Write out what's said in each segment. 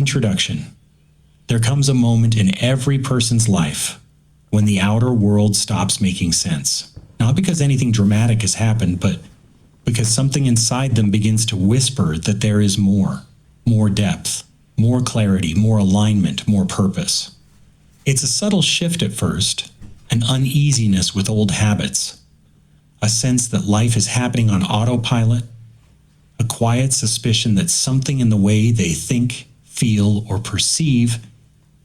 introduction. There comes a moment in every person's life when the outer world stops making sense. Not because anything dramatic has happened, but because something inside them begins to whisper that there is more depth, more clarity, more alignment, more purpose. It's a subtle shift at first, an uneasiness with old habits, a sense that life is happening on autopilot, a quiet suspicion that something in the way they think, feel, or perceive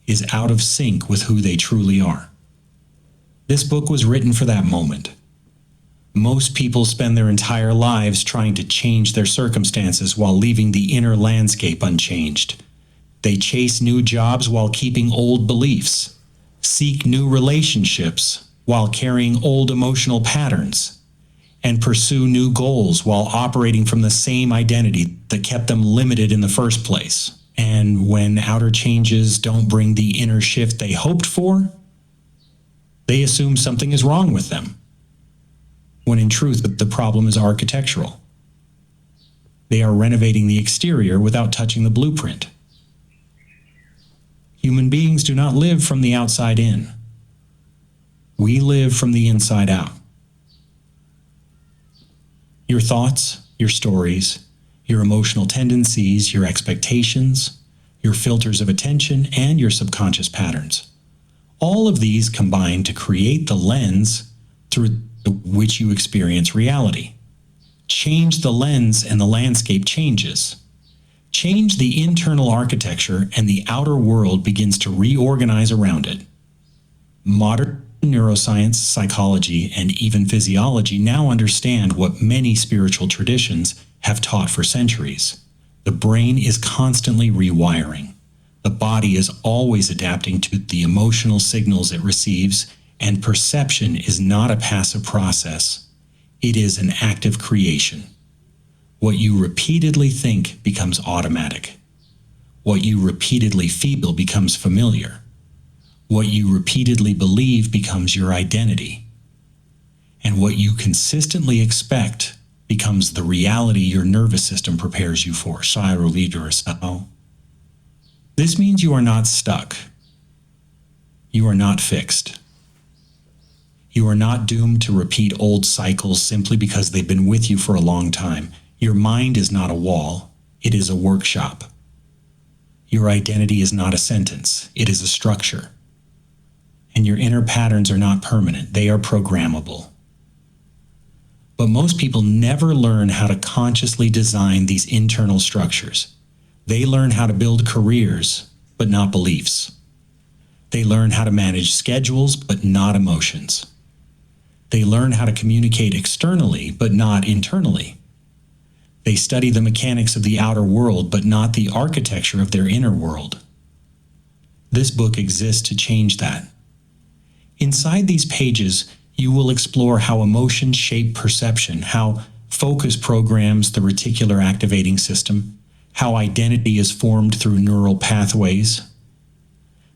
is out of sync with who they truly are. This book was written for that moment. Most people spend their entire lives trying to change their circumstances while leaving the inner landscape unchanged. They chase new jobs while keeping old beliefs, seek new relationships while carrying old emotional patterns, and pursue new goals while operating from the same identity that kept them limited in the first place. And when outer changes don't bring the inner shift they hoped for, they assume something is wrong with them, when in truth the problem is architectural. They are renovating the exterior without touching the blueprint. Human beings do not live from the outside in. We live from the inside out. Your thoughts, your stories, your emotional tendencies, your expectations, your filters of attention, and your subconscious patterns. All of these combine to create the lens through which you experience reality. Change the lens and the landscape changes. Change the internal architecture and the outer world begins to reorganize around it. Modern neuroscience, psychology, and even physiology now understand what many spiritual traditions have taught for centuries. The brain is constantly rewiring. The body is always adapting to the emotional signals it receives, and perception is not a passive process. It is an active creation. What you repeatedly think becomes automatic. What you repeatedly feel becomes familiar. What you repeatedly believe becomes your identity. And what you consistently expect becomes the reality your nervous system prepares you for. This means you are not stuck. You are not fixed. You are not doomed to repeat old cycles simply because they've been with you for a long time. Your mind is not a wall. It is a workshop. Your identity is not a sentence. It is a structure. And your inner patterns are not permanent. They are programmable. But most people never learn how to consciously design these internal structures. They learn how to build careers, but not beliefs. They learn how to manage schedules, but not emotions. They learn how to communicate externally, but not internally. They study the mechanics of the outer world, but not the architecture of their inner world. This book exists to change that. Inside these pages, you will explore how emotions shape perception, how focus programs the reticular activating system, how identity is formed through neural pathways,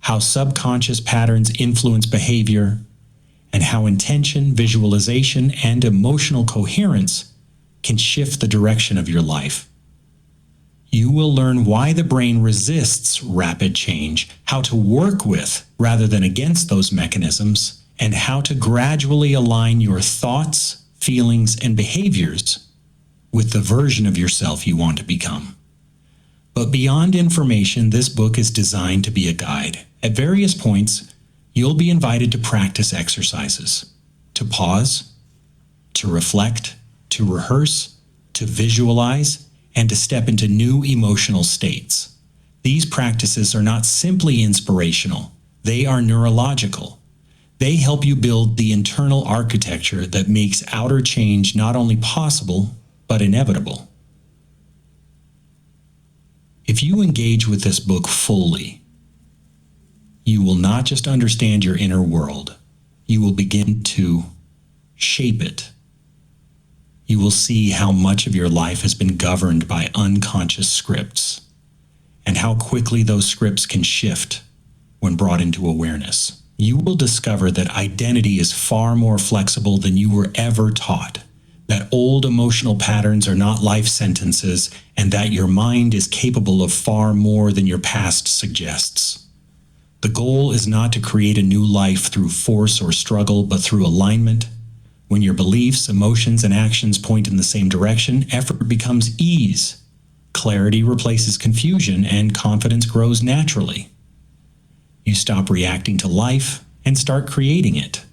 how subconscious patterns influence behavior, and how intention, visualization, and emotional coherence can shift the direction of your life. You will learn why the brain resists rapid change, how to work with rather than against those mechanisms, and how to gradually align your thoughts, feelings, and behaviors with the version of yourself you want to become. But beyond information, this book is designed to be a guide. At various points, you'll be invited to practice exercises, to pause, to reflect, to rehearse, to visualize, and to step into new emotional states. These practices are not simply inspirational, they are neurological. They help you build the internal architecture that makes outer change not only possible, but inevitable. If you engage with this book fully, you will not just understand your inner world, you will begin to shape it. You will see how much of your life has been governed by unconscious scripts, and how quickly those scripts can shift when brought into awareness. You will discover that identity is far more flexible than you were ever taught, that old emotional patterns are not life sentences, and that your mind is capable of far more than your past suggests. The goal is not to create a new life through force or struggle, but through alignment. When your beliefs, emotions, and actions point in the same direction, effort becomes ease. Clarity replaces confusion, and confidence grows naturally. You stop reacting to life and start creating it.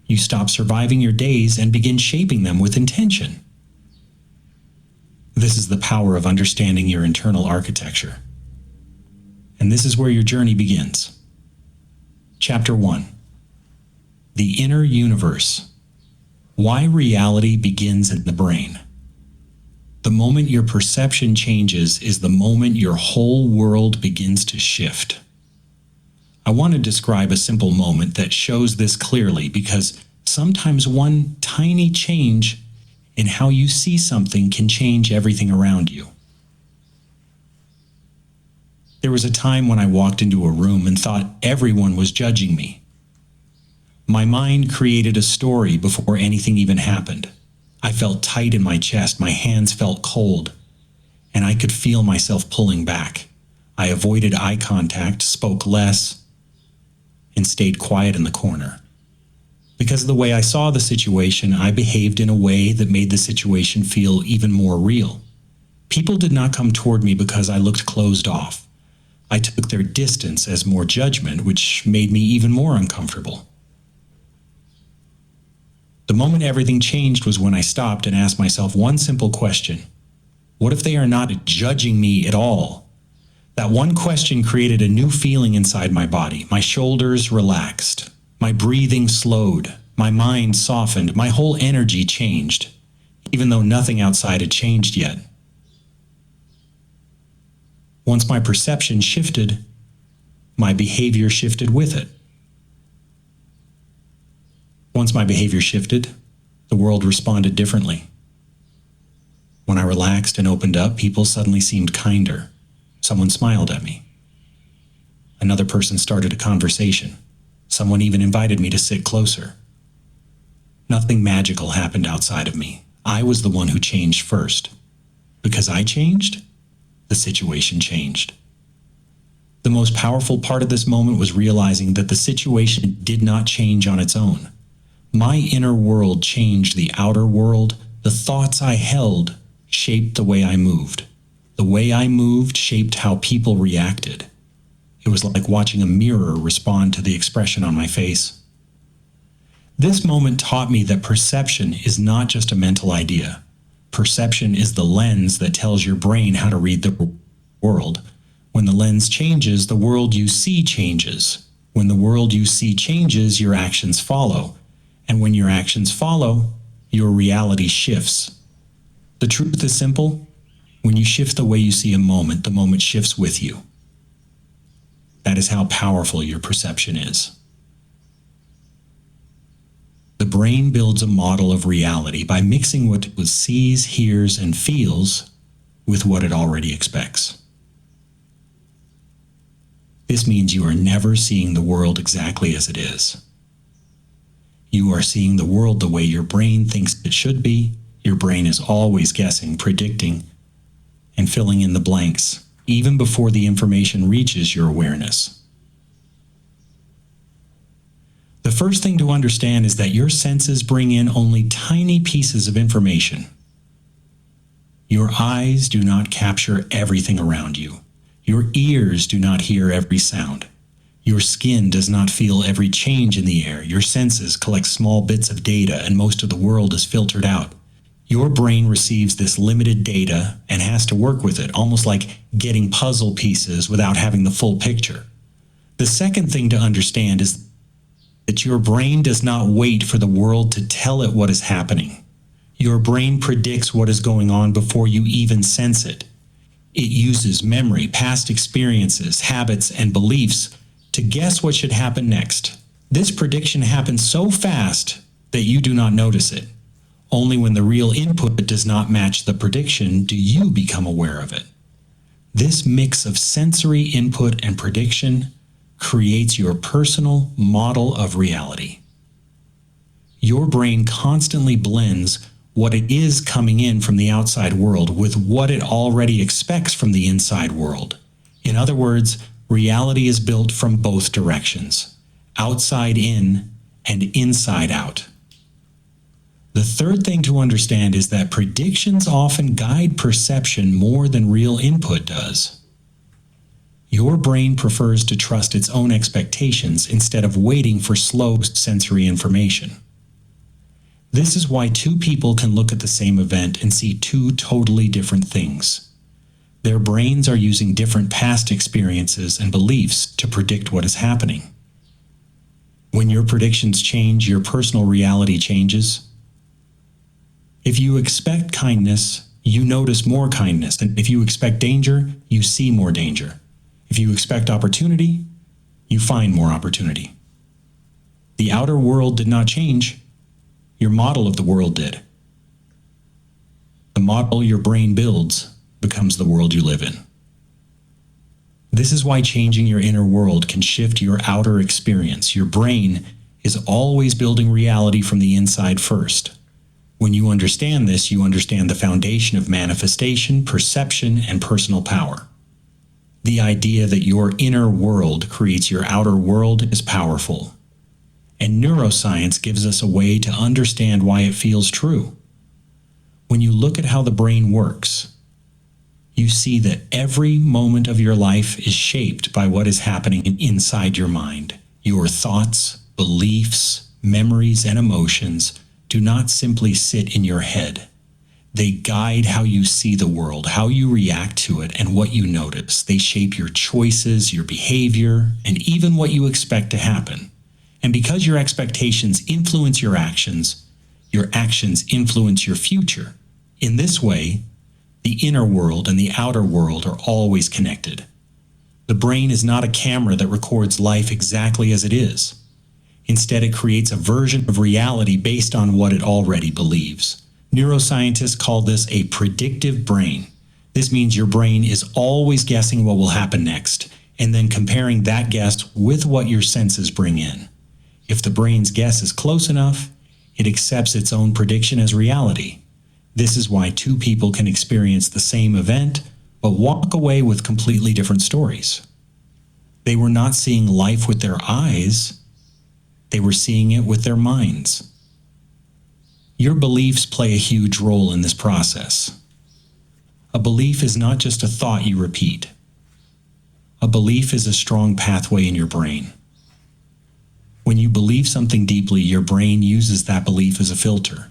You stop surviving your days and begin shaping them with intention. This is the power of understanding your internal architecture. And this is where your journey begins. Chapter 1. The Inner Universe. Why reality begins in the brain. The moment your perception changes is the moment your whole world begins to shift. I want to describe a simple moment that shows this clearly, because sometimes one tiny change in how you see something can change everything around you. There was a time when I walked into a room and thought everyone was judging me. My mind created a story before anything even happened. I felt tight in my chest, my hands felt cold, and I could feel myself pulling back. I avoided eye contact, spoke less, and stayed quiet in the corner. Because of the way I saw the situation, I behaved in a way that made the situation feel even more real. People did not come toward me because I looked closed off. I took their distance as more judgment, which made me even more uncomfortable. The moment everything changed was when I stopped and asked myself one simple question. What if they are not judging me at all? That one question created a new feeling inside my body. My shoulders relaxed. My breathing slowed. My mind softened. My whole energy changed, even though nothing outside had changed yet. Once my perception shifted, my behavior shifted with it. Once my behavior shifted, the world responded differently. When I relaxed and opened up, people suddenly seemed kinder. Someone smiled at me. Another person started a conversation. Someone even invited me to sit closer. Nothing magical happened outside of me. I was the one who changed first. Because I changed, the situation changed. The most powerful part of this moment was realizing that the situation did not change on its own. My inner world changed the outer world. The thoughts I held shaped the way I moved. The way I moved shaped how people reacted. It was like watching a mirror respond to the expression on my face. This moment taught me that perception is not just a mental idea. Perception is the lens that tells your brain how to read the world. When the lens changes, the world you see changes. When the world you see changes, your actions follow. And when your actions follow, your reality shifts. The truth is simple. When you shift the way you see a moment, the moment shifts with you. That is how powerful your perception is. The brain builds a model of reality by mixing what it sees, hears, and feels with what it already expects. This means you are never seeing the world exactly as it is. You are seeing the world the way your brain thinks it should be. Your brain is always guessing, predicting, and filling in the blanks, even before the information reaches your awareness. The first thing to understand is that your senses bring in only tiny pieces of information. Your eyes do not capture everything around you. Your ears do not hear every sound. Your skin does not feel every change in the air. Your senses collect small bits of data, and most of the world is filtered out. Your brain receives this limited data and has to work with it, almost like getting puzzle pieces without having the full picture. The second thing to understand is that your brain does not wait for the world to tell it what is happening. Your brain predicts what is going on before you even sense it. It uses memory, past experiences, habits, and beliefs to guess what should happen next. This prediction happens so fast that you do not notice it. Only when the real input does not match the prediction do you become aware of it. This mix of sensory input and prediction creates your personal model of reality. Your brain constantly blends what it is coming in from the outside world with what it already expects from the inside world. In other words, reality is built from both directions, outside in and inside out. The third thing to understand is that predictions often guide perception more than real input does. Your brain prefers to trust its own expectations instead of waiting for slow sensory information. This is why two people can look at the same event and see two totally different things. Their brains are using different past experiences and beliefs to predict what is happening. When your predictions change, your personal reality changes. If you expect kindness, you notice more kindness, and if you expect danger, you see more danger. If you expect opportunity, you find more opportunity. The outer world did not change. Your model of the world did. The model your brain builds becomes the world you live in. This is why changing your inner world can shift your outer experience. Your brain is always building reality from the inside first. When you understand this, you understand the foundation of manifestation, perception, and personal power. The idea that your inner world creates your outer world is powerful. And neuroscience gives us a way to understand why it feels true. When you look at how the brain works, you see that every moment of your life is shaped by what is happening inside your mind. Your thoughts, beliefs, memories, and emotions do not simply sit in your head. They guide how you see the world, how you react to it, and what you notice. They shape your choices, your behavior, and even what you expect to happen. And because your expectations influence your actions influence your future. In this way, the inner world and the outer world are always connected. The brain is not a camera that records life exactly as it is. Instead, it creates a version of reality based on what it already believes. Neuroscientists call this a predictive brain. This means your brain is always guessing what will happen next, and then comparing that guess with what your senses bring in. If the brain's guess is close enough, it accepts its own prediction as reality. This is why two people can experience the same event, but walk away with completely different stories. They were not seeing life with their eyes, they were seeing it with their minds. Your beliefs play a huge role in this process. A belief is not just a thought you repeat. A belief is a strong pathway in your brain. When you believe something deeply, your brain uses that belief as a filter.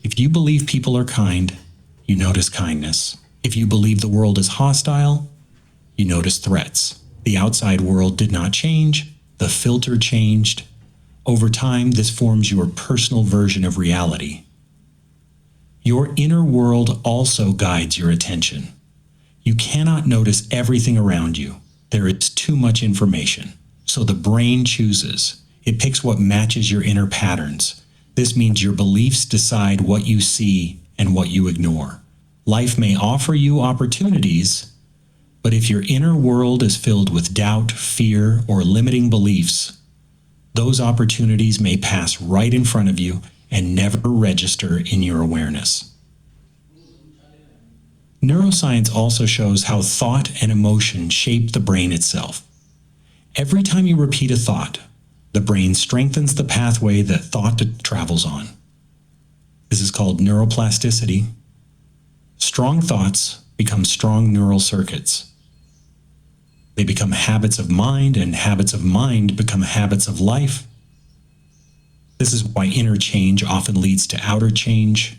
If you believe people are kind, you notice kindness. If you believe the world is hostile, you notice threats. The outside world did not change, the filter changed. Over time, this forms your personal version of reality. Your inner world also guides your attention. You cannot notice everything around you. There is too much information. So the brain chooses. It picks what matches your inner patterns. This means your beliefs decide what you see and what you ignore. Life may offer you opportunities, but if your inner world is filled with doubt, fear, or limiting beliefs, those opportunities may pass right in front of you and never register in your awareness. Neuroscience also shows how thought and emotion shape the brain itself. Every time you repeat a thought, the brain strengthens the pathway that thought travels on. This is called neuroplasticity. Strong thoughts become strong neural circuits. They become habits of mind, and habits of mind become habits of life. This is why inner change often leads to outer change.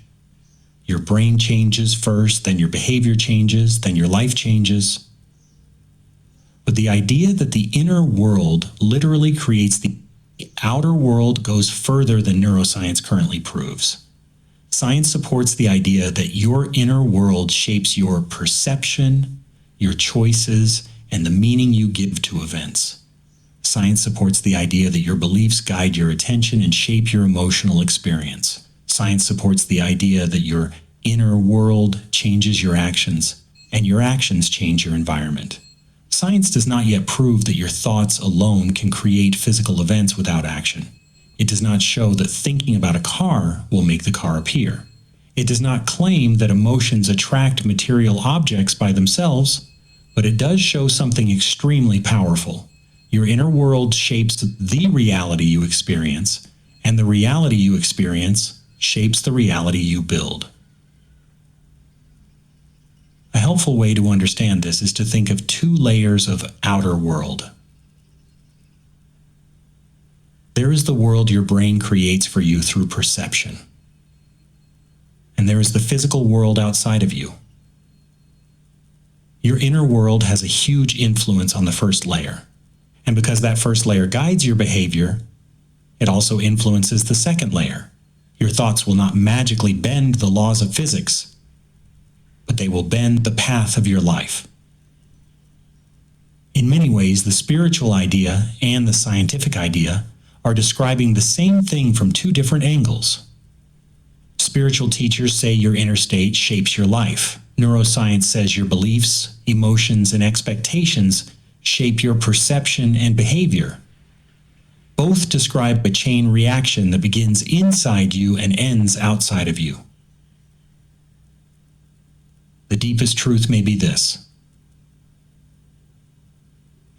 Your brain changes first, then your behavior changes, then your life changes. But the idea that the inner world literally creates the outer world goes further than neuroscience currently proves. Science supports the idea that your inner world shapes your perception, your choices, and the meaning you give to events. Science supports the idea that your beliefs guide your attention and shape your emotional experience. Science supports the idea that your inner world changes your actions, and your actions change your environment. Science does not yet prove that your thoughts alone can create physical events without action. It does not show that thinking about a car will make the car appear. It does not claim that emotions attract material objects by themselves, but it does show something extremely powerful. Your inner world shapes the reality you experience, and the reality you experience shapes the reality you build. A helpful way to understand this is to think of two layers of outer world. There is the world your brain creates for you through perception. And there is the physical world outside of you. Your inner world has a huge influence on the first layer. And because that first layer guides your behavior, it also influences the second layer. Your thoughts will not magically bend the laws of physics, but they will bend the path of your life. In many ways, the spiritual idea and the scientific idea are describing the same thing from two different angles. Spiritual teachers say your inner state shapes your life. Neuroscience says your beliefs, emotions, and expectations shape your perception and behavior. Both describe a chain reaction that begins inside you and ends outside of you. The deepest truth may be this: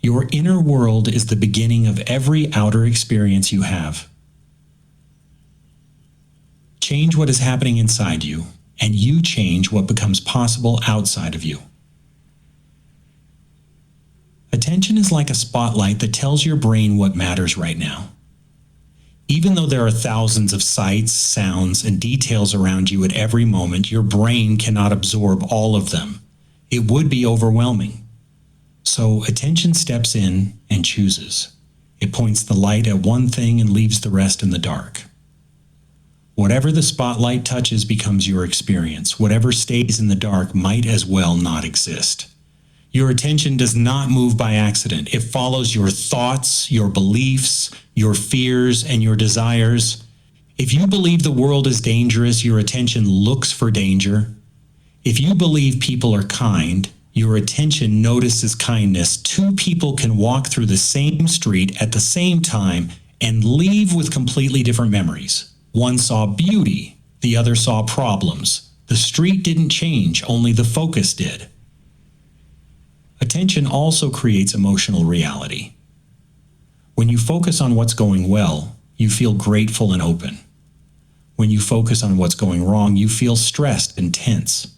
your inner world is the beginning of every outer experience you have. Change what is happening inside you, and you change what becomes possible outside of you. Attention is like a spotlight that tells your brain what matters right now. Even though there are thousands of sights, sounds, and details around you at every moment, your brain cannot absorb all of them. It would be overwhelming. So attention steps in and chooses. It points the light at one thing and leaves the rest in the dark. Whatever the spotlight touches becomes your experience. Whatever stays in the dark might as well not exist. Your attention does not move by accident. It follows your thoughts, your beliefs, your fears, and your desires. If you believe the world is dangerous, your attention looks for danger. If you believe people are kind, your attention notices kindness. Two people can walk through the same street at the same time and leave with completely different memories. One saw beauty, the other saw problems. The street didn't change, only the focus did. Attention also creates emotional reality. When you focus on what's going well, you feel grateful and open. When you focus on what's going wrong, you feel stressed and tense.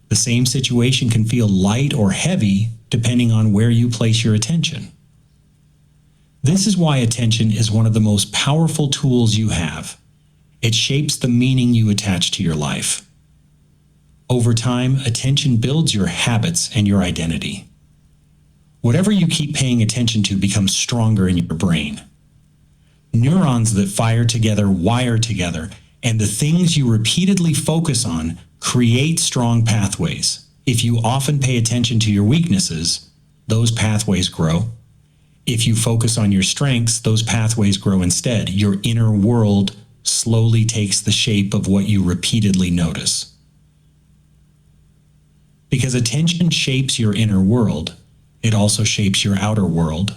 The same situation can feel light or heavy depending on where you place your attention. This is why attention is one of the most powerful tools you have. It shapes the meaning you attach to your life. Over time, attention builds your habits and your identity. Whatever you keep paying attention to becomes stronger in your brain. Neurons that fire together wire together, and the things you repeatedly focus on create strong pathways. If you often pay attention to your weaknesses, those pathways grow. If you focus on your strengths, those pathways grow instead. Your inner world slowly takes the shape of what you repeatedly notice. Because attention shapes your inner world, it also shapes your outer world.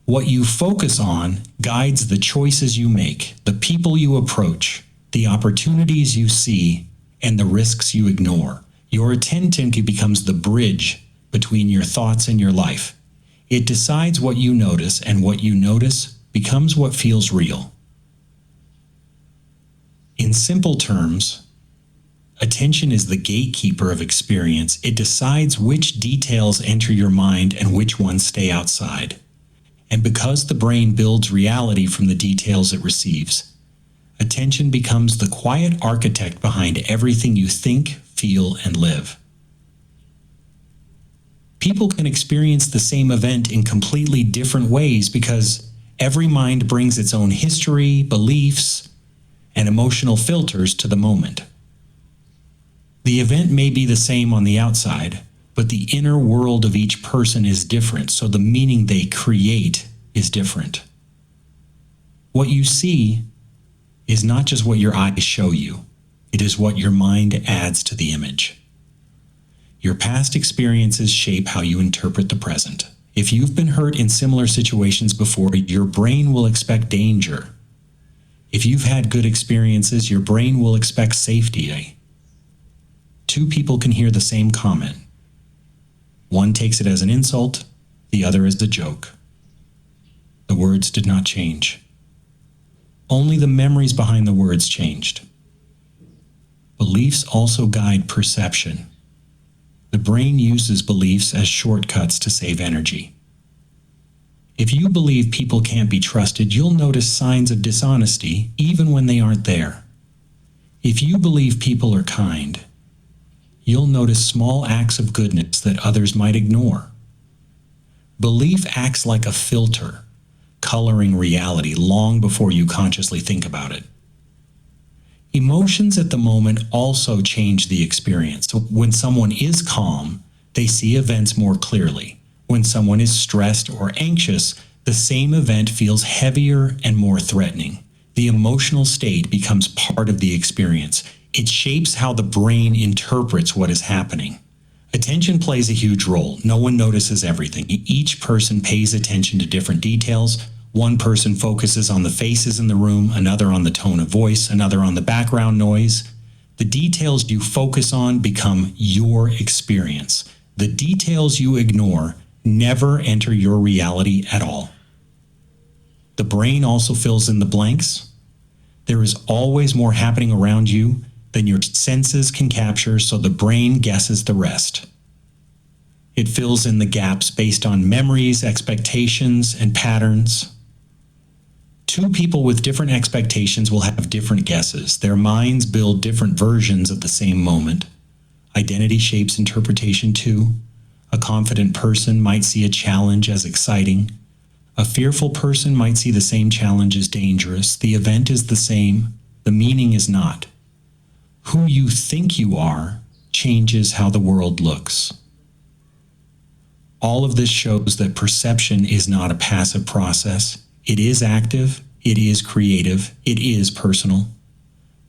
What you focus on guides the choices you make, the people you approach, the opportunities you see, and the risks you ignore. Your attention becomes the bridge between your thoughts and your life. It decides what you notice, and what you notice becomes what feels real. In simple terms, attention is the gatekeeper of experience. It decides which details enter your mind and which ones stay outside. And because the brain builds reality from the details it receives, attention becomes the quiet architect behind everything you think, feel, and live. People can experience the same event in completely different ways because every mind brings its own history, beliefs, and emotional filters to the moment. The event may be the same on the outside, but the inner world of each person is different, so the meaning they create is different. What you see is not just what your eyes show you, it is what your mind adds to the image. Your past experiences shape how you interpret the present. If you've been hurt in similar situations before, your brain will expect danger. If you've had good experiences, your brain will expect safety. Two people can hear the same comment. One takes it as an insult, the other as a joke. The words did not change. Only the memories behind the words changed. Beliefs also guide perception. The brain uses beliefs as shortcuts to save energy. If you believe people can't be trusted, you'll notice signs of dishonesty even when they aren't there. If you believe people are kind, you'll notice small acts of goodness that others might ignore. Belief acts like a filter, coloring reality long before you consciously think about it. Emotions at the moment also change the experience. So when someone is calm, they see events more clearly. When someone is stressed or anxious, the same event feels heavier and more threatening. The emotional state becomes part of the experience. It shapes how the brain interprets what is happening. Attention plays a huge role. No one notices everything. Each person pays attention to different details. One person focuses on the faces in the room, another on the tone of voice, another on the background noise. The details you focus on become your experience. The details you ignore never enter your reality at all. The brain also fills in the blanks. There is always more happening around you than your senses can capture, so the brain guesses the rest. It fills in the gaps based on memories, expectations, and patterns. Two people with different expectations will have different guesses. Their minds build different versions of the same moment. Identity shapes interpretation too. A confident person might see a challenge as exciting. A fearful person might see the same challenge as dangerous. The event is the same. The meaning is not. Who you think you are changes how the world looks. All of this shows that perception is not a passive process. It is active, it is creative, it is personal.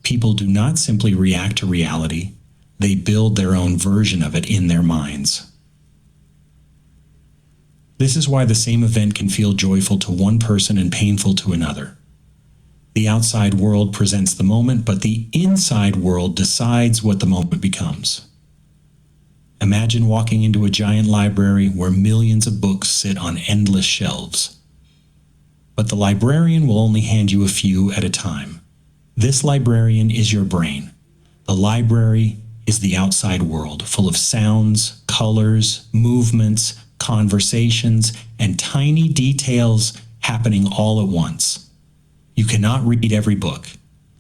People do not simply react to reality, they build their own version of it in their minds. This is why the same event can feel joyful to one person and painful to another. The outside world presents the moment, but the inside world decides what the moment becomes. Imagine walking into a giant library where millions of books sit on endless shelves. But the librarian will only hand you a few at a time. This librarian is your brain. The library is the outside world, full of sounds, colors, movements, conversations, and tiny details happening all at once. You cannot read every book.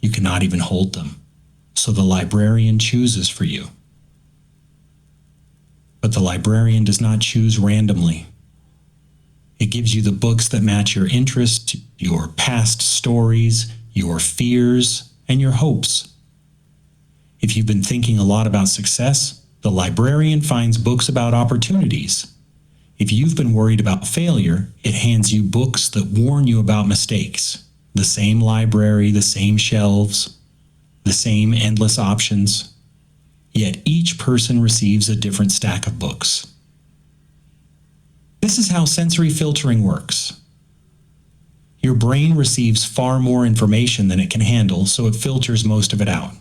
You cannot even hold them. So the librarian chooses for you. But the librarian does not choose randomly. It gives you the books that match your interests, your past stories, your fears, and your hopes. If you've been thinking a lot about success, the librarian finds books about opportunities. If you've been worried about failure, it hands you books that warn you about mistakes. The same library, the same shelves, the same endless options. Yet each person receives a different stack of books. This is how sensory filtering works. Your brain receives far more information than it can handle, so it filters most of it out.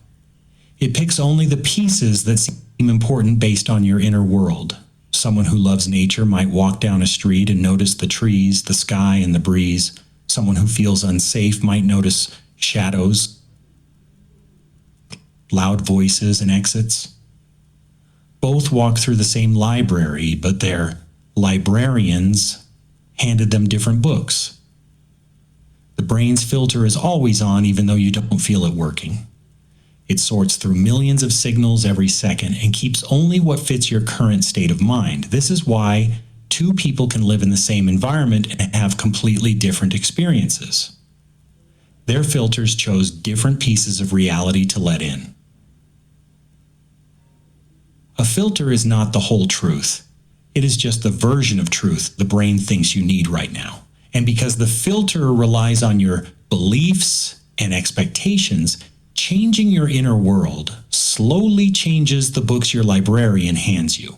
It picks only the pieces that seem important based on your inner world. Someone who loves nature might walk down a street and notice the trees, the sky, and the breeze. Someone who feels unsafe might notice shadows, loud voices, and exits. Both walk through the same library, but their librarians handed them different books. The brain's filter is always on even though you don't feel it working. It sorts through millions of signals every second and keeps only what fits your current state of mind. This is why two people can live in the same environment and have completely different experiences. Their filters chose different pieces of reality to let in. A filter is not the whole truth. It is just the version of truth the brain thinks you need right now. And because the filter relies on your beliefs and expectations, changing your inner world slowly changes the books your librarian hands you.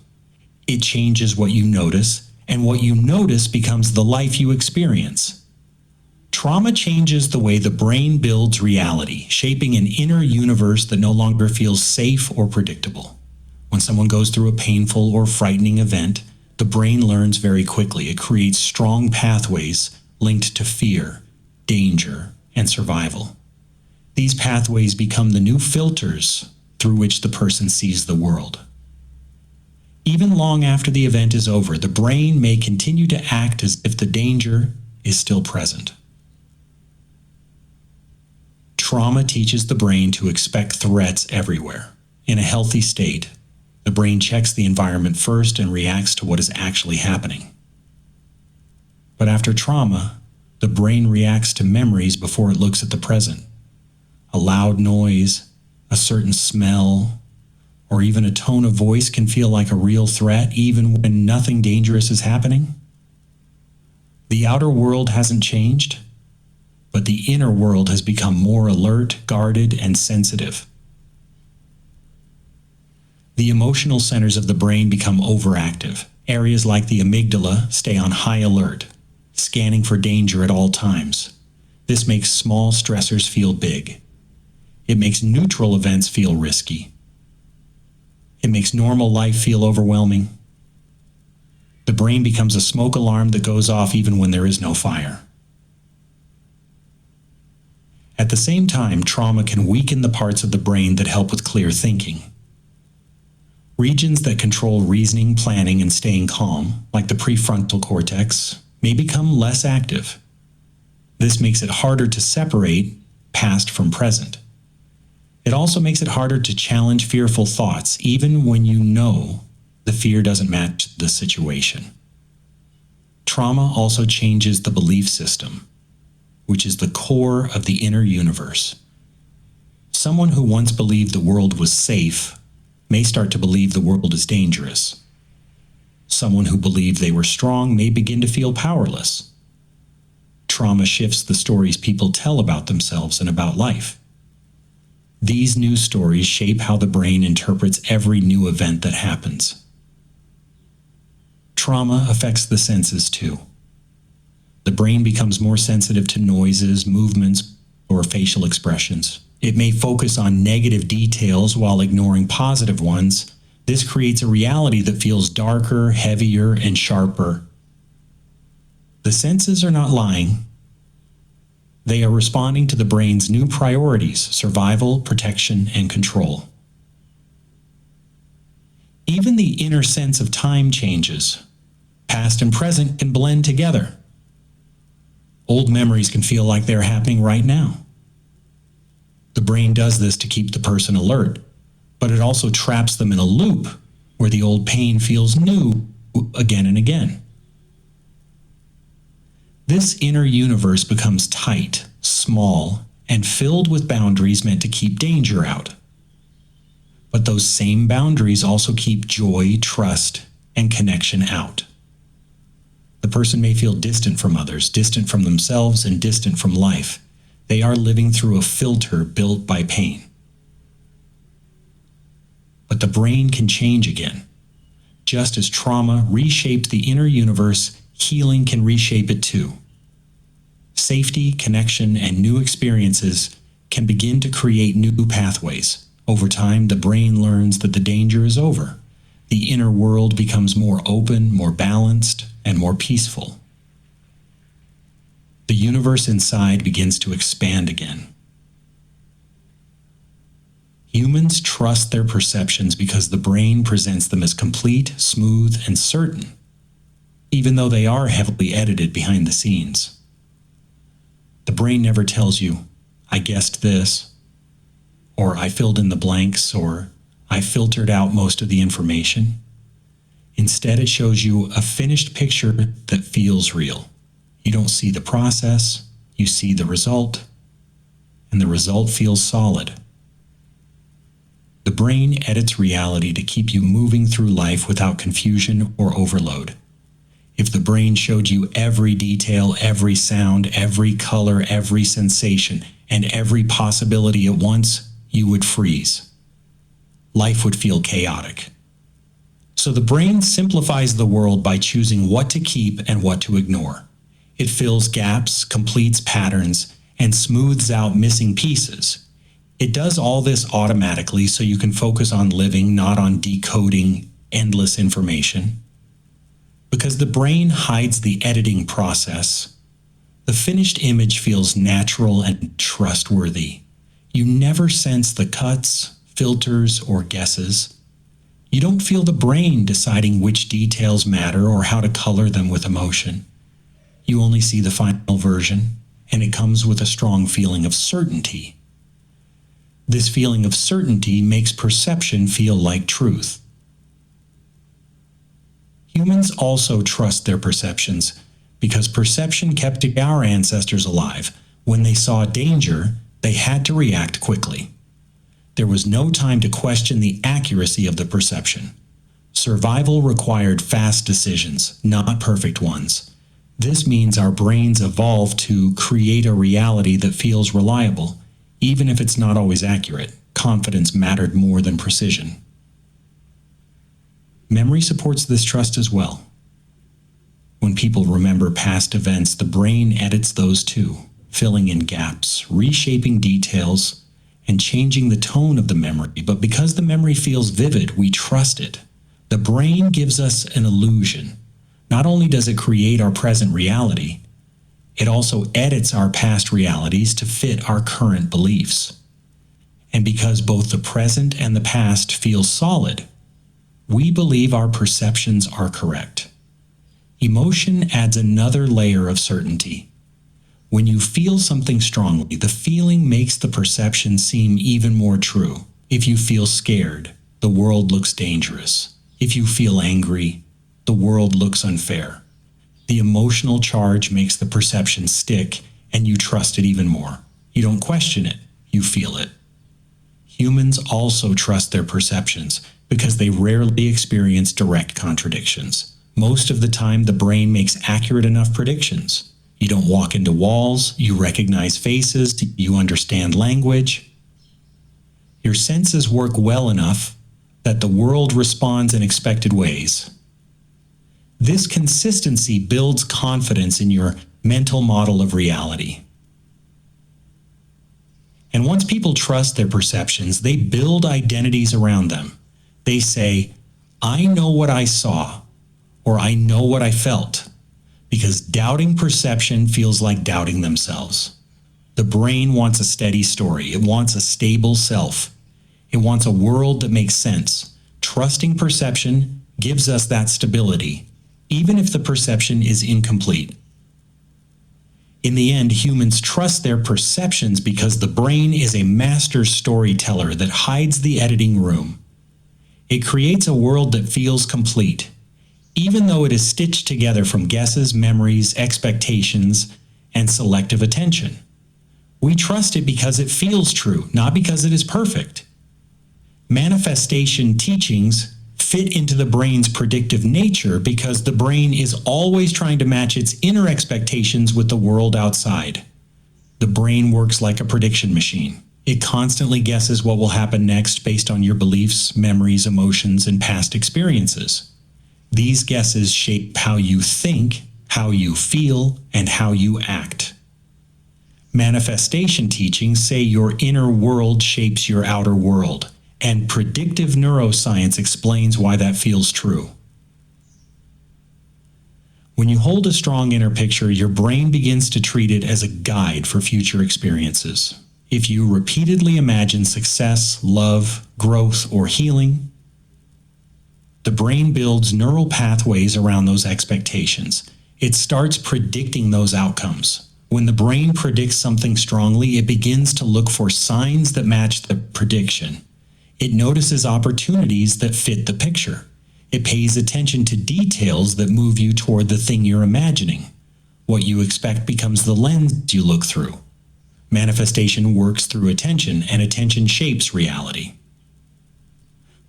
It changes what you notice and what you notice becomes the life you experience. Trauma changes the way the brain builds reality, shaping an inner universe that no longer feels safe or predictable. When someone goes through a painful or frightening event, the brain learns very quickly. It creates strong pathways linked to fear, danger, and survival. These pathways become the new filters through which the person sees the world. Even long after the event is over, the brain may continue to act as if the danger is still present. Trauma teaches the brain to expect threats everywhere. In a healthy state, the brain checks the environment first and reacts to what is actually happening. But after trauma, the brain reacts to memories before it looks at the present. A loud noise, a certain smell, or even a tone of voice can feel like a real threat even when nothing dangerous is happening. The outer world hasn't changed, but the inner world has become more alert, guarded, and sensitive. The emotional centers of the brain become overactive. Areas like the amygdala stay on high alert, scanning for danger at all times. This makes small stressors feel big. It makes neutral events feel risky. It makes normal life feel overwhelming. The brain becomes a smoke alarm that goes off even when there is no fire. At the same time, trauma can weaken the parts of the brain that help with clear thinking. Regions that control reasoning, planning, and staying calm, like the prefrontal cortex, may become less active. This makes it harder to separate past from present. It also makes it harder to challenge fearful thoughts, even when you know the fear doesn't match the situation. Trauma also changes the belief system, which is the core of the inner universe. Someone who once believed the world was safe may start to believe the world is dangerous. Someone who believed they were strong may begin to feel powerless. Trauma shifts the stories people tell about themselves and about life. These new stories shape how the brain interprets every new event that happens. Trauma affects the senses too. The brain becomes more sensitive to noises, movements, or facial expressions. It may focus on negative details while ignoring positive ones. This creates a reality that feels darker, heavier, and sharper. The senses are not lying. They are responding to the brain's new priorities: survival, protection, and control. Even the inner sense of time changes. Past and present can blend together. Old memories can feel like they're happening right now. The brain does this to keep the person alert, but it also traps them in a loop where the old pain feels new again and again. This inner universe becomes tight, small, and filled with boundaries meant to keep danger out. But those same boundaries also keep joy, trust, and connection out. The person may feel distant from others, distant from themselves, and distant from life. They are living through a filter built by pain. But the brain can change again. Just as trauma reshaped the inner universe, healing can reshape it too. Safety, connection, and new experiences can begin to create new pathways. Over time, the brain learns that the danger is over. The inner world becomes more open, more balanced, and more peaceful. The universe inside begins to expand again. Humans trust their perceptions because the brain presents them as complete, smooth, and certain, even though they are heavily edited behind the scenes. The brain never tells you, "I guessed this," or "I filled in the blanks," or "I filtered out most of the information." Instead, it shows you a finished picture that feels real. You don't see the process, you see the result, and the result feels solid. The brain edits reality to keep you moving through life without confusion or overload. If the brain showed you every detail, every sound, every color, every sensation, and every possibility at once, you would freeze. Life would feel chaotic. So the brain simplifies the world by choosing what to keep and what to ignore. It fills gaps, completes patterns, and smooths out missing pieces. It does all this automatically so you can focus on living, not on decoding endless information. Because the brain hides the editing process, the finished image feels natural and trustworthy. You never sense the cuts, filters, or guesses. You don't feel the brain deciding which details matter or how to color them with emotion. You only see the final version, and it comes with a strong feeling of certainty. This feeling of certainty makes perception feel like truth. Humans also trust their perceptions because perception kept our ancestors alive. When they saw danger, they had to react quickly. There was no time to question the accuracy of the perception. Survival required fast decisions, not perfect ones. This means our brains evolved to create a reality that feels reliable, even if it's not always accurate. Confidence mattered more than precision. Memory supports this trust as well. When people remember past events, the brain edits those too, filling in gaps, reshaping details, and changing the tone of the memory. But because the memory feels vivid, we trust it. The brain gives us an illusion. Not only does it create our present reality, it also edits our past realities to fit our current beliefs. And because both the present and the past feel solid, we believe our perceptions are correct. Emotion adds another layer of certainty. When you feel something strongly, the feeling makes the perception seem even more true. If you feel scared, the world looks dangerous. If you feel angry, the world looks unfair. The emotional charge makes the perception stick, and you trust it even more. You don't question it, you feel it. Humans also trust their perceptions because they rarely experience direct contradictions. Most of the time, the brain makes accurate enough predictions. You don't walk into walls, you recognize faces, you understand language. Your senses work well enough that the world responds in expected ways. This consistency builds confidence in your mental model of reality. And once people trust their perceptions, they build identities around them. They say, I know what I saw, or I know what I felt, because doubting perception feels like doubting themselves. The brain wants a steady story. It wants a stable self. It wants a world that makes sense. Trusting perception gives us that stability, even if the perception is incomplete. In the end, humans trust their perceptions because the brain is a master storyteller that hides the editing room. It creates a world that feels complete, even though it is stitched together from guesses, memories, expectations, and selective attention. We trust it because it feels true, not because it is perfect. Manifestation teachings fit into the brain's predictive nature because the brain is always trying to match its inner expectations with the world outside. The brain works like a prediction machine. It constantly guesses what will happen next based on your beliefs, memories, emotions, and past experiences. These guesses shape how you think, how you feel, and how you act. Manifestation teachings say your inner world shapes your outer world, and predictive neuroscience explains why that feels true. When you hold a strong inner picture, your brain begins to treat it as a guide for future experiences. If you repeatedly imagine success, love, growth, or healing, the brain builds neural pathways around those expectations. It starts predicting those outcomes. When the brain predicts something strongly, it begins to look for signs that match the prediction. It notices opportunities that fit the picture. It pays attention to details that move you toward the thing you're imagining. What you expect becomes the lens you look through. Manifestation works through attention, and attention shapes reality.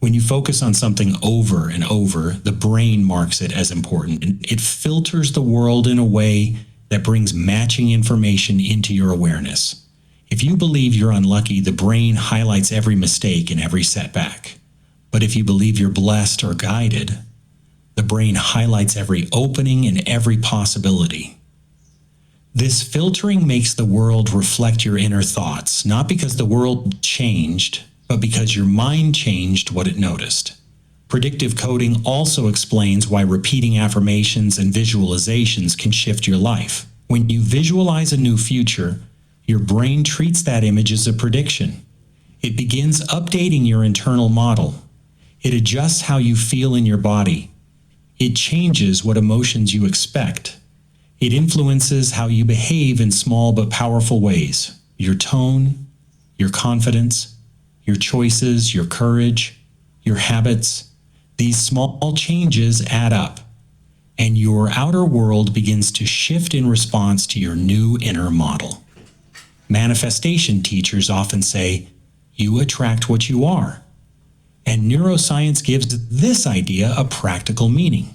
When you focus on something over and over, the brain marks it as important. It filters the world in a way that brings matching information into your awareness. If you believe you're unlucky, the brain highlights every mistake and every setback. But if you believe you're blessed or guided, the brain highlights every opening and every possibility. This filtering makes the world reflect your inner thoughts, not because the world changed, but because your mind changed what it noticed. Predictive coding also explains why repeating affirmations and visualizations can shift your life. When you visualize a new future, your brain treats that image as a prediction. It begins updating your internal model. It adjusts how you feel in your body. It changes what emotions you expect. It influences how you behave in small but powerful ways. Your tone, your confidence, your choices, your courage, your habits. These small changes add up, and your outer world begins to shift in response to your new inner model. Manifestation teachers often say, you attract what you are. And neuroscience gives this idea a practical meaning.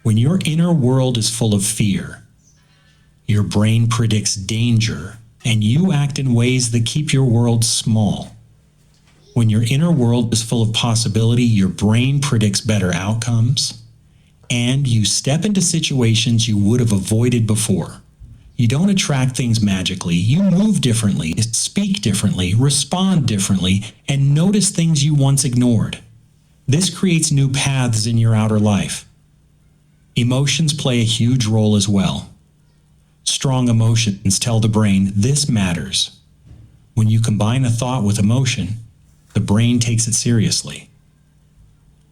When your inner world is full of fear, your brain predicts danger, and you act in ways that keep your world small. When your inner world is full of possibility, your brain predicts better outcomes, and you step into situations you would have avoided before. You don't attract things magically. You move differently, speak differently, respond differently, and notice things you once ignored. This creates new paths in your outer life. Emotions play a huge role as well. Strong emotions tell the brain this matters. When you combine a thought with emotion, the brain takes it seriously.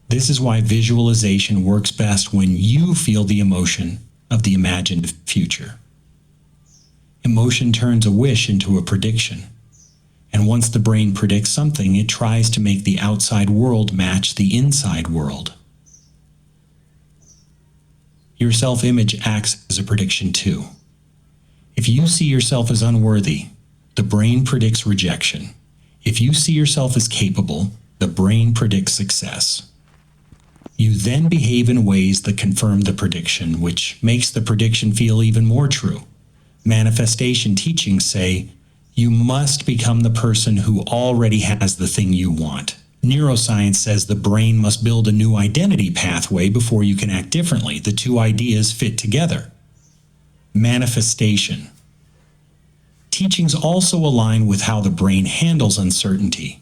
This is why visualization works best when you feel the emotion of the imagined future. Emotion turns a wish into a prediction. And once the brain predicts something, it tries to make the outside world match the inside world. Your self-image acts as a prediction too. If you see yourself as unworthy, the brain predicts rejection. If you see yourself as capable, the brain predicts success. You then behave in ways that confirm the prediction, which makes the prediction feel even more true. Manifestation teachings say, you must become the person who already has the thing you want. Neuroscience says the brain must build a new identity pathway before you can act differently. The two ideas fit together. Manifestation. Teachings also align with how the brain handles uncertainty.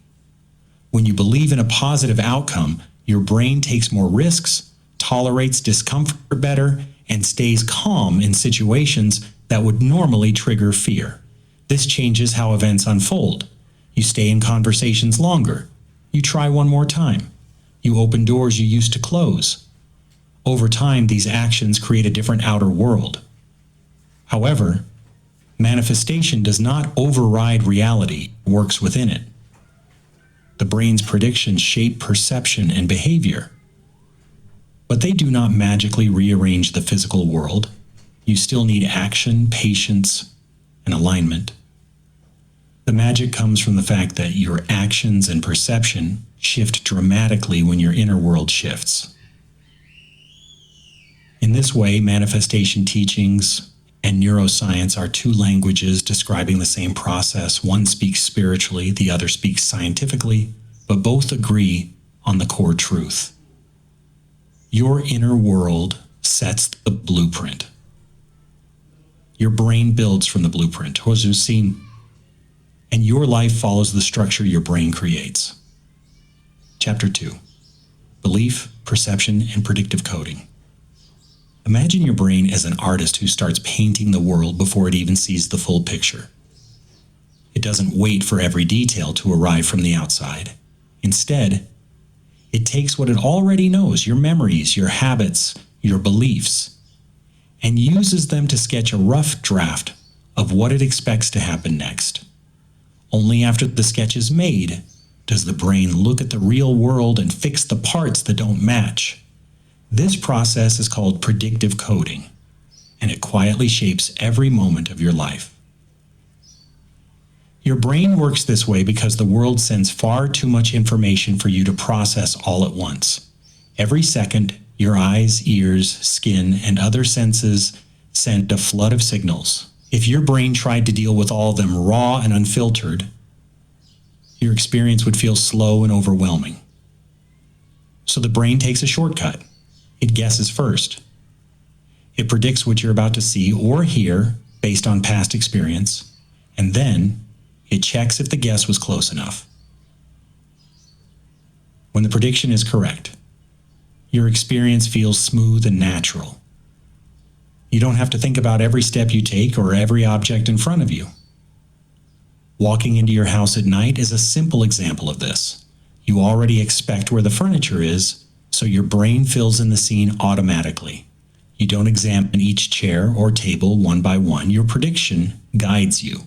When you believe in a positive outcome, your brain takes more risks, tolerates discomfort better, and stays calm in situations that would normally trigger fear. This changes how events unfold. You stay in conversations longer. You try one more time. You open doors you used to close. Over time, these actions create a different outer world. However, manifestation does not override reality, it works within it. The brain's predictions shape perception and behavior. But they do not magically rearrange the physical world. You still need action, patience, and alignment. The magic comes from the fact that your actions and perception shift dramatically when your inner world shifts. In this way, manifestation teachings and neuroscience are two languages describing the same process. One speaks spiritually, the other speaks scientifically, but both agree on the core truth. Your inner world sets the blueprint. Your brain builds from the blueprint, as we've seen, and your life follows the structure your brain creates. Chapter 2. Belief, Perception, and Predictive Coding. Imagine your brain as an artist who starts painting the world before it even sees the full picture. It doesn't wait for every detail to arrive from the outside. Instead, it takes what it already knows, your memories, your habits, your beliefs, and uses them to sketch a rough draft of what it expects to happen next. Only after the sketch is made does the brain look at the real world and fix the parts that don't match. This process is called predictive coding, and it quietly shapes every moment of your life. Your brain works this way because the world sends far too much information for you to process all at once. Every second, your eyes, ears, skin, and other senses send a flood of signals. If your brain tried to deal with all of them raw and unfiltered, your experience would feel slow and overwhelming. So the brain takes a shortcut. It guesses first. It predicts what you're about to see or hear based on past experience, and then it checks if the guess was close enough. When the prediction is correct, your experience feels smooth and natural. You don't have to think about every step you take or every object in front of you. Walking into your house at night is a simple example of this. You already expect where the furniture is, so your brain fills in the scene automatically. You don't examine each chair or table one by one. Your prediction guides you.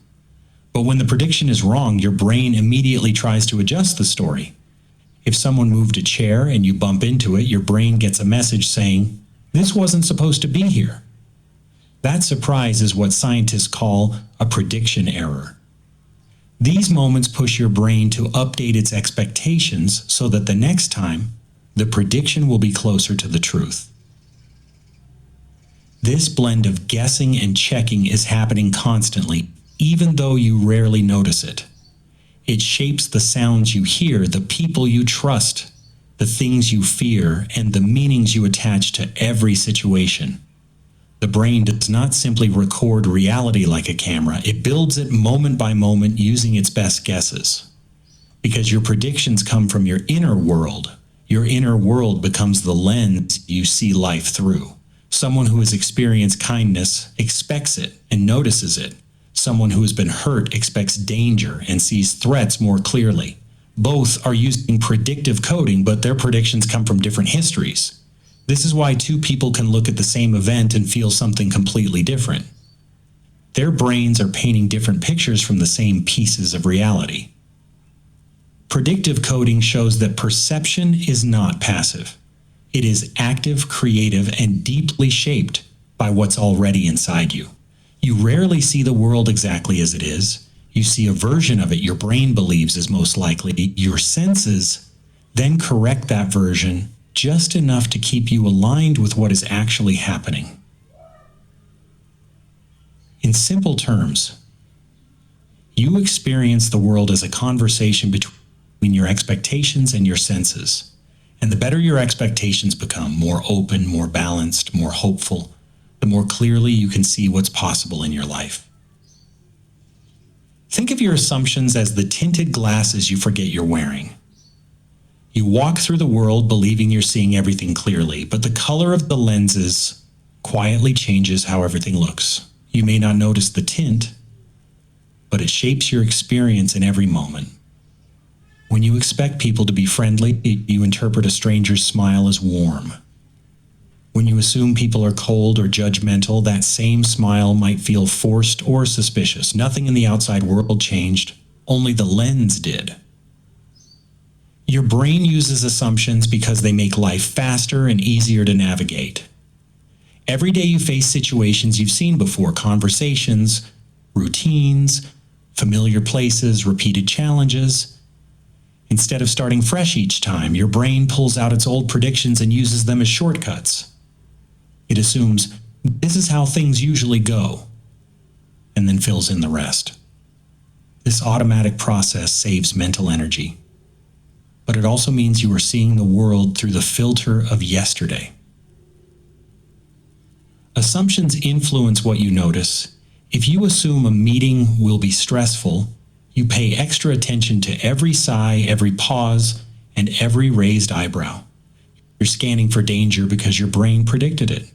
But when the prediction is wrong, your brain immediately tries to adjust the story. If someone moved a chair and you bump into it, your brain gets a message saying, "This wasn't supposed to be here." That surprise is what scientists call a prediction error. These moments push your brain to update its expectations so that the next time, the prediction will be closer to the truth. This blend of guessing and checking is happening constantly, even though you rarely notice it. It shapes the sounds you hear, the people you trust, the things you fear, and the meanings you attach to every situation. The brain does not simply record reality like a camera, it builds it moment by moment using its best guesses. Because your predictions come from your inner world becomes the lens you see life through. Someone who has experienced kindness expects it and notices it. Someone who has been hurt expects danger and sees threats more clearly. Both are using predictive coding, but their predictions come from different histories. This is why two people can look at the same event and feel something completely different. Their brains are painting different pictures from the same pieces of reality. Predictive coding shows that perception is not passive. It is active, creative, and deeply shaped by what's already inside you. You rarely see the world exactly as it is. You see a version of it your brain believes is most likely. Your senses then correct that version just enough to keep you aligned with what is actually happening. In simple terms, you experience the world as a conversation between your expectations and your senses. And the better your expectations become, more open, more balanced, more hopeful, the more clearly you can see what's possible in your life. Think of your assumptions as the tinted glasses you forget you're wearing. You walk through the world believing you're seeing everything clearly, but the color of the lenses quietly changes how everything looks. You may not notice the tint, but it shapes your experience in every moment. When you expect people to be friendly, you interpret a stranger's smile as warm. When you assume people are cold or judgmental, that same smile might feel forced or suspicious. Nothing in the outside world changed, only the lens did. Your brain uses assumptions because they make life faster and easier to navigate. Every day you face situations you've seen before, conversations, routines, familiar places, repeated challenges. Instead of starting fresh each time, your brain pulls out its old predictions and uses them as shortcuts. It assumes this is how things usually go, and then fills in the rest. This automatic process saves mental energy, but it also means you are seeing the world through the filter of yesterday. Assumptions influence what you notice. If you assume a meeting will be stressful, you pay extra attention to every sigh, every pause, and every raised eyebrow. You're scanning for danger because your brain predicted it.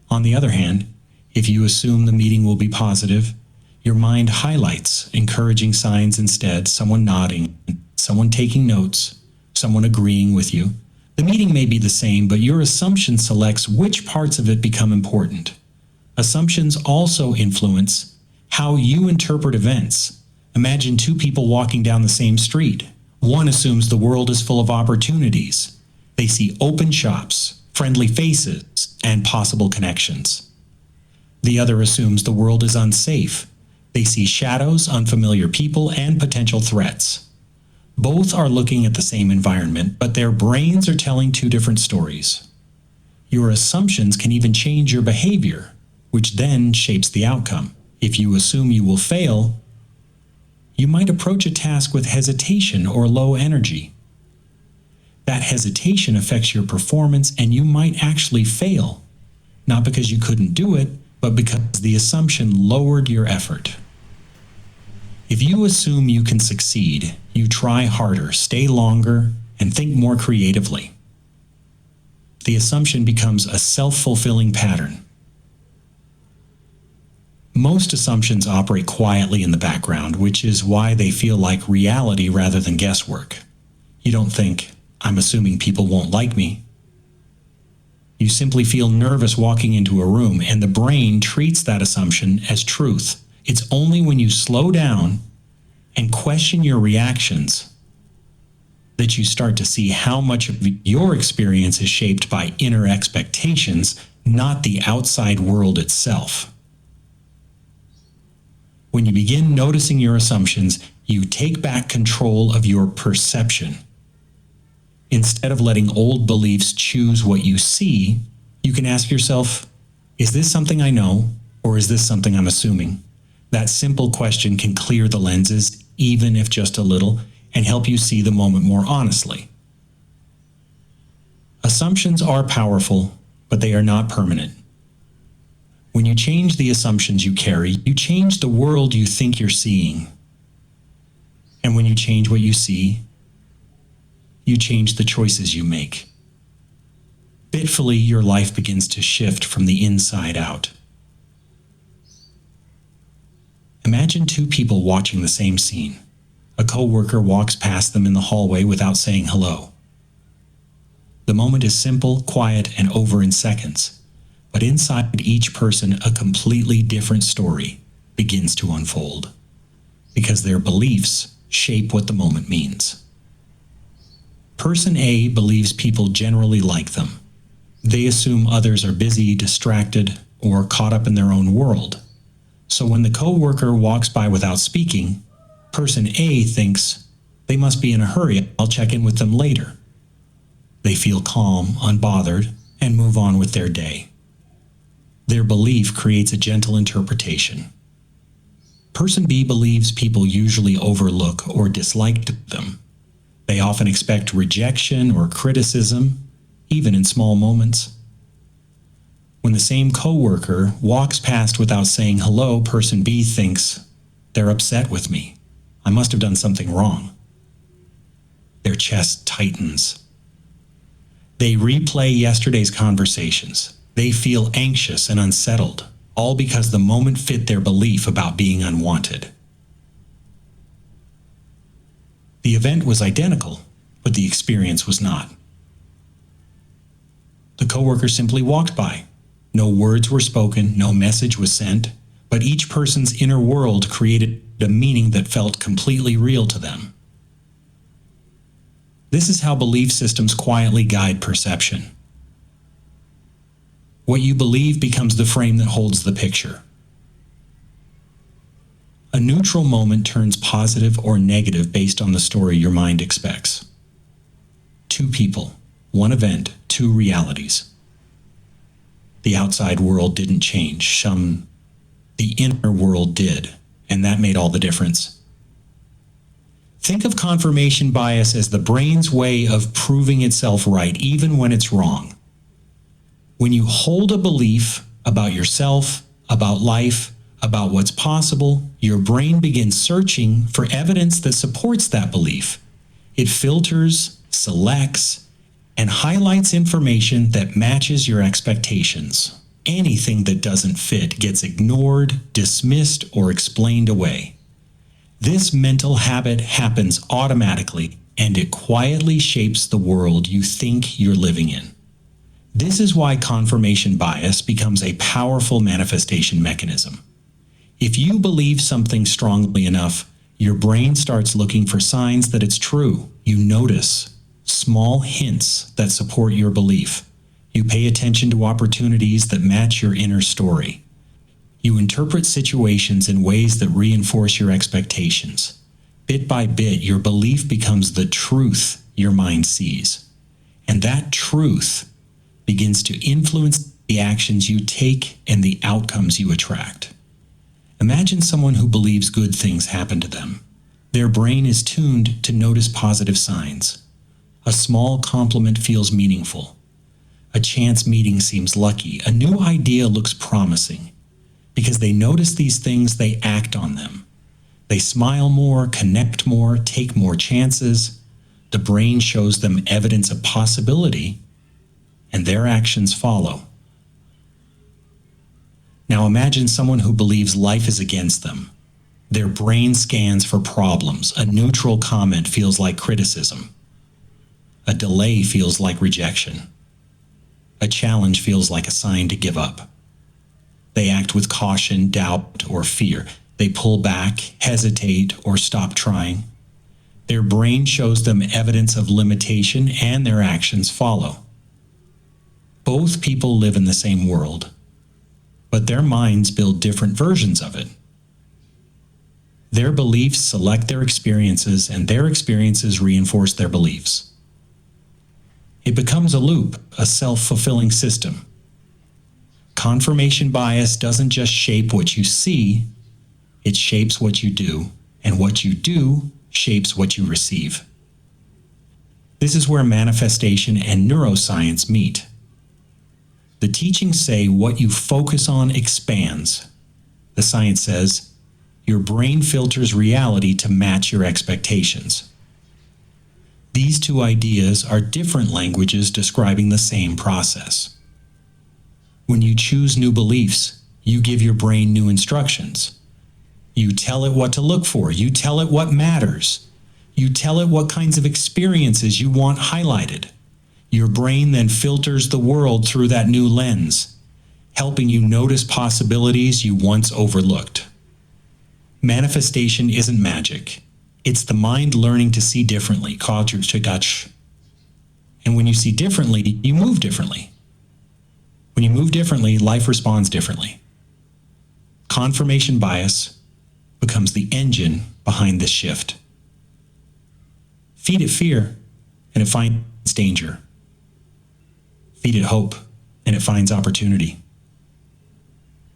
On the other hand, if you assume the meeting will be positive, your mind highlights encouraging signs instead, someone nodding, someone taking notes, someone agreeing with you. The meeting may be the same, but your assumption selects which parts of it become important. Assumptions also influence how you interpret events. Imagine two people walking down the same street. One assumes the world is full of opportunities. They see open shops, friendly faces, and possible connections. The other assumes the world is unsafe. They see shadows, unfamiliar people, and potential threats. Both are looking at the same environment, but their brains are telling two different stories. Your assumptions can even change your behavior, which then shapes the outcome. If you assume you will fail, you might approach a task with hesitation or low energy. That hesitation affects your performance, and you might actually fail, not because you couldn't do it, but because the assumption lowered your effort. If you assume you can succeed, you try harder, stay longer, and think more creatively. The assumption becomes a self-fulfilling pattern. Most assumptions operate quietly in the background, which is why they feel like reality rather than guesswork. You don't think, "I'm assuming people won't like me." You simply feel nervous walking into a room, and the brain treats that assumption as truth. It's only when you slow down and question your reactions that you start to see how much of your experience is shaped by inner expectations, not the outside world itself. When you begin noticing your assumptions, you take back control of your perception. Instead of letting old beliefs choose what you see, you can ask yourself, is this something I know, or is this something I'm assuming? That simple question can clear the lenses, even if just a little, and help you see the moment more honestly. Assumptions are powerful, but they are not permanent. When you change the assumptions you carry, you change the world you think you're seeing. And when you change what you see, you change the choices you make. Bitfully, your life begins to shift from the inside out. Imagine two people watching the same scene. A coworker walks past them in the hallway without saying hello. The moment is simple, quiet, and over in seconds. But inside each person, a completely different story begins to unfold, because their beliefs shape what the moment means. Person A believes people generally like them. They assume others are busy, distracted, or caught up in their own world. So when the coworker walks by without speaking, Person A thinks, they must be in a hurry, I'll check in with them later. They feel calm, unbothered, and move on with their day. Their belief creates a gentle interpretation. Person B believes people usually overlook or dislike them. They often expect rejection or criticism, even in small moments. When the same coworker walks past without saying hello, Person B thinks, they're upset with me. I must have done something wrong. Their chest tightens. They replay yesterday's conversations. They feel anxious and unsettled, all because the moment fit their belief about being unwanted. The event was identical, but the experience was not. The coworker simply walked by. No words were spoken, no message was sent, but each person's inner world created a meaning that felt completely real to them. This is how belief systems quietly guide perception. What you believe becomes the frame that holds the picture. A neutral moment turns positive or negative based on the story your mind expects. Two people, one event, two realities. The outside world didn't change, the inner world did, and that made all the difference. Think of confirmation bias as the brain's way of proving itself right, even when it's wrong. When you hold a belief about yourself, about life, about what's possible, your brain begins searching for evidence that supports that belief. It filters, selects, and highlights information that matches your expectations. Anything that doesn't fit gets ignored, dismissed, or explained away. This mental habit happens automatically, and it quietly shapes the world you think you're living in. This is why confirmation bias becomes a powerful manifestation mechanism. If you believe something strongly enough, your brain starts looking for signs that it's true. You notice small hints that support your belief. You pay attention to opportunities that match your inner story. You interpret situations in ways that reinforce your expectations. Bit by bit, your belief becomes the truth your mind sees. And that truth begins to influence the actions you take and the outcomes you attract. Imagine someone who believes good things happen to them. Their brain is tuned to notice positive signs. A small compliment feels meaningful. A chance meeting seems lucky. A new idea looks promising. Because they notice these things, they act on them. They smile more, connect more, take more chances. The brain shows them evidence of possibility, and their actions follow. Now imagine someone who believes life is against them. Their brain scans for problems. A neutral comment feels like criticism. A delay feels like rejection. A challenge feels like a sign to give up. They act with caution, doubt, or fear. They pull back, hesitate, or stop trying. Their brain shows them evidence of limitation, and their actions follow. Both people live in the same world, but their minds build different versions of it. Their beliefs select their experiences, and their experiences reinforce their beliefs. It becomes a loop, a self-fulfilling system. Confirmation bias doesn't just shape what you see, it shapes what you do, and what you do shapes what you receive. This is where manifestation and neuroscience meet. The teachings say what you focus on expands. The science says your brain filters reality to match your expectations. These two ideas are different languages describing the same process. When you choose new beliefs, you give your brain new instructions. You tell it what to look for. You tell it what matters. You tell it what kinds of experiences you want highlighted. Your brain then filters the world through that new lens, helping you notice possibilities you once overlooked. Manifestation isn't magic. It's the mind learning to see differently. And when you see differently, you move differently. When you move differently, life responds differently. Confirmation bias becomes the engine behind this shift. Feed it fear, and it finds danger. Feed it hope, and it finds opportunity.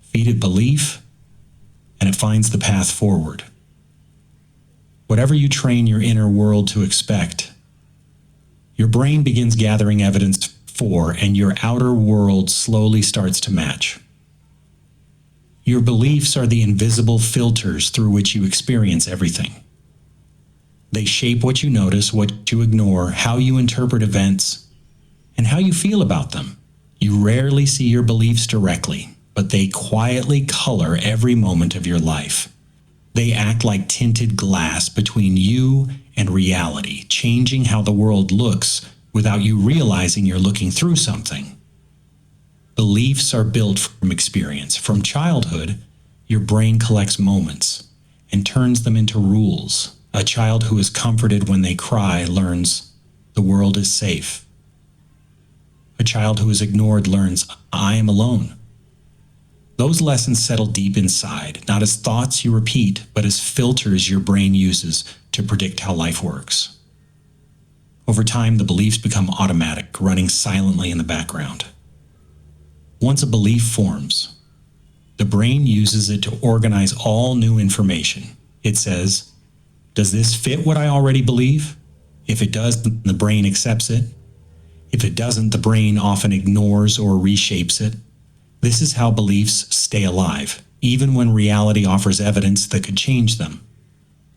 Feed it belief, and it finds the path forward. Whatever you train your inner world to expect, your brain begins gathering evidence for, and your outer world slowly starts to match. Your beliefs are the invisible filters through which you experience everything. They shape what you notice, what you ignore, how you interpret events, and how you feel about them. You rarely see your beliefs directly, but they quietly color every moment of your life. They act like tinted glass between you and reality, changing how the world looks without you realizing you're looking through something. Beliefs are built from experience. From childhood, your brain collects moments and turns them into rules. A child who is comforted when they cry learns the world is safe. A child who is ignored learns, I am alone. Those lessons settle deep inside, not as thoughts you repeat, but as filters your brain uses to predict how life works. Over time, the beliefs become automatic, running silently in the background. Once a belief forms, the brain uses it to organize all new information. It says, does this fit what I already believe? If it does, the brain accepts it. If it doesn't, the brain often ignores or reshapes it. This is how beliefs stay alive, even when reality offers evidence that could change them.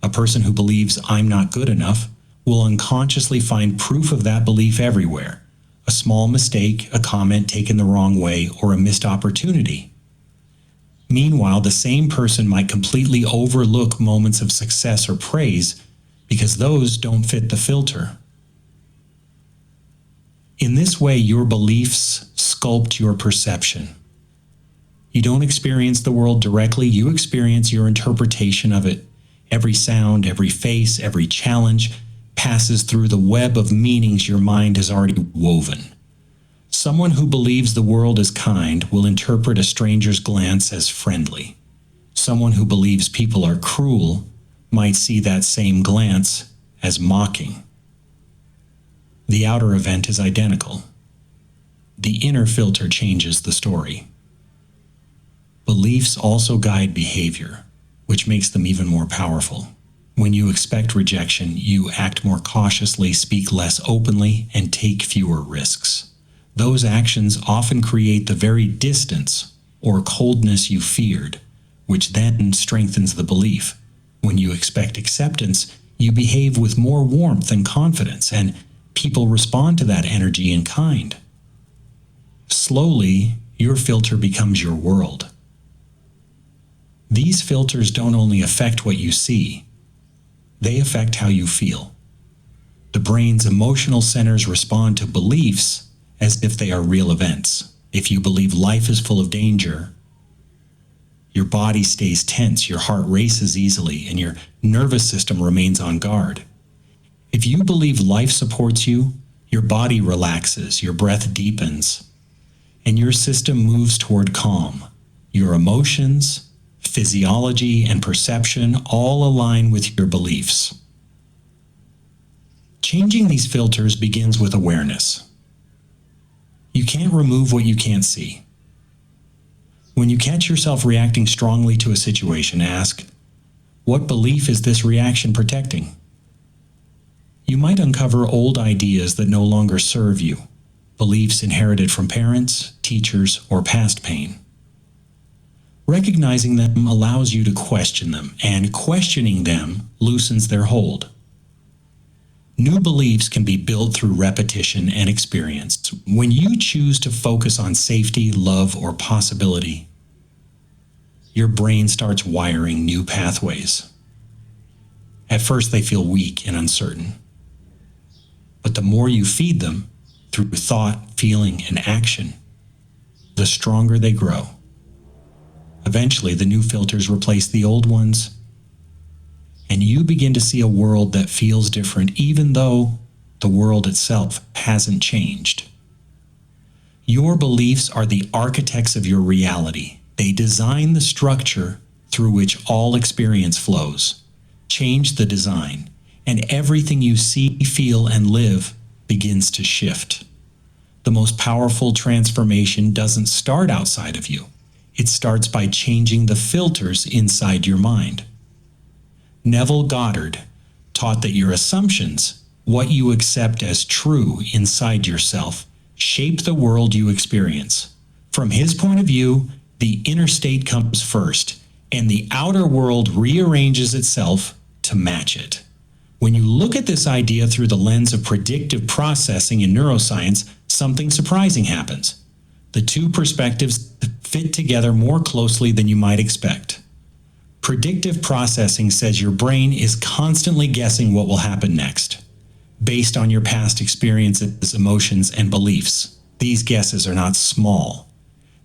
A person who believes I'm not good enough will unconsciously find proof of that belief everywhere. A small mistake, a comment taken the wrong way, or a missed opportunity. Meanwhile, the same person might completely overlook moments of success or praise because those don't fit the filter. In this way, your beliefs sculpt your perception. You don't experience the world directly, you experience your interpretation of it. Every sound, every face, every challenge passes through the web of meanings your mind has already woven. Someone who believes the world is kind will interpret a stranger's glance as friendly. Someone who believes people are cruel might see that same glance as mocking. The outer event is identical. The inner filter changes the story. Beliefs also guide behavior, which makes them even more powerful. When you expect rejection, you act more cautiously, speak less openly, and take fewer risks. Those actions often create the very distance or coldness you feared, which then strengthens the belief. When you expect acceptance, you behave with more warmth and confidence, and people respond to that energy in kind. Slowly, your filter becomes your world. These filters don't only affect what you see, they affect how you feel. The brain's emotional centers respond to beliefs as if they are real events. If you believe life is full of danger, your body stays tense, your heart races easily, and your nervous system remains on guard. If you believe life supports you, your body relaxes, your breath deepens, and your system moves toward calm. Your emotions, physiology, and perception all align with your beliefs. Changing these filters begins with awareness. You can't remove what you can't see. When you catch yourself reacting strongly to a situation, ask, what belief is this reaction protecting? You might uncover old ideas that no longer serve you, beliefs inherited from parents, teachers, or past pain. Recognizing them allows you to question them, and questioning them loosens their hold. New beliefs can be built through repetition and experience. When you choose to focus on safety, love, or possibility, your brain starts wiring new pathways. At first, they feel weak and uncertain. But the more you feed them, through thought, feeling, and action, the stronger they grow. Eventually, the new filters replace the old ones, and you begin to see a world that feels different, even though the world itself hasn't changed. Your beliefs are the architects of your reality. They design the structure through which all experience flows. Change the design, and everything you see, feel, and live begins to shift. The most powerful transformation doesn't start outside of you. It starts by changing the filters inside your mind. Neville Goddard taught that your assumptions, what you accept as true inside yourself, shape the world you experience. From his point of view, the inner state comes first, and the outer world rearranges itself to match it. When you look at this idea through the lens of predictive processing in neuroscience, something surprising happens. The two perspectives fit together more closely than you might expect. Predictive processing says your brain is constantly guessing what will happen next, based on your past experiences, emotions, and beliefs. These guesses are not small.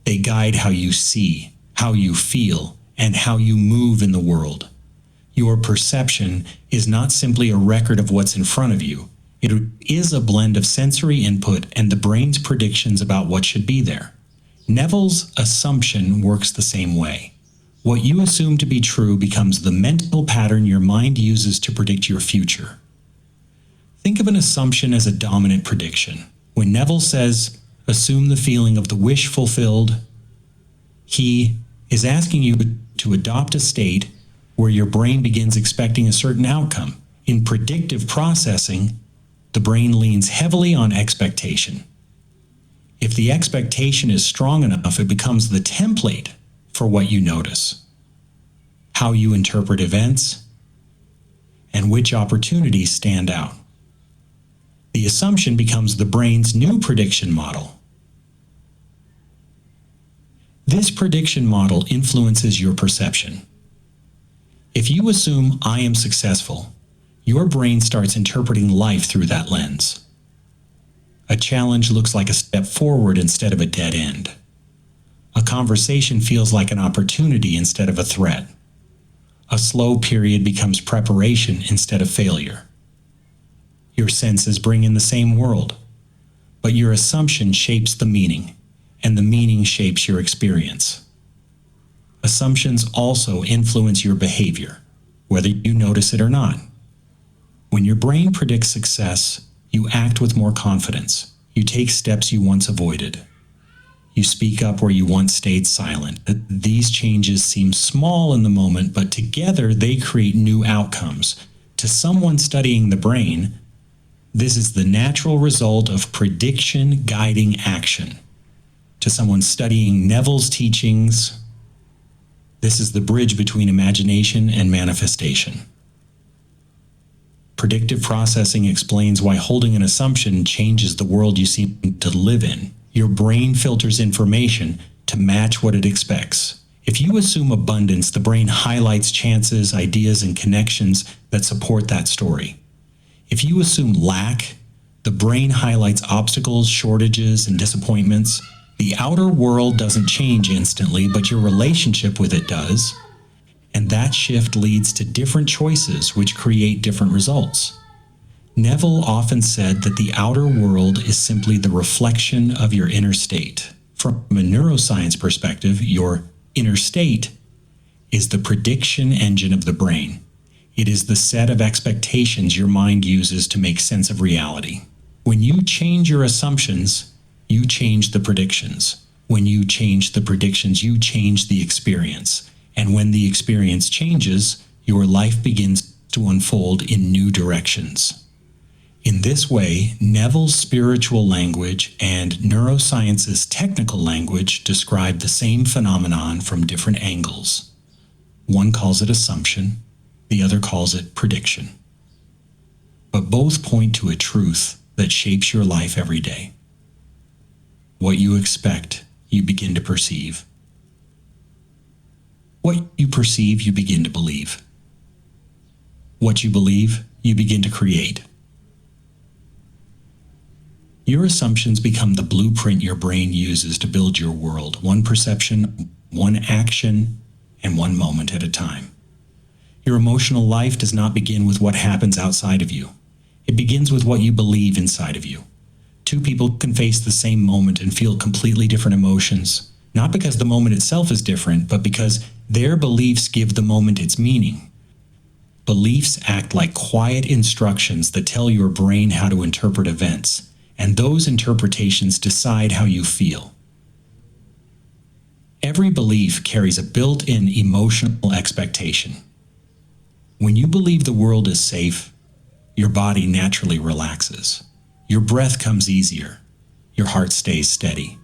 They guide how you see, how you feel, and how you move in the world. Your perception is not simply a record of what's in front of you. It is a blend of sensory input and the brain's predictions about what should be there. Neville's assumption works the same way. What you assume to be true becomes the mental pattern your mind uses to predict your future. Think of an assumption as a dominant prediction. When Neville says, assume the feeling of the wish fulfilled, he is asking you to adopt a state where your brain begins expecting a certain outcome. In predictive processing, the brain leans heavily on expectation. If the expectation is strong enough, it becomes the template for what you notice, how you interpret events, and which opportunities stand out. The assumption becomes the brain's new prediction model. This prediction model influences your perception. If you assume I am successful, your brain starts interpreting life through that lens. A challenge looks like a step forward instead of a dead end. A conversation feels like an opportunity instead of a threat. A slow period becomes preparation instead of failure. Your senses bring in the same world, but your assumption shapes the meaning, and the meaning shapes your experience. Assumptions also influence your behavior, whether you notice it or not. When your brain predicts success, you act with more confidence. You take steps you once avoided. You speak up where you once stayed silent. These changes seem small in the moment, but together they create new outcomes. To someone studying the brain, this is the natural result of prediction guiding action. To someone studying Neville's teachings, this is the bridge between imagination and manifestation. Predictive processing explains why holding an assumption changes the world you seem to live in. Your brain filters information to match what it expects. If you assume abundance, the brain highlights chances, ideas, and connections that support that story. If you assume lack, the brain highlights obstacles, shortages, and disappointments. The outer world doesn't change instantly, but your relationship with it does. And that shift leads to different choices, which create different results. Neville often said that the outer world is simply the reflection of your inner state. From a neuroscience perspective, your inner state is the prediction engine of the brain. It is the set of expectations your mind uses to make sense of reality. When you change your assumptions, you change the predictions. When you change the predictions, you change the experience. And when the experience changes, your life begins to unfold in new directions. In this way, Neville's spiritual language and neuroscience's technical language describe the same phenomenon from different angles. One calls it assumption, the other calls it prediction. But both point to a truth that shapes your life every day. What you expect, you begin to perceive. What you perceive, you begin to believe. What you believe, you begin to create. Your assumptions become the blueprint your brain uses to build your world, one perception, one action, and one moment at a time. Your emotional life does not begin with what happens outside of you. It begins with what you believe inside of you. Two people can face the same moment and feel completely different emotions, not because the moment itself is different, but because their beliefs give the moment its meaning. Beliefs act like quiet instructions that tell your brain how to interpret events, and those interpretations decide how you feel. Every belief carries a built-in emotional expectation. When you believe the world is safe, your body naturally relaxes. Your breath comes easier. Your heart stays steady.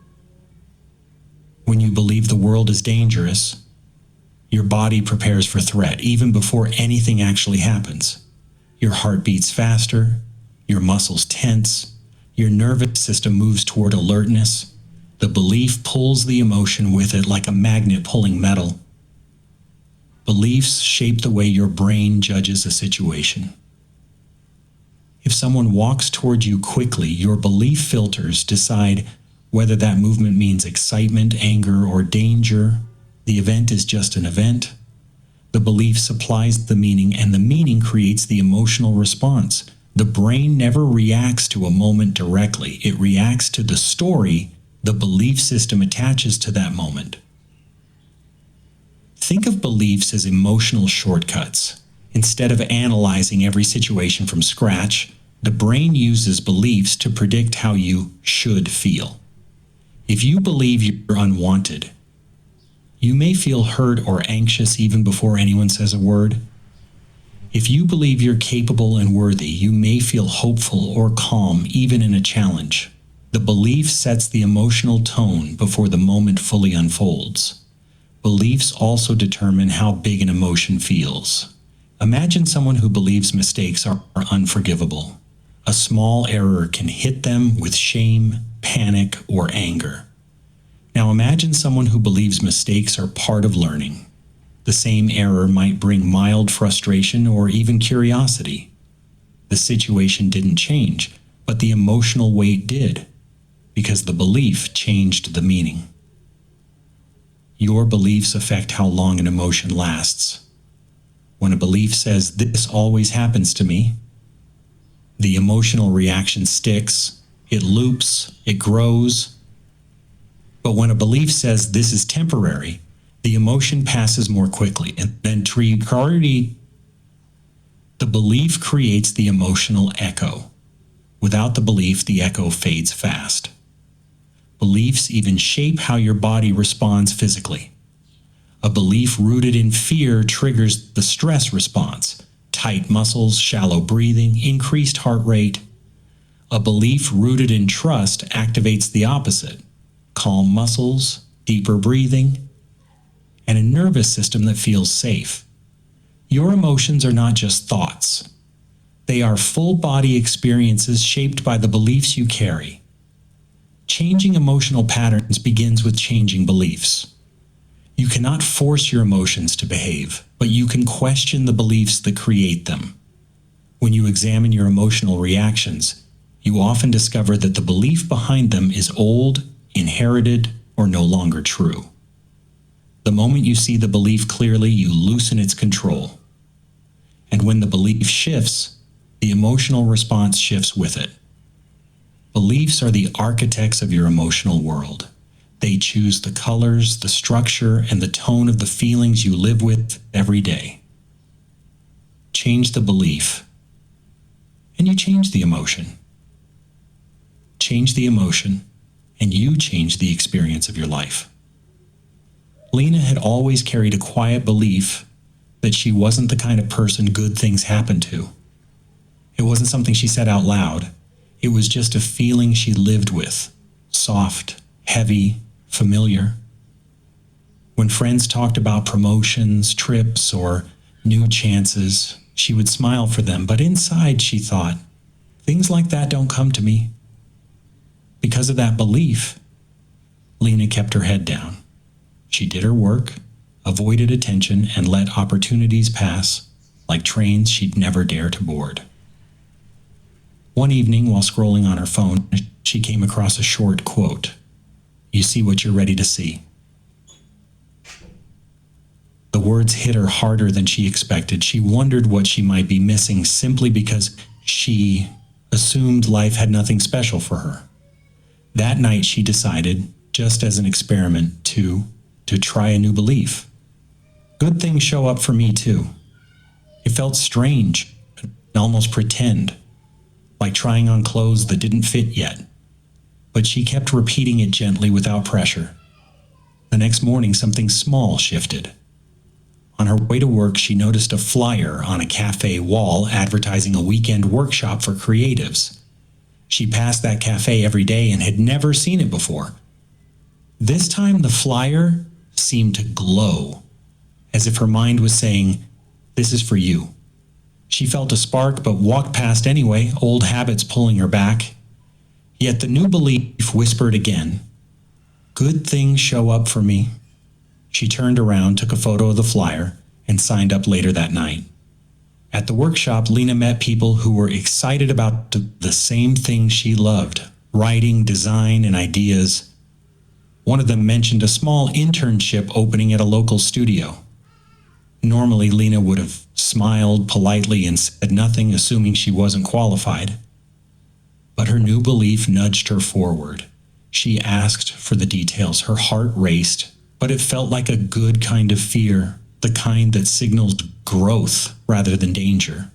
When you believe the world is dangerous, your body prepares for threat even before anything actually happens. Your heart beats faster, your muscles tense, your nervous system moves toward alertness. The belief pulls the emotion with it like a magnet pulling metal. Beliefs shape the way your brain judges a situation. If someone walks toward you quickly, your belief filters decide whether that movement means excitement, anger, or danger. The event is just an event. The belief supplies the meaning, and the meaning creates the emotional response. The brain never reacts to a moment directly. It reacts to the story the belief system attaches to that moment. Think of beliefs as emotional shortcuts. Instead of analyzing every situation from scratch, the brain uses beliefs to predict how you should feel. If you believe you're unwanted, you may feel hurt or anxious even before anyone says a word. If you believe you're capable and worthy, you may feel hopeful or calm even in a challenge. The belief sets the emotional tone before the moment fully unfolds. Beliefs also determine how big an emotion feels. Imagine someone who believes mistakes are unforgivable. A small error can hit them with shame, panic, or anger. Now imagine someone who believes mistakes are part of learning. The same error might bring mild frustration or even curiosity. The situation didn't change, but the emotional weight did, because the belief changed the meaning. Your beliefs affect how long an emotion lasts. When a belief says, "This always happens to me," the emotional reaction sticks, it loops, it grows. But when a belief says, "This is temporary," the emotion passes more quickly, and then the belief creates the emotional echo. Without the belief, the echo fades fast. Beliefs even shape how your body responds physically. A belief rooted in fear triggers the stress response: tight muscles, shallow breathing, increased heart rate. A belief rooted in trust activates the opposite: calm muscles, deeper breathing, and a nervous system that feels safe. Your emotions are not just thoughts. They are full-body experiences shaped by the beliefs you carry. Changing emotional patterns begins with changing beliefs. You cannot force your emotions to behave, but you can question the beliefs that create them. When you examine your emotional reactions, you often discover that the belief behind them is old, inherited, or no longer true. The moment you see the belief clearly, you loosen its control. And when the belief shifts, the emotional response shifts with it. Beliefs are the architects of your emotional world. They choose the colors, the structure, and the tone of the feelings you live with every day. Change the belief, and you change the emotion. Change the emotion, and you change the experience of your life. Lena had always carried a quiet belief that she wasn't the kind of person good things happen to. It wasn't something she said out loud. It was just a feeling she lived with, soft, heavy, familiar. When friends talked about promotions, trips, or new chances, she would smile for them, but inside she thought, things like that don't come to me. Because of that belief, Lena kept her head down. She did her work, avoided attention, and let opportunities pass like trains she'd never dare to board. One evening, while scrolling on her phone, she came across a short quote: "You see what you're ready to see." The words hit her harder than she expected. She wondered what she might be missing simply because she assumed life had nothing special for her. That night she decided, just as an experiment, to try a new belief. Good things show up for me too. It felt strange, almost pretend, like trying on clothes that didn't fit yet. But she kept repeating it gently without pressure. The next morning, something small shifted. On her way to work, she noticed a flyer on a cafe wall advertising a weekend workshop for creatives. She passed that cafe every day and had never seen it before. This time, the flyer seemed to glow, as if her mind was saying, "This is for you." She felt a spark, but walked past anyway, old habits pulling her back. Yet the new belief whispered again, "Good things show up for me." She turned around, took a photo of the flyer, and signed up later that night. At the workshop, Lena met people who were excited about the same things she loved: writing, design, and ideas. One of them mentioned a small internship opening at a local studio. Normally, Lena would have smiled politely and said nothing, assuming she wasn't qualified. But her new belief nudged her forward. She asked for the details. Her heart raced, but it felt like a good kind of fear, the kind that signaled growth rather than danger.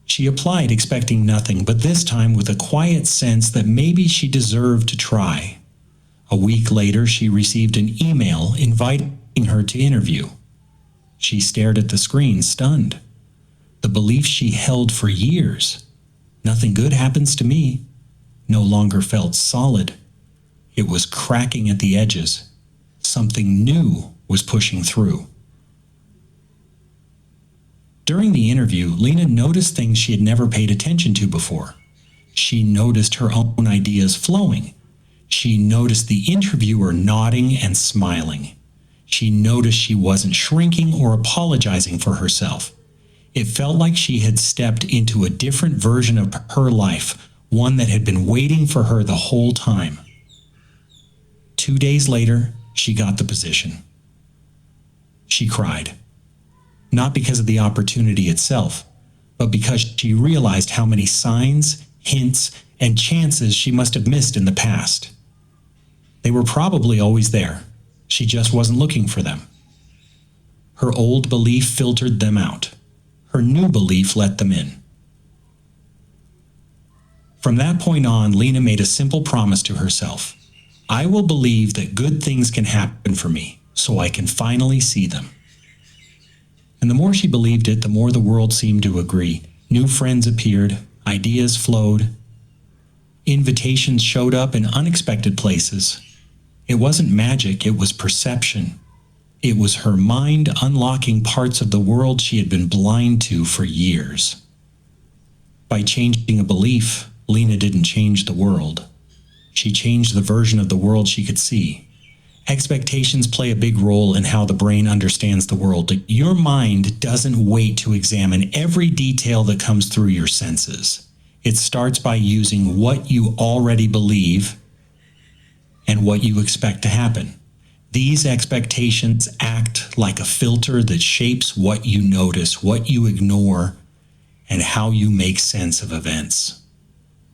She applied expecting nothing, but this time with a quiet sense that maybe she deserved to try. A week later, she received an email inviting her to interview. She stared at the screen, stunned. The belief she held for years, "Nothing good happens to me," no longer felt solid. It was cracking at the edges. Something new was pushing through. During the interview, Lena noticed things she had never paid attention to before. She noticed her own ideas flowing. She noticed the interviewer nodding and smiling. She noticed she wasn't shrinking or apologizing for herself. It felt like she had stepped into a different version of her life, one that had been waiting for her the whole time. 2 days later, she got the position. She cried. Not because of the opportunity itself, but because she realized how many signs, hints, and chances she must have missed in the past. They were probably always there. She just wasn't looking for them. Her old belief filtered them out. Her new belief let them in. From that point on, Lena made a simple promise to herself. I will believe that good things can happen for me, so I can finally see them. And the more she believed it, the more the world seemed to agree. New friends appeared, ideas flowed, invitations showed up in unexpected places. It wasn't magic, it was perception. It was her mind unlocking parts of the world she had been blind to for years. By changing a belief, Lena didn't change the world. She changed the version of the world she could see. Expectations play a big role in how the brain understands the world. Your mind doesn't wait to examine every detail that comes through your senses. It starts by using what you already believe and what you expect to happen. These expectations act like a filter that shapes what you notice, what you ignore, and how you make sense of events.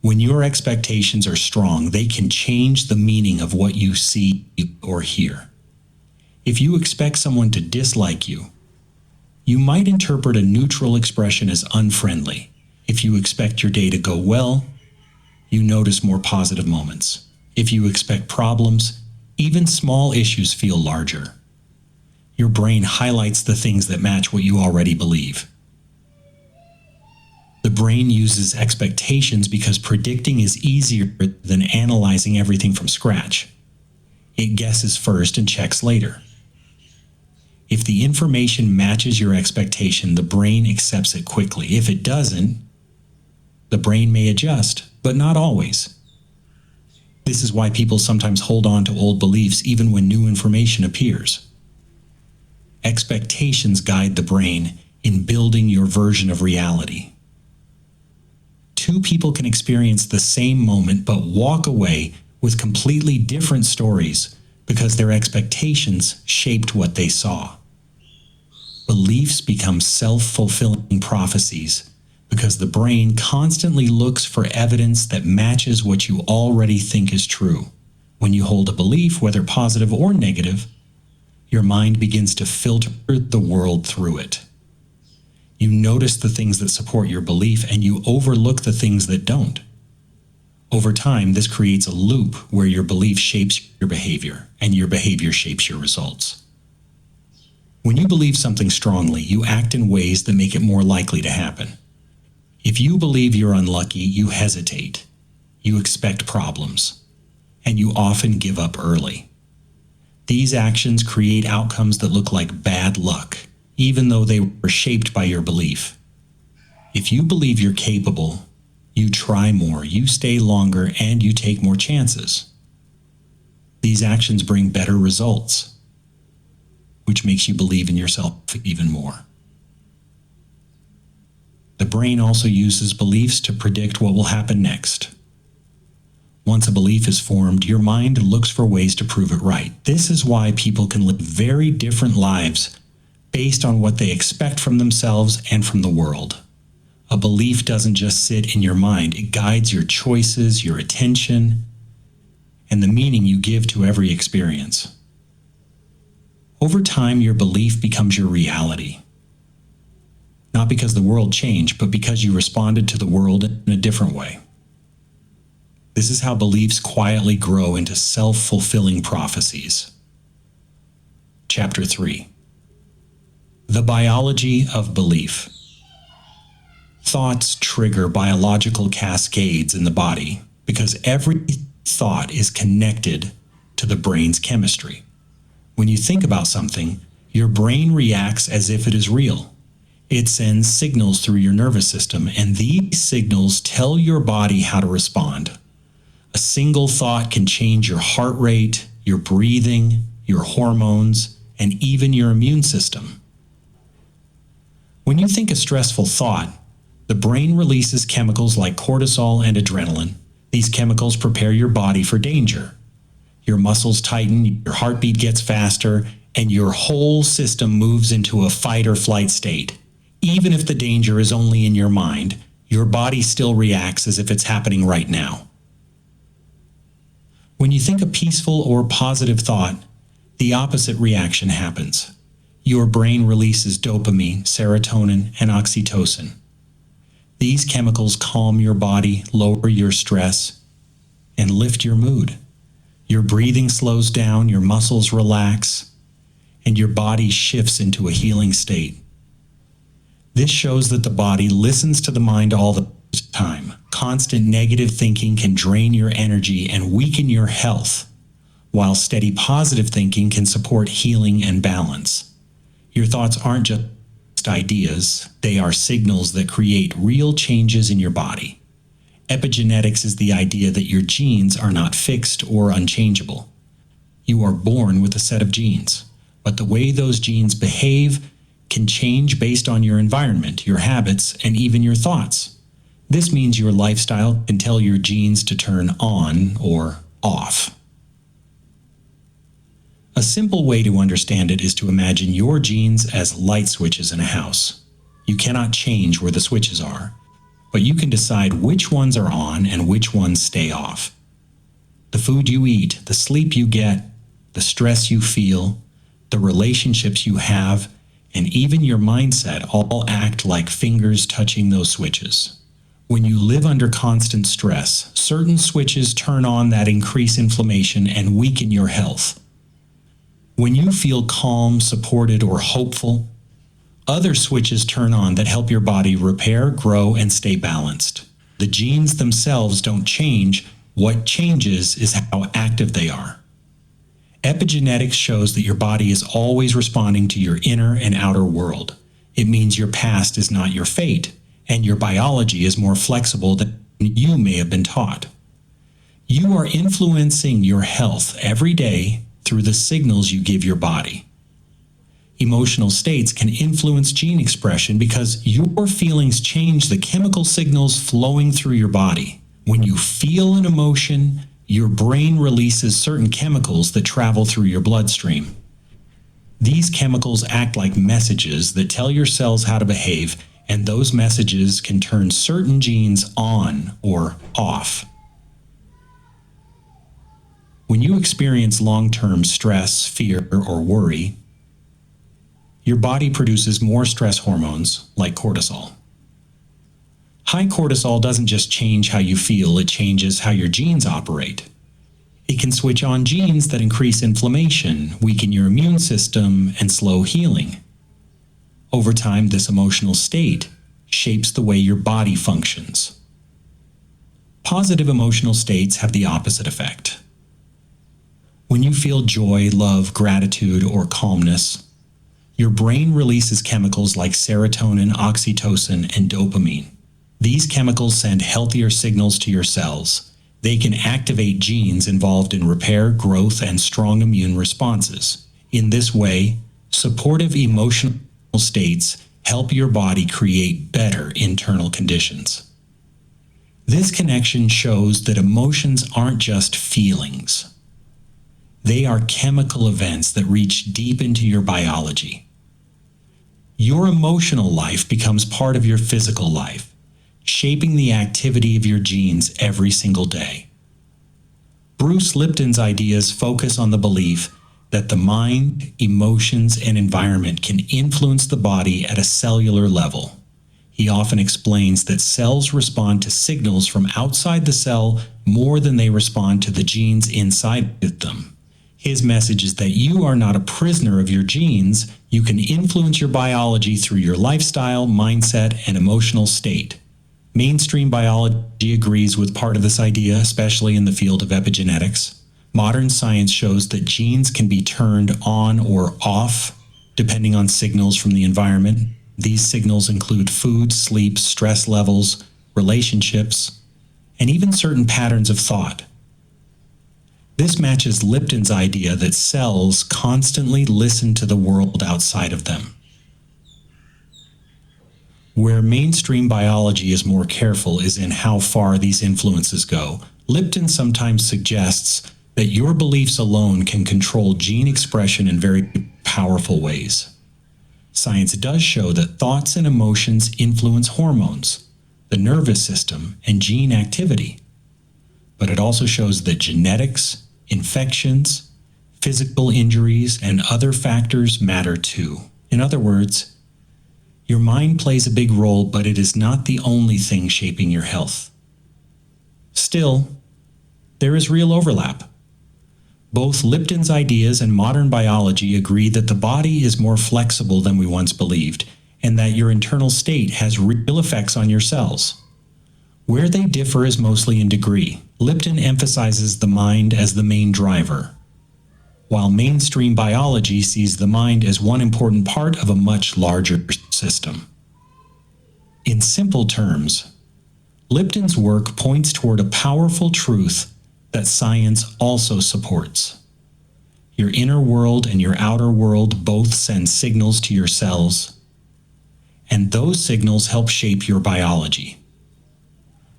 When your expectations are strong, they can change the meaning of what you see or hear. If you expect someone to dislike you, you might interpret a neutral expression as unfriendly. If you expect your day to go well, you notice more positive moments. If you expect problems, even small issues feel larger. Your brain highlights the things that match what you already believe. The brain uses expectations because predicting is easier than analyzing everything from scratch. It guesses first and checks later. If the information matches your expectation, the brain accepts it quickly. If it doesn't, the brain may adjust, but not always. This is why people sometimes hold on to old beliefs even when new information appears. Expectations guide the brain in building your version of reality. Two people can experience the same moment but walk away with completely different stories because their expectations shaped what they saw. Beliefs become self-fulfilling prophecies because the brain constantly looks for evidence that matches what you already think is true. When you hold a belief, whether positive or negative, your mind begins to filter the world through it. You notice the things that support your belief and you overlook the things that don't. Over time, this creates a loop where your belief shapes your behavior and your behavior shapes your results. When you believe something strongly, you act in ways that make it more likely to happen. If you believe you're unlucky, you hesitate, you expect problems, and you often give up early. These actions create outcomes that look like bad luck, even though they were shaped by your belief. If you believe you're capable, you try more, you stay longer, and you take more chances. These actions bring better results, which makes you believe in yourself even more. The brain also uses beliefs to predict what will happen next. Once a belief is formed, your mind looks for ways to prove it right. This is why people can live very different lives based on what they expect from themselves and from the world. A belief doesn't just sit in your mind, it guides your choices, your attention, and the meaning you give to every experience. Over time, your belief becomes your reality. Not because the world changed, but because you responded to the world in a different way. This is how beliefs quietly grow into self-fulfilling prophecies. Chapter 3. The biology of belief. Thoughts trigger biological cascades in the body because every thought is connected to the brain's chemistry. When you think about something, your brain reacts as if it is real. It sends signals through your nervous system, and these signals tell your body how to respond. A single thought can change your heart rate, your breathing, your hormones, and even your immune system. When you think a stressful thought, the brain releases chemicals like cortisol and adrenaline. These chemicals prepare your body for danger. Your muscles tighten, your heartbeat gets faster, and your whole system moves into a fight or flight state. Even if the danger is only in your mind, your body still reacts as if it's happening right now. When you think a peaceful or positive thought, the opposite reaction happens. Your brain releases dopamine, serotonin, and oxytocin. These chemicals calm your body, lower your stress, and lift your mood. Your breathing slows down, your muscles relax, and your body shifts into a healing state. This shows that the body listens to the mind all the time. Constant negative thinking can drain your energy and weaken your health, while steady positive thinking can support healing and balance. Your thoughts aren't just ideas, they are signals that create real changes in your body. Epigenetics is the idea that your genes are not fixed or unchangeable. You are born with a set of genes, but the way those genes behave can change based on your environment, your habits, and even your thoughts. This means your lifestyle can tell your genes to turn on or off. A simple way to understand it is to imagine your genes as light switches in a house. You cannot change where the switches are, but you can decide which ones are on and which ones stay off. The food you eat, the sleep you get, the stress you feel, the relationships you have, and even your mindset all act like fingers touching those switches. When you live under constant stress, certain switches turn on that increase inflammation and weaken your health. When you feel calm, supported, or hopeful, other switches turn on that help your body repair, grow, and stay balanced. The genes themselves don't change. What changes is how active they are. Epigenetics shows that your body is always responding to your inner and outer world. It means your past is not your fate, and your biology is more flexible than you may have been taught. You are influencing your health every day through the signals you give your body. Emotional states can influence gene expression because your feelings change the chemical signals flowing through your body. When you feel an emotion, your brain releases certain chemicals that travel through your bloodstream. These chemicals act like messages that tell your cells how to behave, and those messages can turn certain genes on or off. When you experience long-term stress, fear, or worry, your body produces more stress hormones like cortisol. High cortisol doesn't just change how you feel, it changes how your genes operate. It can switch on genes that increase inflammation, weaken your immune system, and slow healing. Over time, this emotional state shapes the way your body functions. Positive emotional states have the opposite effect. When you feel joy, love, gratitude, or calmness, your brain releases chemicals like serotonin, oxytocin, and dopamine. These chemicals send healthier signals to your cells. They can activate genes involved in repair, growth, and strong immune responses. In this way, supportive emotional states help your body create better internal conditions. This connection shows that emotions aren't just feelings. They are chemical events that reach deep into your biology. Your emotional life becomes part of your physical life, shaping the activity of your genes every single day. Bruce Lipton's ideas focus on the belief that the mind, emotions, and environment can influence the body at a cellular level. He often explains that cells respond to signals from outside the cell more than they respond to the genes inside them. His message is that you are not a prisoner of your genes. You can influence your biology through your lifestyle, mindset, and emotional state. Mainstream biology agrees with part of this idea, especially in the field of epigenetics. Modern science shows that genes can be turned on or off depending on signals from the environment. These signals include food, sleep, stress levels, relationships, and even certain patterns of thought. This matches Lipton's idea that cells constantly listen to the world outside of them. Where mainstream biology is more careful is in how far these influences go. Lipton sometimes suggests that your beliefs alone can control gene expression in very powerful ways. Science does show that thoughts and emotions influence hormones, the nervous system, and gene activity. But it also shows that genetics, infections, physical injuries, and other factors matter too. In other words, Your mind plays a big role, but it is not the only thing shaping your health. Still, there is real overlap. Both Lipton's ideas and modern biology agree that the body is more flexible than we once believed, and that your internal state has real effects on your cells. Where they differ is mostly in degree. Lipton emphasizes the mind as the main driver, while mainstream biology sees the mind as one important part of a much larger system. In simple terms, Lipton's work points toward a powerful truth that science also supports. Your inner world and your outer world both send signals to your cells, and those signals help shape your biology.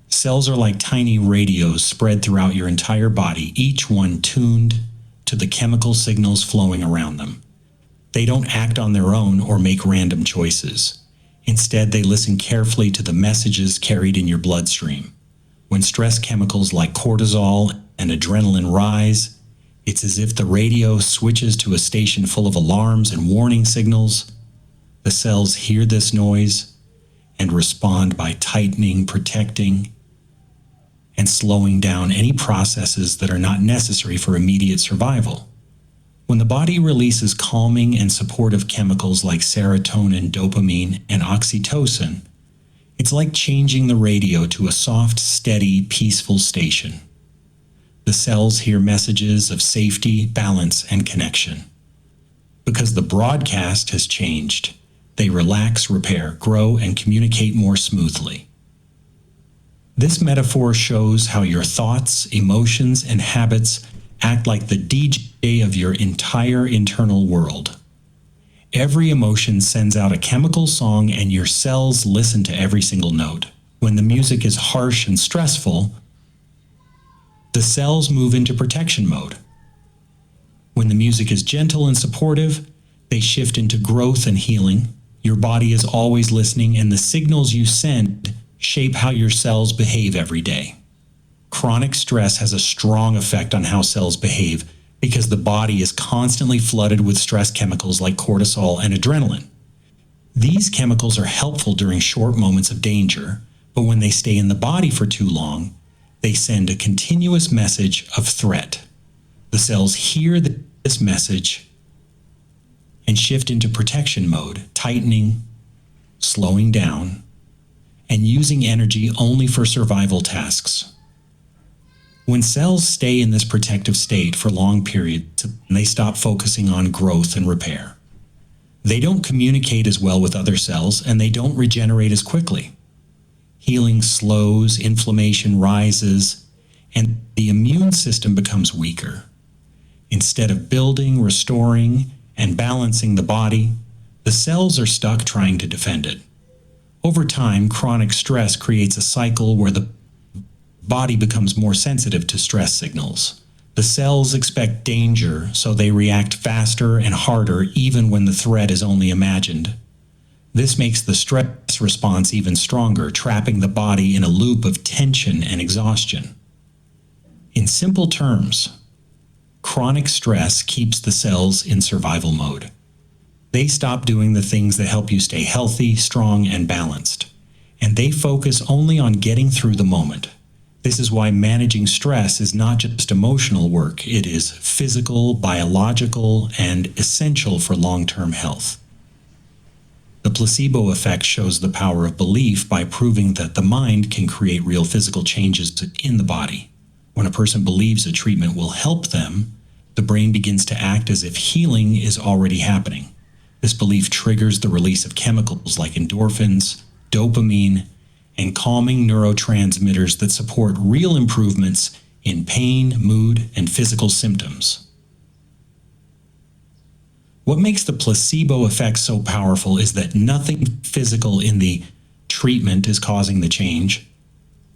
Cells are like tiny radios spread throughout your entire body, each one tuned to the chemical signals flowing around them. They don't act on their own or make random choices. Instead, they listen carefully to the messages carried in your bloodstream. When stress chemicals like cortisol and adrenaline rise, it's as if the radio switches to a station full of alarms and warning signals. The cells hear this noise and respond by tightening, protecting, and slowing down any processes that are not necessary for immediate survival. When the body releases calming and supportive chemicals like serotonin, dopamine, and oxytocin, it's like changing the radio to a soft, steady, peaceful station. The cells hear messages of safety, balance, and connection. Because the broadcast has changed, they relax, repair, grow, and communicate more smoothly. This metaphor shows how your thoughts, emotions, and habits act like the DJ of your entire internal world. Every emotion sends out a chemical song, and your cells listen to every single note. When the music is harsh and stressful, the cells move into protection mode. When the music is gentle and supportive, they shift into growth and healing. Your body is always listening, and the signals you send shape how your cells behave every day. Chronic stress has a strong effect on how cells behave because the body is constantly flooded with stress chemicals like cortisol and adrenaline. These chemicals are helpful during short moments of danger, but when they stay in the body for too long, they send a continuous message of threat. The cells hear this message and shift into protection mode, tightening, slowing down, and using energy only for survival tasks. When cells stay in this protective state for long periods, they stop focusing on growth and repair. They don't communicate as well with other cells, and they don't regenerate as quickly. Healing slows, inflammation rises, and the immune system becomes weaker. Instead of building, restoring, and balancing the body, the cells are stuck trying to defend it. Over time, chronic stress creates a cycle where the body becomes more sensitive to stress signals. The cells expect danger, so they react faster and harder even when the threat is only imagined. This makes the stress response even stronger, trapping the body in a loop of tension and exhaustion. In simple terms, chronic stress keeps the cells in survival mode. They stop doing the things that help you stay healthy, strong, and balanced, and they focus only on getting through the moment. This is why managing stress is not just emotional work, it is physical, biological, and essential for long-term health. The placebo effect shows the power of belief by proving that the mind can create real physical changes in the body. When a person believes a treatment will help them, the brain begins to act as if healing is already happening. This belief triggers the release of chemicals like endorphins, dopamine, and calming neurotransmitters that support real improvements in pain, mood, and physical symptoms. What makes the placebo effect so powerful is that nothing physical in the treatment is causing the change.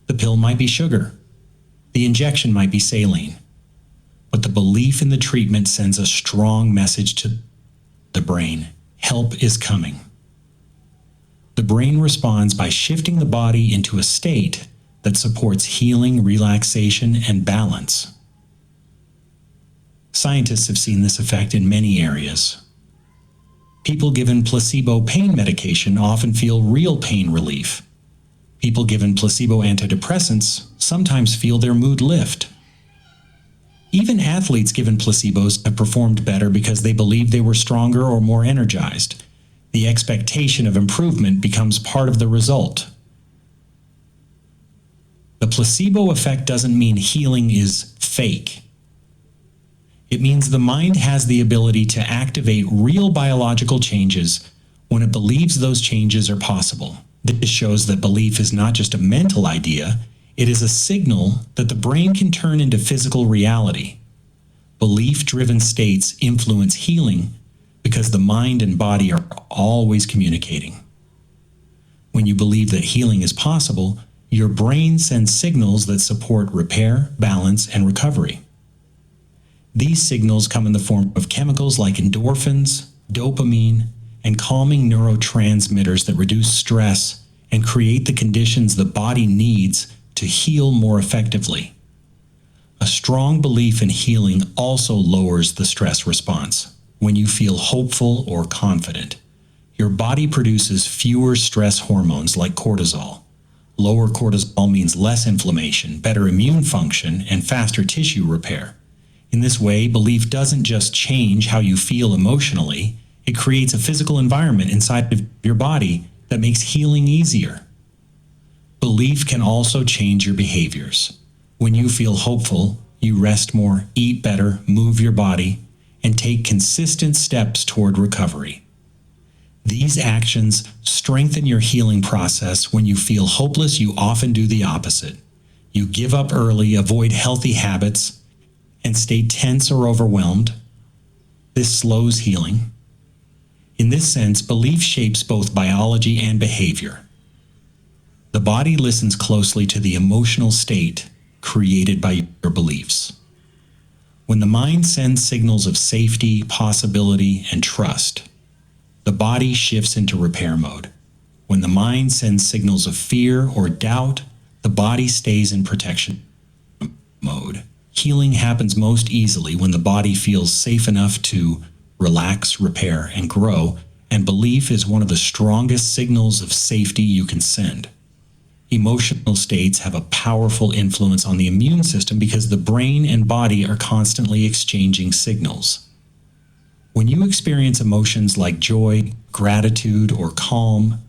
The pill might be sugar. The injection might be saline. But the belief in the treatment sends a strong message to the brain. Help is coming. The brain responds by shifting the body into a state that supports healing, relaxation, and balance. Scientists have seen this effect in many areas. People given placebo pain medication often feel real pain relief. People given placebo antidepressants sometimes feel their mood lift. Even athletes given placebos have performed better because they believed they were stronger or more energized. The expectation of improvement becomes part of the result. The placebo effect doesn't mean healing is fake. It means the mind has the ability to activate real biological changes when it believes those changes are possible. This shows that belief is not just a mental idea, it is a signal that the brain can turn into physical reality. Belief-driven states influence healing because the mind and body are always communicating. When you believe that healing is possible, your brain sends signals that support repair, balance, and recovery. These signals come in the form of chemicals like endorphins, dopamine, and calming neurotransmitters that reduce stress and create the conditions the body needs to heal more effectively. A strong belief in healing also lowers the stress response. When you feel hopeful or confident, your body produces fewer stress hormones like cortisol. Lower cortisol means less inflammation, better immune function, and faster tissue repair. In this way, belief doesn't just change how you feel emotionally, it creates a physical environment inside of your body that makes healing easier. Belief can also change your behaviors. When you feel hopeful, you rest more, eat better, move your body, and take consistent steps toward recovery. These actions strengthen your healing process. When you feel hopeless, you often do the opposite. You give up early, avoid healthy habits, and stay tense or overwhelmed. This slows healing. In this sense, belief shapes both biology and behavior. The body listens closely to the emotional state created by your beliefs. When the mind sends signals of safety, possibility, and trust, the body shifts into repair mode. When the mind sends signals of fear or doubt, the body stays in protection mode. Healing happens most easily when the body feels safe enough to relax, repair, and grow, and belief is one of the strongest signals of safety you can send. Emotional states have a powerful influence on the immune system because the brain and body are constantly exchanging signals. When you experience emotions like joy, gratitude, or calm,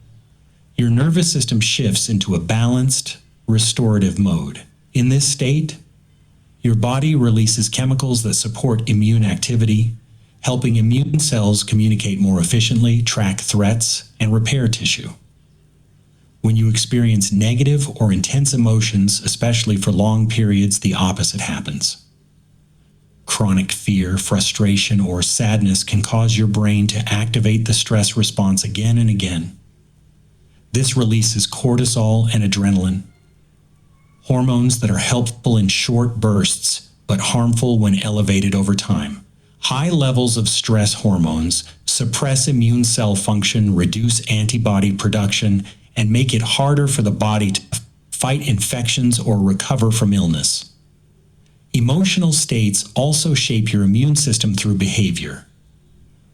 your nervous system shifts into a balanced, restorative mode. In this state, your body releases chemicals that support immune activity, helping immune cells communicate more efficiently, track threats, and repair tissue. When you experience negative or intense emotions, especially for long periods, the opposite happens. Chronic fear, frustration, or sadness can cause your brain to activate the stress response again and again. This releases cortisol and adrenaline, hormones that are helpful in short bursts but harmful when elevated over time. High levels of stress hormones suppress immune cell function, reduce antibody production, and make it harder for the body to fight infections or recover from illness. Emotional states also shape your immune system through behavior.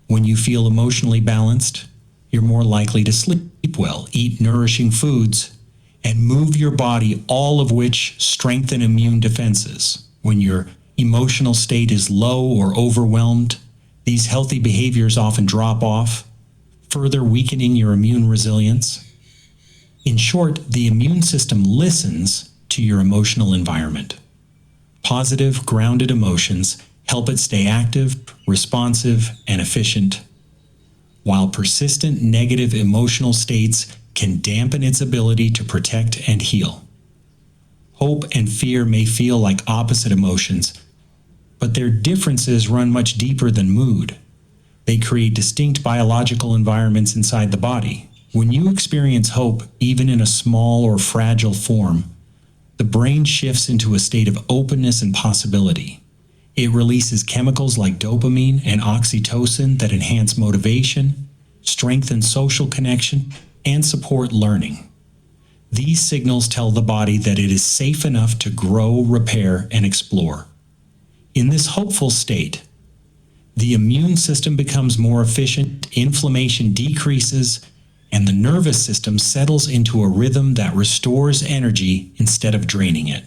When you feel emotionally balanced, you're more likely to sleep well, eat nourishing foods, and move your body, all of which strengthen immune defenses. When your emotional state is low or overwhelmed, these healthy behaviors often drop off, further weakening your immune resilience. In short, the immune system listens to your emotional environment. Positive, grounded emotions help it stay active, responsive, and efficient, while persistent negative emotional states can dampen its ability to protect and heal. Hope and fear may feel like opposite emotions, but their differences run much deeper than mood. They create distinct biological environments inside the body. When you experience hope, even in a small or fragile form, the brain shifts into a state of openness and possibility. It releases chemicals like dopamine and oxytocin that enhance motivation, strengthen social connection, and support learning. These signals tell the body that it is safe enough to grow, repair, and explore. In this hopeful state, The immune system becomes more efficient, inflammation decreases, and the nervous system settles into a rhythm that restores energy instead of draining it.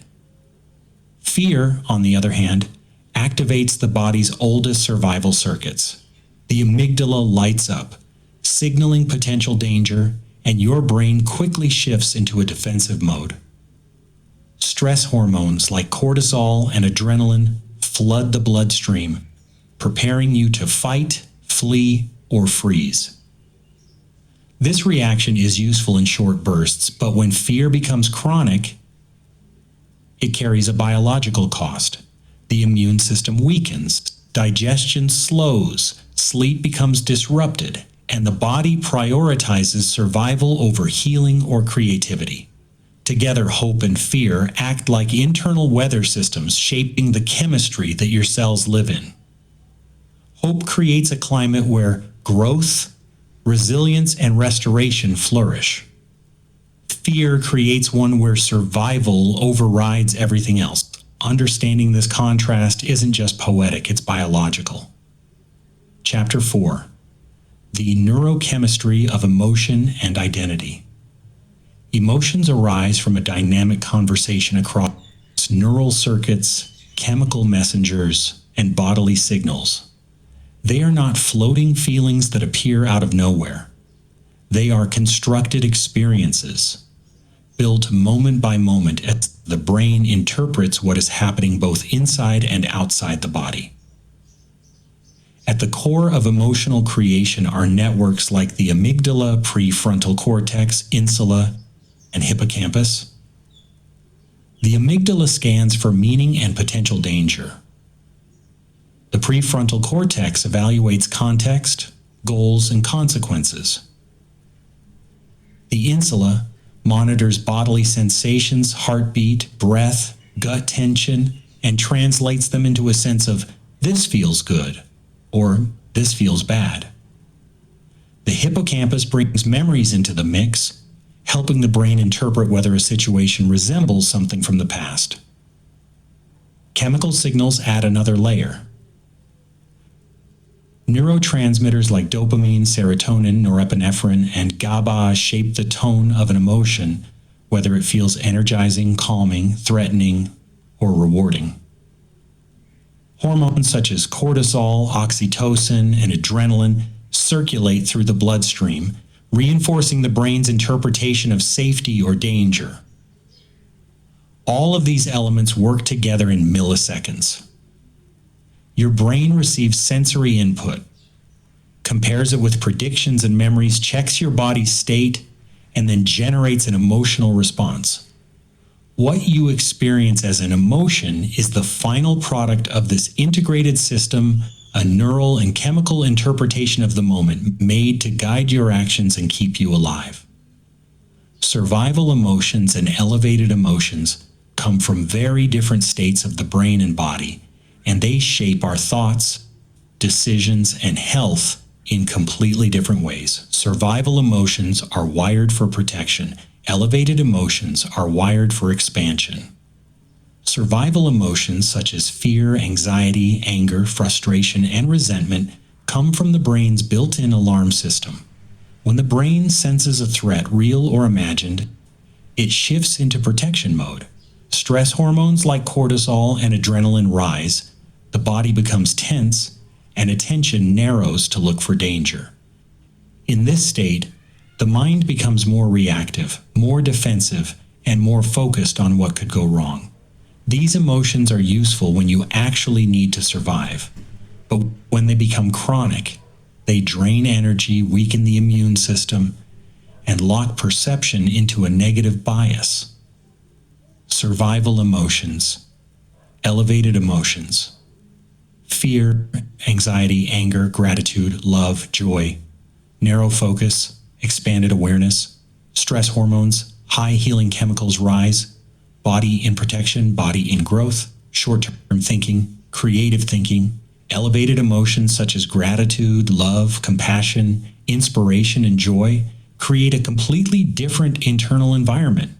Fear, on the other hand, activates the body's oldest survival circuits. The amygdala lights up, signaling potential danger, and your brain quickly shifts into a defensive mode. Stress hormones like cortisol and adrenaline flood the bloodstream, preparing you to fight, flee, or freeze. This reaction is useful in short bursts, but when fear becomes chronic, it carries a biological cost. The immune system weakens, digestion slows, sleep becomes disrupted, and the body prioritizes survival over healing or creativity. Together, hope and fear act like internal weather systems shaping the chemistry that your cells live in. Hope creates a climate where growth, resilience, and restoration flourish. Fear creates one where survival overrides everything else. Understanding this contrast isn't just poetic, it's biological. Chapter 4. The Neurochemistry of Emotion and Identity. Emotions arise from a dynamic conversation across neural circuits, chemical messengers, and bodily signals. They are not floating feelings that appear out of nowhere. They are constructed experiences, built moment by moment as the brain interprets what is happening both inside and outside the body. At the core of emotional creation are networks like the amygdala, prefrontal cortex, insula, and hippocampus. The amygdala scans for meaning and potential danger. The prefrontal cortex evaluates context, goals, and consequences. The insula monitors bodily sensations, heartbeat, breath, gut tension, and translates them into a sense of this feels good or this feels bad. The hippocampus brings memories into the mix, helping the brain interpret whether a situation resembles something from the past. Chemical signals add another layer. Neurotransmitters like dopamine, serotonin, norepinephrine, and GABA shape the tone of an emotion, whether it feels energizing, calming, threatening, or rewarding. Hormones such as cortisol, oxytocin, and adrenaline circulate through the bloodstream, reinforcing the brain's interpretation of safety or danger. All of these elements work together in milliseconds. Your brain receives sensory input, compares it with predictions and memories, checks your body's state, and then generates an emotional response. What you experience as an emotion is the final product of this integrated system, a neural and chemical interpretation of the moment made to guide your actions and keep you alive. Survival emotions and elevated emotions come from very different states of the brain and body, and they shape our thoughts, decisions, and health in completely different ways. Survival emotions are wired for protection. Elevated emotions are wired for expansion. Survival emotions such as fear, anxiety, anger, frustration, and resentment come from the brain's built-in alarm system. When the brain senses a threat, real or imagined, it shifts into protection mode. Stress hormones like cortisol and adrenaline rise, the body becomes tense, and attention narrows to look for danger. In this state, the mind becomes more reactive, more defensive, and more focused on what could go wrong. These emotions are useful when you actually need to survive, but when they become chronic, they drain energy, weaken the immune system, and lock perception into a negative bias. Survival emotions, elevated emotions, fear, anxiety, anger, gratitude, love, joy, narrow focus, expanded awareness, stress hormones, high healing chemicals rise, body in protection, body in growth, short-term thinking, creative thinking, elevated emotions such as gratitude, love, compassion, inspiration, and joy create a completely different internal environment.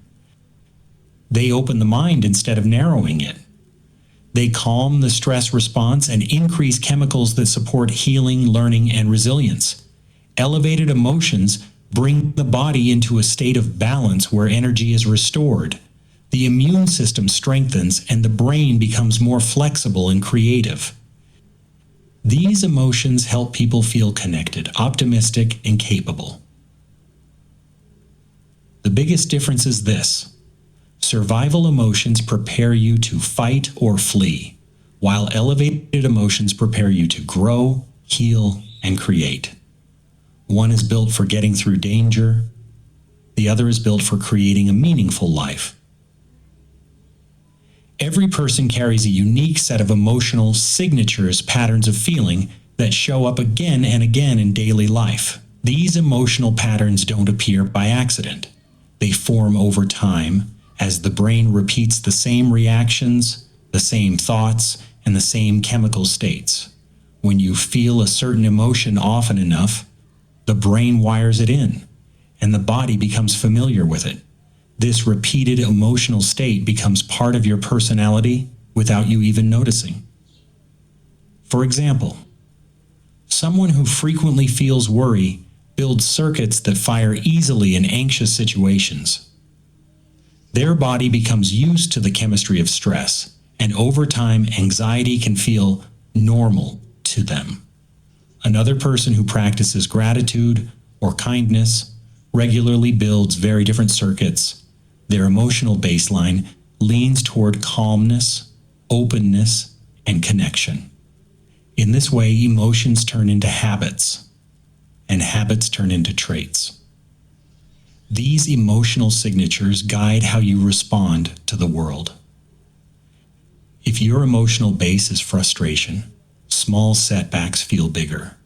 They open the mind instead of narrowing it. They calm the stress response and increase chemicals that support healing, learning, and resilience. Elevated emotions bring the body into a state of balance where energy is restored. The immune system strengthens and the brain becomes more flexible and creative. These emotions help people feel connected, optimistic, and capable. The biggest difference is this: survival emotions prepare you to fight or flee, while elevated emotions prepare you to grow, heal, and create. One is built for getting through danger, the other is built for creating a meaningful life. Every person carries a unique set of emotional signatures, patterns of feeling that show up again and again in daily life. These emotional patterns don't appear by accident. They form over time as the brain repeats the same reactions, the same thoughts, and the same chemical states. When you feel a certain emotion often enough, the brain wires it in, and the body becomes familiar with it. This repeated emotional state becomes part of your personality without you even noticing. For example, someone who frequently feels worry builds circuits that fire easily in anxious situations. Their body becomes used to the chemistry of stress, and over time, anxiety can feel normal to them. Another person who practices gratitude or kindness regularly builds very different circuits. Their emotional baseline leans toward calmness, openness, and connection. In this way, emotions turn into habits, and habits turn into traits. These emotional signatures guide how you respond to the world. If your emotional base is frustration, small setbacks feel bigger.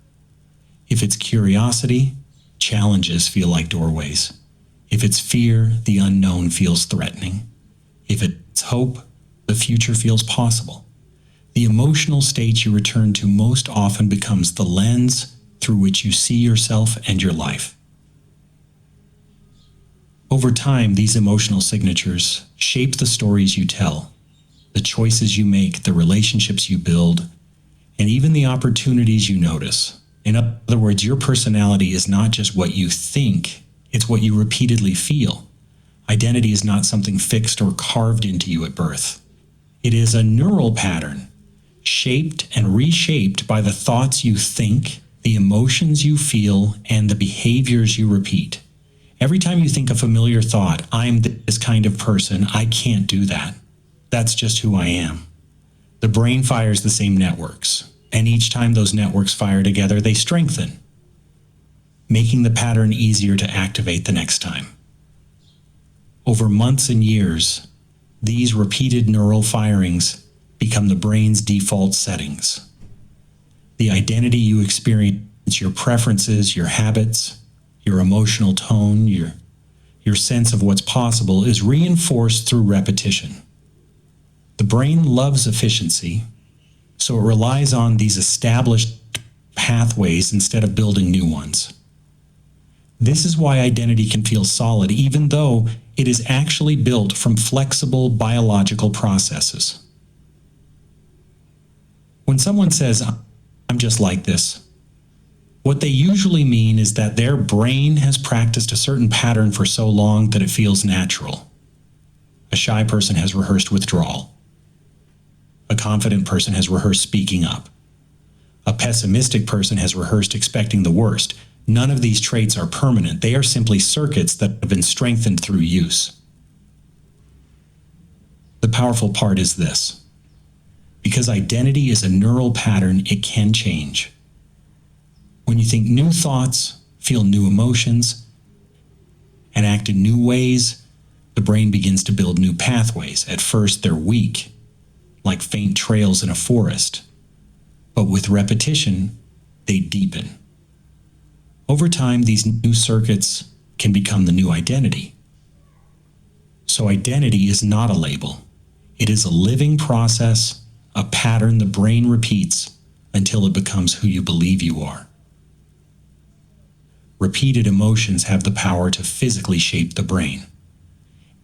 If it's curiosity, challenges feel like doorways. If it's fear, the unknown feels threatening. If it's hope, the future feels possible. The emotional state you return to most often becomes the lens through which you see yourself and your life. Over time, these emotional signatures shape the stories you tell, the choices you make, the relationships you build, and even the opportunities you notice. In other words, your personality is not just what you think, it's what you repeatedly feel. Identity is not something fixed or carved into you at birth. It is a neural pattern, shaped and reshaped by the thoughts you think, the emotions you feel, and the behaviors you repeat. Every time you think a familiar thought, I'm this kind of person, I can't do that. That's just who I am. The brain fires the same networks, and each time those networks fire together, they strengthen, making the pattern easier to activate the next time. Over months and years, these repeated neural firings become the brain's default settings. The identity you experience, your preferences, your habits, your emotional tone, your sense of what's possible is reinforced through repetition. The brain loves efficiency, so it relies on these established pathways instead of building new ones. This is why identity can feel solid, even though it is actually built from flexible biological processes. When someone says, I'm just like this, what they usually mean is that their brain has practiced a certain pattern for so long that it feels natural. A shy person has rehearsed withdrawal. A confident person has rehearsed speaking up. A pessimistic person has rehearsed expecting the worst. None of these traits are permanent. They are simply circuits that have been strengthened through use. The powerful part is this: because identity is a neural pattern, it can change. When you think new thoughts, feel new emotions, and act in new ways, the brain begins to build new pathways. At first, they're weak, like faint trails in a forest. But with repetition, they deepen. Over time, these new circuits can become the new identity. So identity is not a label. It is a living process, a pattern the brain repeats until it becomes who you believe you are. Repeated emotions have the power to physically shape the brain.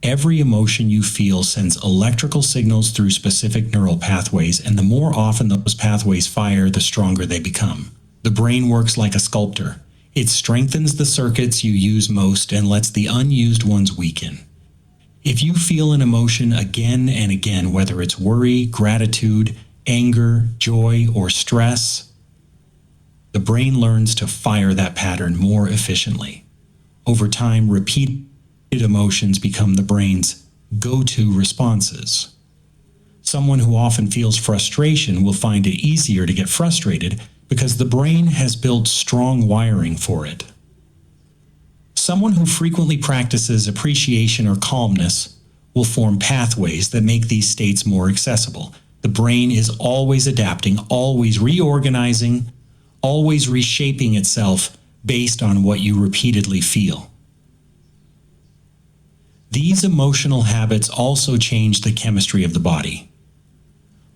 Every emotion you feel sends electrical signals through specific neural pathways, and the more often those pathways fire, the stronger they become. The brain works like a sculptor. It strengthens the circuits you use most and lets the unused ones weaken. If you feel an emotion again and again, whether it's worry, gratitude, anger, joy, or stress, the brain learns to fire that pattern more efficiently. Over time, repeated emotions become the brain's go-to responses. Someone who often feels frustration will find it easier to get frustrated because the brain has built strong wiring for it. Someone who frequently practices appreciation or calmness will form pathways that make these states more accessible. The brain is always adapting, always reorganizing, always reshaping itself based on what you repeatedly feel. These emotional habits also change the chemistry of the body.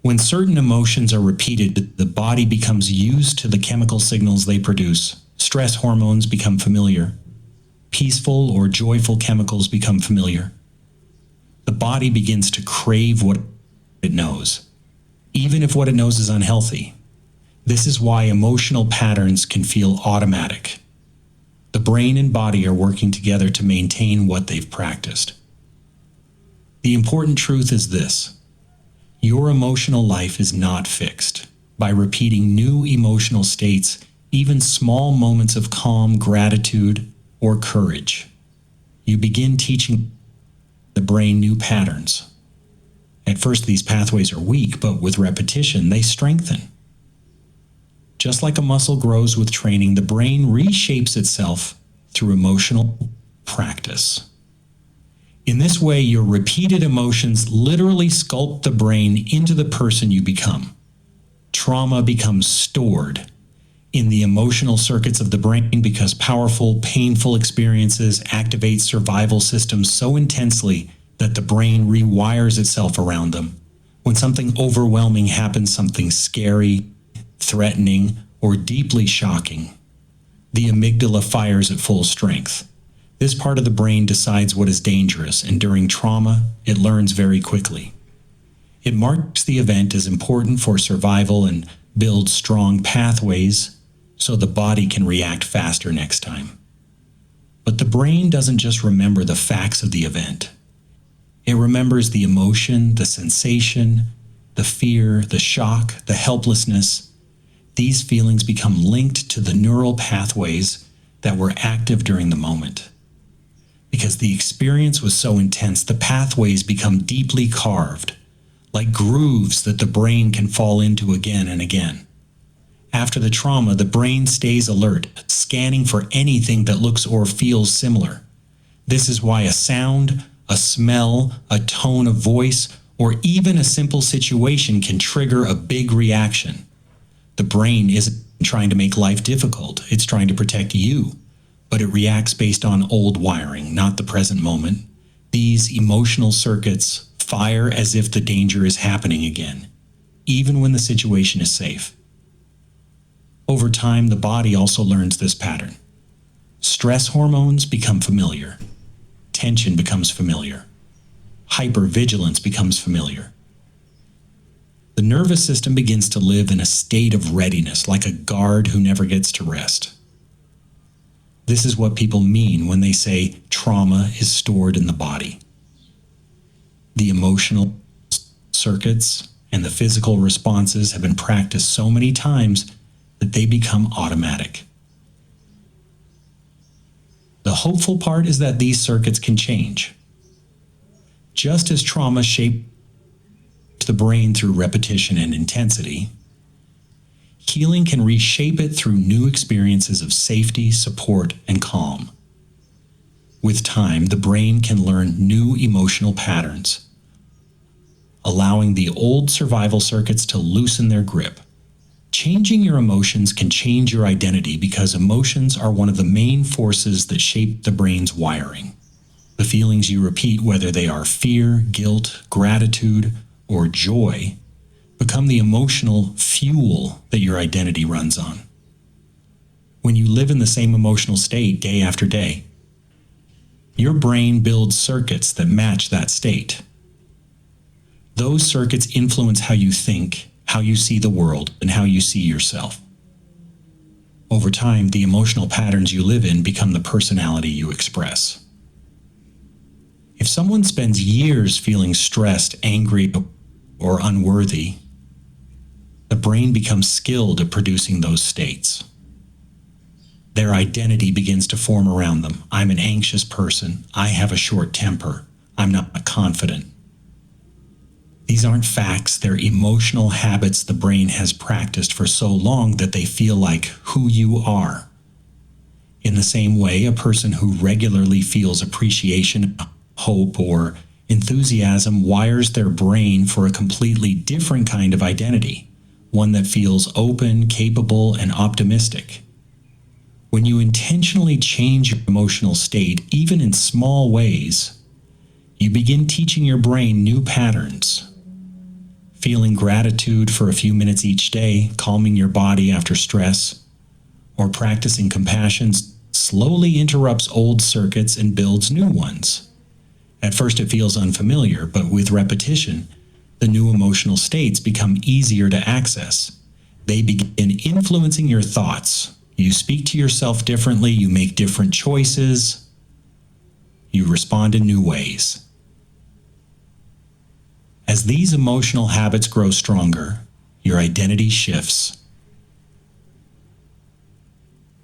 When certain emotions are repeated, the body becomes used to the chemical signals they produce. Stress hormones become familiar. Peaceful or joyful chemicals become familiar. The body begins to crave what it knows, even if what it knows is unhealthy. This is why emotional patterns can feel automatic. The brain and body are working together to maintain what they've practiced. The important truth is this: your emotional life is not fixed. By repeating new emotional states, even small moments of calm, gratitude, or courage, you begin teaching the brain new patterns. At first, these pathways are weak, but with repetition, they strengthen. Just like a muscle grows with training, the brain reshapes itself through emotional practice. In this way, your repeated emotions literally sculpt the brain into the person you become. Trauma becomes stored in the emotional circuits of the brain because powerful, painful experiences activate survival systems so intensely that the brain rewires itself around them. When something overwhelming happens, something scary, threatening, or deeply shocking, the amygdala fires at full strength. This part of the brain decides what is dangerous, and during trauma, it learns very quickly. It marks the event as important for survival and builds strong pathways so the body can react faster next time. But the brain doesn't just remember the facts of the event. It remembers the emotion, the sensation, the fear, the shock, the helplessness. These feelings become linked to the neural pathways that were active during the moment. Because the experience was so intense, the pathways become deeply carved, like grooves that the brain can fall into again and again. After the trauma, the brain stays alert, scanning for anything that looks or feels similar. This is why a sound, a smell, a tone of voice, or even a simple situation can trigger a big reaction. The brain isn't trying to make life difficult, it's trying to protect you. But it reacts based on old wiring, not the present moment. These emotional circuits fire as if the danger is happening again, even when the situation is safe. Over time, the body also learns this pattern. Stress hormones become familiar. Tension becomes familiar. Hypervigilance becomes familiar. The nervous system begins to live in a state of readiness, like a guard who never gets to rest. This is what people mean when they say trauma is stored in the body. The emotional circuits and the physical responses have been practiced so many times that they become automatic. The hopeful part is that these circuits can change. Just as trauma shaped the brain through repetition and intensity, healing can reshape it through new experiences of safety, support, and calm. With time, the brain can learn new emotional patterns, allowing the old survival circuits to loosen their grip. Changing your emotions can change your identity because emotions are one of the main forces that shape the brain's wiring. The feelings you repeat, whether they are fear, guilt, gratitude, or joy, become the emotional fuel that your identity runs on. When you live in the same emotional state day after day, Your brain builds circuits that match that state. Those circuits influence how you think, how you see the world, and how you see yourself. Over time, the emotional patterns you live in become the personality you express. If someone spends years feeling stressed, angry, or unworthy, the brain becomes skilled at producing those states. Their identity begins to form around them. I'm an anxious person. I have a short temper. I'm not confident. These aren't facts, they're emotional habits the brain has practiced for so long that they feel like who you are. In the same way, a person who regularly feels appreciation, hope, or enthusiasm wires their brain for a completely different kind of identity, one that feels open, capable, and optimistic. When you intentionally change your emotional state, even in small ways, you begin teaching your brain new patterns. Feeling gratitude for a few minutes each day, calming your body after stress, or practicing compassion slowly interrupts old circuits and builds new ones. At first it feels unfamiliar, but with repetition, the new emotional states become easier to access. They begin influencing your thoughts. You speak to yourself differently, you make different choices, you respond in new ways. As these emotional habits grow stronger, your identity shifts.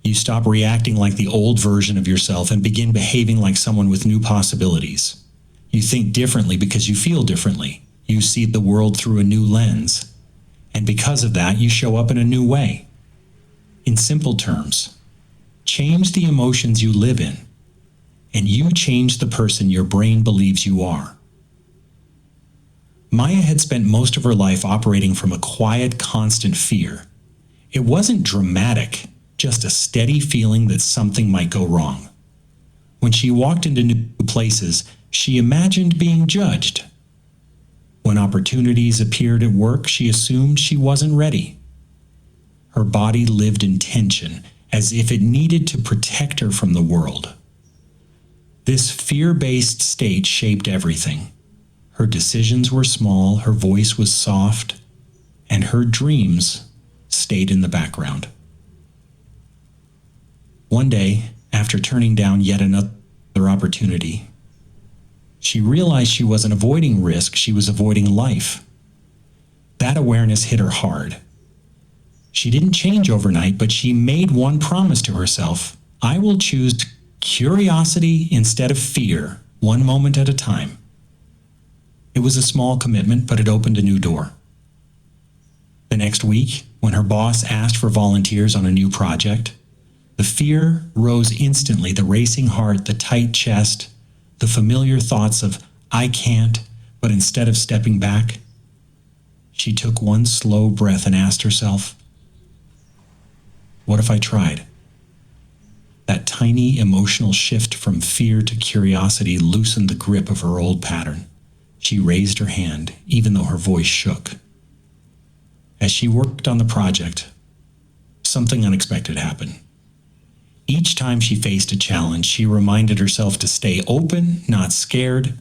You stop reacting like the old version of yourself and begin behaving like someone with new possibilities. You think differently because you feel differently. You see the world through a new lens. And because of that, you show up in a new way. In simple terms, change the emotions you live in, and you change the person your brain believes you are. Maya had spent most of her life operating from a quiet, constant fear. It wasn't dramatic, just a steady feeling that something might go wrong. When she walked into new places, she imagined being judged. When opportunities appeared at work, she assumed she wasn't ready. Her body lived in tension, as if it needed to protect her from the world. This fear-based state shaped everything. Her decisions were small, her voice was soft, and her dreams stayed in the background. One day, after turning down yet another opportunity, she realized she wasn't avoiding risk, she was avoiding life. That awareness hit her hard. She didn't change overnight, but she made one promise to herself: I will choose curiosity instead of fear, one moment at a time. It was a small commitment, but it opened a new door. The next week, when her boss asked for volunteers on a new project, the fear rose instantly, the racing heart, the tight chest, the familiar thoughts of, I can't, but instead of stepping back, she took one slow breath and asked herself, what if I tried? That tiny emotional shift from fear to curiosity loosened the grip of her old pattern. She raised her hand, even though her voice shook. As she worked on the project, something unexpected happened. Each time she faced a challenge, she reminded herself to stay open, not scared.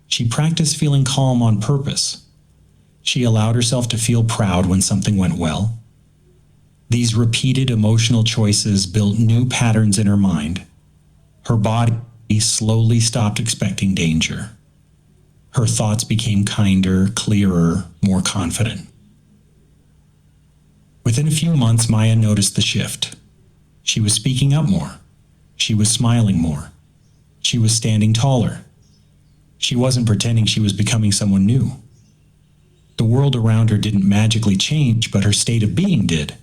She practiced feeling calm on purpose. She allowed herself to feel proud when something went well. These repeated emotional choices built new patterns in her mind. Her body slowly stopped expecting danger. Her thoughts became kinder, clearer, more confident. Within a few months, Maya noticed the shift. She was speaking up more. She was smiling more. She was standing taller. She wasn't pretending she was becoming someone new. The world around her didn't magically change, but her state of being did.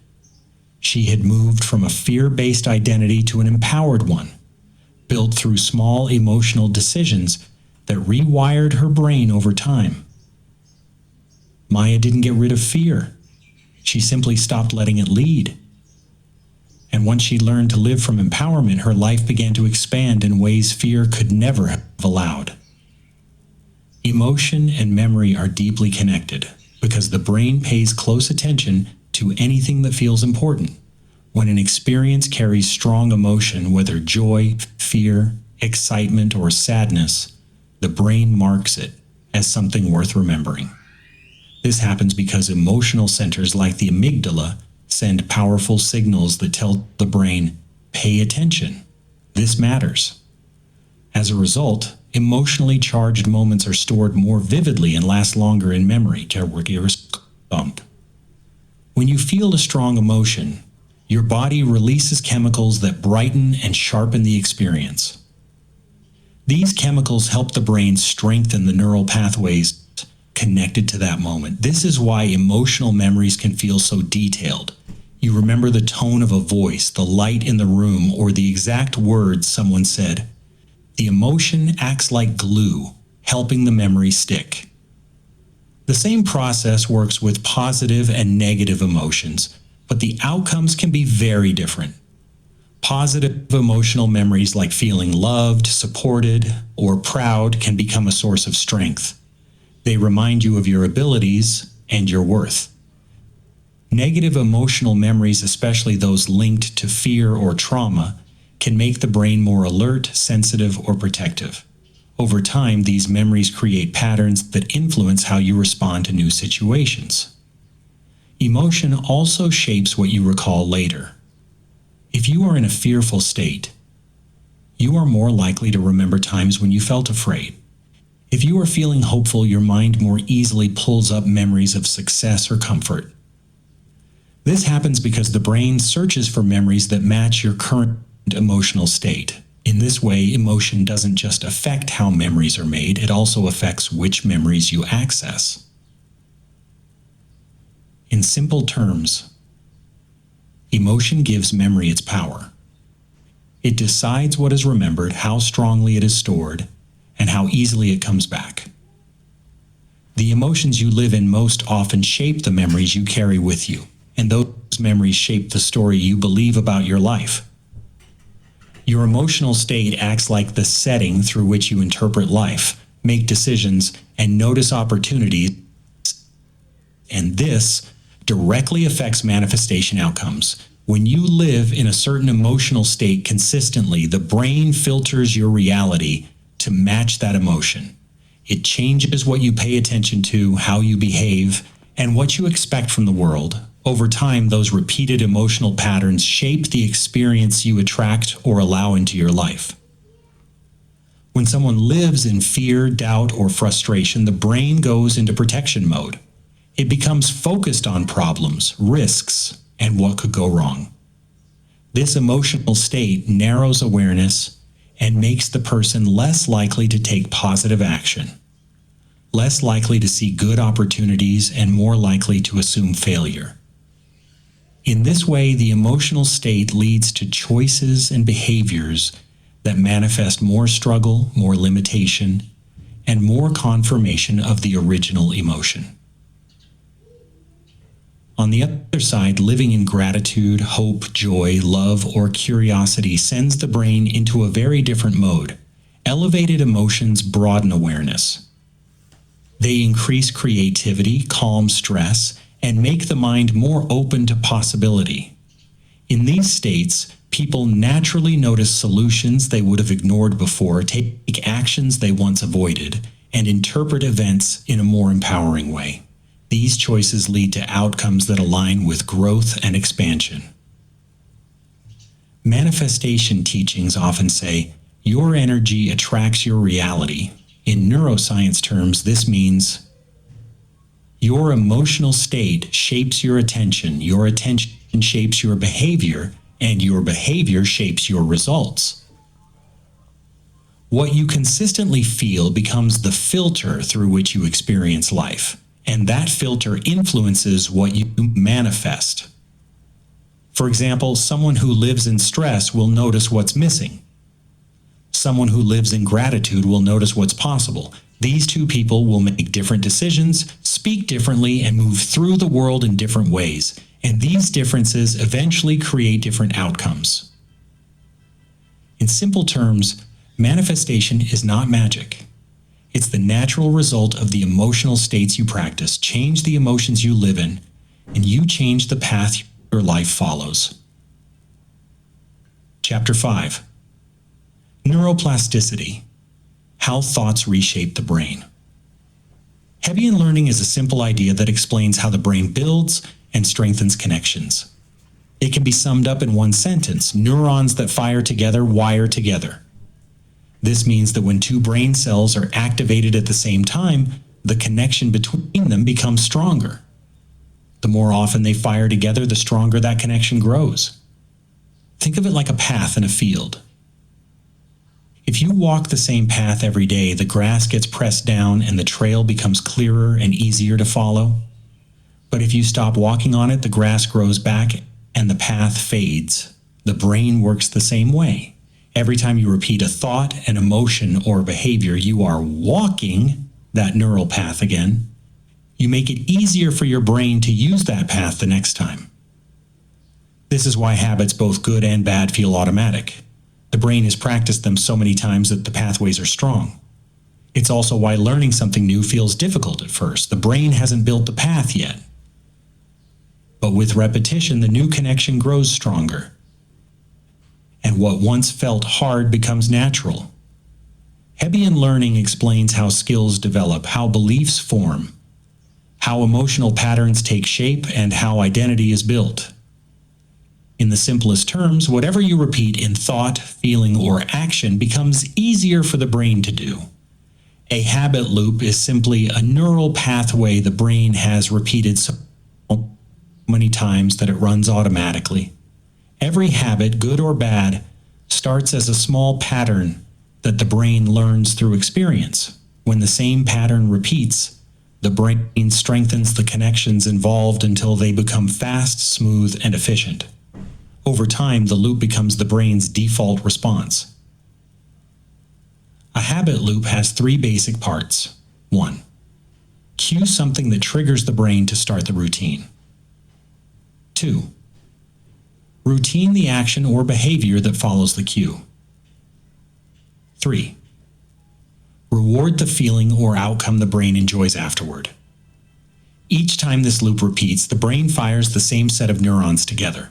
She had moved from a fear-based identity to an empowered one, built through small emotional decisions that rewired her brain over time. Maya didn't get rid of fear. She simply stopped letting it lead. And once she learned to live from empowerment, her life began to expand in ways fear could never have allowed. Emotion and memory are deeply connected because the brain pays close attention to anything that feels important. When an experience carries strong emotion, whether joy, fear, excitement, or sadness, the brain marks it as something worth remembering. This happens because emotional centers like the amygdala send powerful signals that tell the brain, pay attention, this matters. As a result, emotionally charged moments are stored more vividly and last longer in memory. When you feel a strong emotion, your body releases chemicals that brighten and sharpen the experience. These chemicals help the brain strengthen the neural pathways connected to that moment. This is why emotional memories can feel so detailed. You remember the tone of a voice, the light in the room, or the exact words someone said. The emotion acts like glue, helping the memory stick. The same process works with positive and negative emotions, but the outcomes can be very different. Positive emotional memories like feeling loved, supported, or proud can become a source of strength. They remind you of your abilities and your worth. Negative emotional memories, especially those linked to fear or trauma, can make the brain more alert, sensitive, or protective. Over time, these memories create patterns that influence how you respond to new situations. Emotion also shapes what you recall later. If you are in a fearful state, you are more likely to remember times when you felt afraid. If you are feeling hopeful, your mind more easily pulls up memories of success or comfort. This happens because the brain searches for memories that match your current emotional state. In this way, emotion doesn't just affect how memories are made, it also affects which memories you access. In simple terms, emotion gives memory its power. It decides what is remembered, how strongly it is stored, and how easily it comes back. The emotions you live in most often shape the memories you carry with you, and those memories shape the story you believe about your life. Your emotional state acts like the setting through which you interpret life, make decisions, and notice opportunities, and this directly affects manifestation outcomes. When you live in a certain emotional state consistently, the brain filters your reality to match that emotion. It changes what you pay attention to, how you behave, and what you expect from the world. Over time, those repeated emotional patterns shape the experience you attract or allow into your life. When someone lives in fear, doubt, or frustration, the brain goes into protection mode. It becomes focused on problems, risks, and what could go wrong. This emotional state narrows awareness and makes the person less likely to take positive action, less likely to see good opportunities, and more likely to assume failure. In this way, the emotional state leads to choices and behaviors that manifest more struggle, more limitation, and more confirmation of the original emotion. On the other side, living in gratitude, hope, joy, love, or curiosity sends the brain into a very different mode. Elevated emotions broaden awareness. They increase creativity, calm stress, and make the mind more open to possibility. In these states, people naturally notice solutions they would have ignored before, take actions they once avoided, and interpret events in a more empowering way. These choices lead to outcomes that align with growth and expansion. Manifestation teachings often say, your energy attracts your reality. In neuroscience terms, this means your emotional state shapes your attention shapes your behavior, and your behavior shapes your results. What you consistently feel becomes the filter through which you experience life, and that filter influences what you manifest. For example, someone who lives in stress will notice what's missing. Someone who lives in gratitude will notice what's possible. These two people will make different decisions, speak differently, and move through the world in different ways. And these differences eventually create different outcomes. In simple terms, manifestation is not magic. It's the natural result of the emotional states you practice. Change the emotions you live in, and you change the path your life follows. Chapter 5. Neuroplasticity, how thoughts reshape the brain. Hebbian learning is a simple idea that explains how the brain builds and strengthens connections. It can be summed up in one sentence: neurons that fire together wire together. This means that when two brain cells are activated at the same time, the connection between them becomes stronger. The more often they fire together, the stronger that connection grows. Think of it like a path in a field. If you walk the same path every day, the grass gets pressed down and the trail becomes clearer and easier to follow. But if you stop walking on it, the grass grows back and the path fades. The brain works the same way. Every time you repeat a thought, an emotion, or behavior, you are walking that neural path again. You make it easier for your brain to use that path the next time. This is why habits, both good and bad, feel automatic. The brain has practiced them so many times that the pathways are strong. It's also why learning something new feels difficult at first. The brain hasn't built the path yet. But with repetition, the new connection grows stronger. And what once felt hard becomes natural. Hebbian learning explains how skills develop, how beliefs form, how emotional patterns take shape, and how identity is built. In the simplest terms, whatever you repeat in thought, feeling, or action becomes easier for the brain to do. A habit loop is simply a neural pathway the brain has repeated so many times that it runs automatically. Every habit, good or bad, starts as a small pattern that the brain learns through experience. When the same pattern repeats, the brain strengthens the connections involved until they become fast, smooth, and efficient. Over time, the loop becomes the brain's default response. A habit loop has three basic parts. 1. Cue something that triggers the brain to start the routine. 2. Routine the action or behavior that follows the cue. 3. Reward the feeling or outcome the brain enjoys afterward. Each time this loop repeats, the brain fires the same set of neurons together.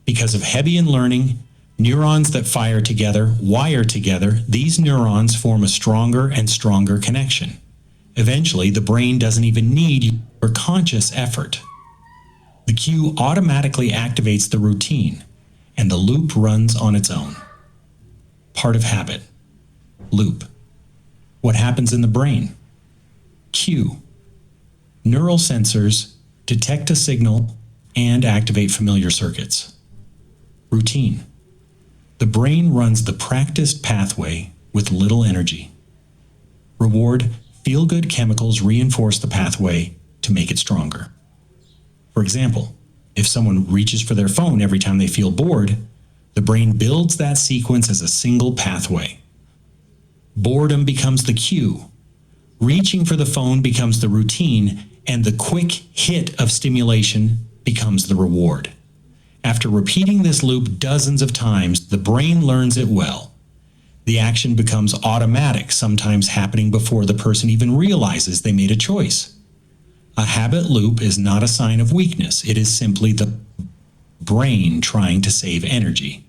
Because of Hebbian learning, neurons that fire together wire together. These neurons form a stronger and stronger connection. Eventually, the brain doesn't even need your conscious effort. The cue automatically activates the routine, and the loop runs on its own. Part of habit. Loop. What happens in the brain? Cue. Neural sensors detect a signal and activate familiar circuits. Routine. The brain runs the practiced pathway with little energy. Reward. Feel-good chemicals reinforce the pathway to make it stronger. For example, if someone reaches for their phone every time they feel bored, the brain builds that sequence as a single pathway. Boredom becomes the cue. Reaching for the phone becomes the routine, and the quick hit of stimulation becomes the reward. After repeating this loop dozens of times, the brain learns it well. The action becomes automatic, sometimes happening before the person even realizes they made a choice. A habit loop is not a sign of weakness. It is simply the brain trying to save energy.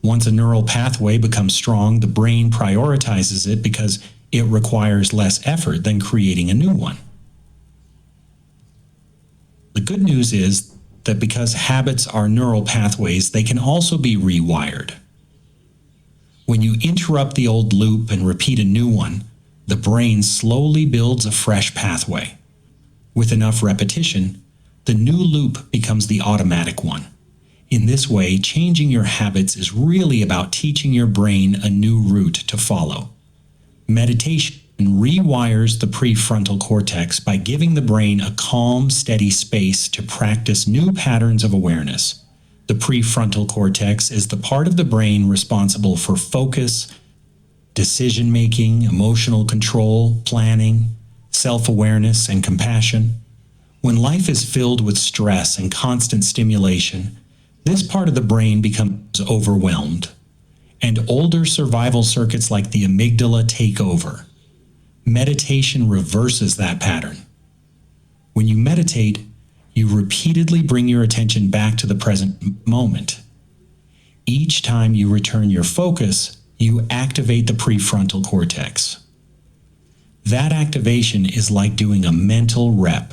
Once a neural pathway becomes strong, the brain prioritizes it because it requires less effort than creating a new one. The good news is that because habits are neural pathways, they can also be rewired. When you interrupt the old loop and repeat a new one, the brain slowly builds a fresh pathway. With enough repetition, the new loop becomes the automatic one. In this way, changing your habits is really about teaching your brain a new route to follow. Meditation rewires the prefrontal cortex by giving the brain a calm, steady space to practice new patterns of awareness. The prefrontal cortex is the part of the brain responsible for focus, decision-making, emotional control, planning, self-awareness, and compassion. When life is filled with stress and constant stimulation, this part of the brain becomes overwhelmed, and older survival circuits like the amygdala take over. Meditation reverses that pattern. When you meditate, you repeatedly bring your attention back to the present moment. Each time you return your focus, you activate the prefrontal cortex. That activation is like doing a mental rep.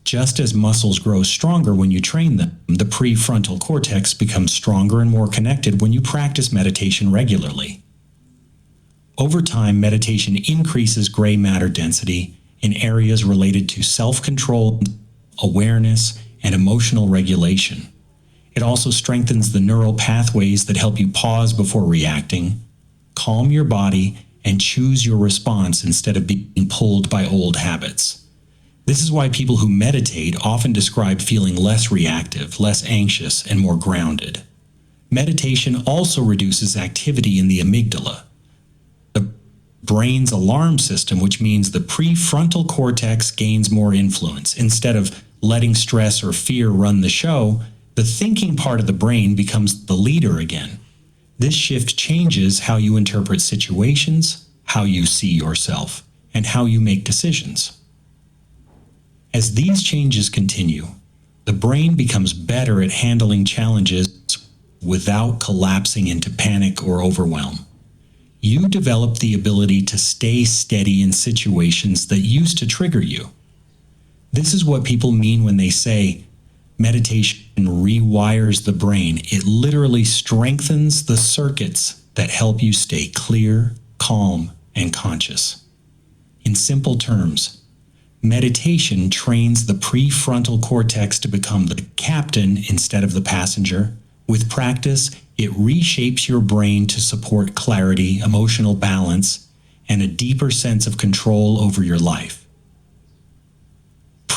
Just as muscles grow stronger when you train them, the prefrontal cortex becomes stronger and more connected when you practice meditation regularly. Over time, meditation increases gray matter density in areas related to self-control, awareness, and emotional regulation. It also strengthens the neural pathways that help you pause before reacting, calm your body, and choose your response instead of being pulled by old habits. This is why people who meditate often describe feeling less reactive, less anxious, and more grounded. Meditation also reduces activity in the amygdala, the brain's alarm system, which means the prefrontal cortex gains more influence. Instead of letting stress or fear run the show, the thinking part of the brain becomes the leader again. This shift changes how you interpret situations, how you see yourself, and how you make decisions. As these changes continue, the brain becomes better at handling challenges without collapsing into panic or overwhelm. You develop the ability to stay steady in situations that used to trigger you. This is what people mean when they say meditation rewires the brain. It literally strengthens the circuits that help you stay clear, calm, and conscious. In simple terms, meditation trains the prefrontal cortex to become the captain instead of the passenger. With practice, it reshapes your brain to support clarity, emotional balance, and a deeper sense of control over your life.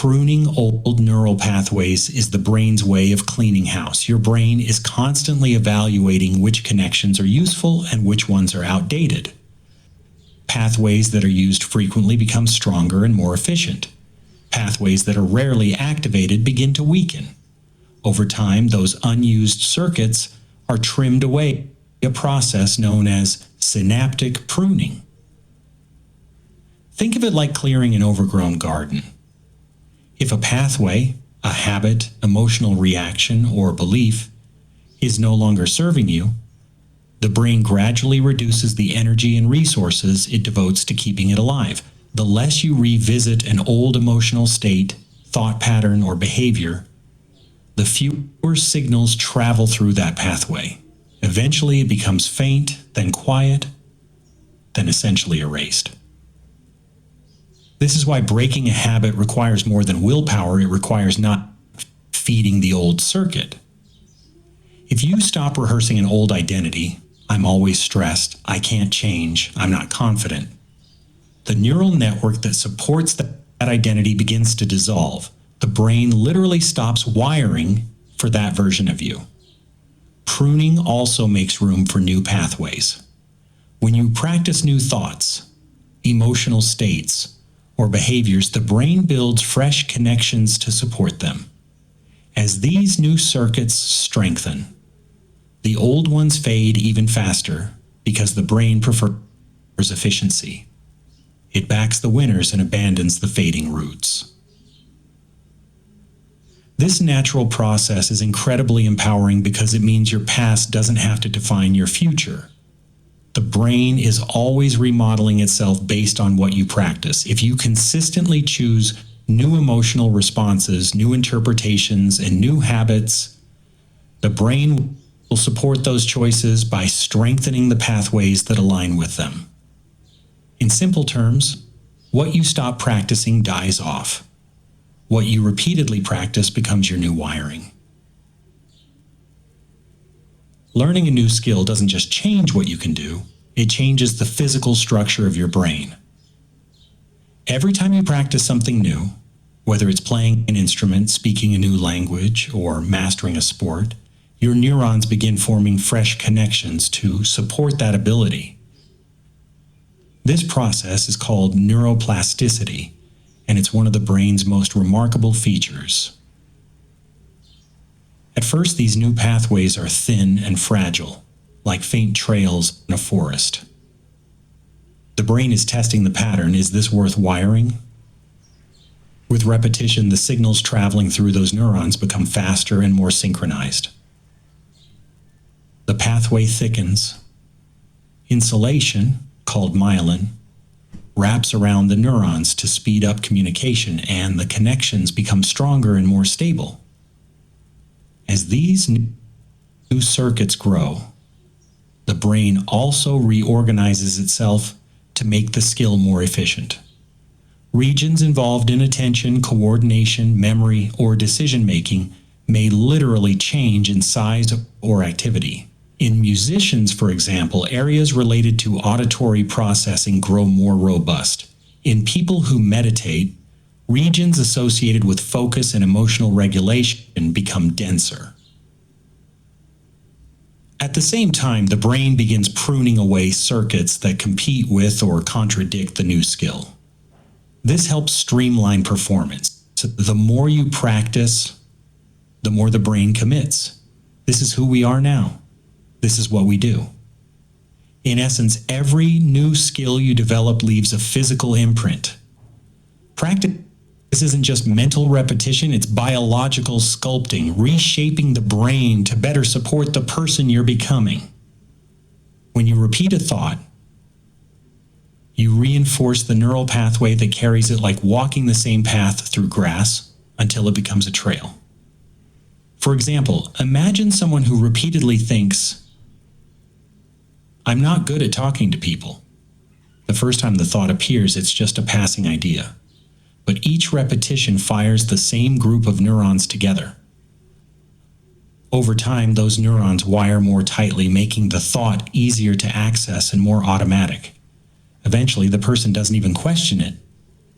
Pruning old neural pathways is the brain's way of cleaning house. Your brain is constantly evaluating which connections are useful and which ones are outdated. Pathways that are used frequently become stronger and more efficient. Pathways that are rarely activated begin to weaken. Over time, those unused circuits are trimmed away, a process known as synaptic pruning. Think of it like clearing an overgrown garden. If a pathway, a habit, emotional reaction, or belief is no longer serving you, the brain gradually reduces the energy and resources it devotes to keeping it alive. The less you revisit an old emotional state, thought pattern, or behavior, the fewer signals travel through that pathway. Eventually it becomes faint, then quiet, then essentially erased. This is why breaking a habit requires more than willpower. It requires not feeding the old circuit. If you stop rehearsing an old identity, I'm always stressed, I can't change, I'm not confident, the neural network that supports that identity begins to dissolve. The brain literally stops wiring for that version of you. Pruning also makes room for new pathways. When you practice new thoughts, emotional states, or behaviors, the brain builds fresh connections to support them. As these new circuits strengthen, the old ones fade even faster because the brain prefers efficiency. It backs the winners and abandons the fading roots. This natural process is incredibly empowering because it means your past doesn't have to define your future. The brain is always remodeling itself based on what you practice. If you consistently choose new emotional responses, new interpretations, and new habits, the brain will support those choices by strengthening the pathways that align with them. In simple terms, what you stop practicing dies off. What you repeatedly practice becomes your new wiring. Learning a new skill doesn't just change what you can do, it changes the physical structure of your brain. Every time you practice something new, whether it's playing an instrument, speaking a new language, or mastering a sport, your neurons begin forming fresh connections to support that ability. This process is called neuroplasticity, and it's one of the brain's most remarkable features. At first, these new pathways are thin and fragile, like faint trails in a forest. The brain is testing the pattern. Is this worth wiring? With repetition, the signals traveling through those neurons become faster and more synchronized. The pathway thickens. Insulation, called myelin, wraps around the neurons to speed up communication, and the connections become stronger and more stable. As these new circuits grow, the brain also reorganizes itself to make the skill more efficient. Regions involved in attention, coordination, memory, or decision-making may literally change in size or activity. In musicians, for example, areas related to auditory processing grow more robust. In people who meditate, regions associated with focus and emotional regulation become denser. At the same time, the brain begins pruning away circuits that compete with or contradict the new skill. This helps streamline performance. So the more you practice, the more the brain commits. This is who we are now. This is what we do. In essence, every new skill you develop leaves a physical imprint. Practice isn't just mental repetition, it's biological sculpting, reshaping the brain to better support the person you're becoming. When you repeat a thought, you reinforce the neural pathway that carries it, like walking the same path through grass until it becomes a trail. For example, imagine someone who repeatedly thinks, "I'm not good at talking to people." The first time the thought appears, it's just a passing idea. But each repetition fires the same group of neurons together. Over time, those neurons wire more tightly, making the thought easier to access and more automatic. Eventually, the person doesn't even question it.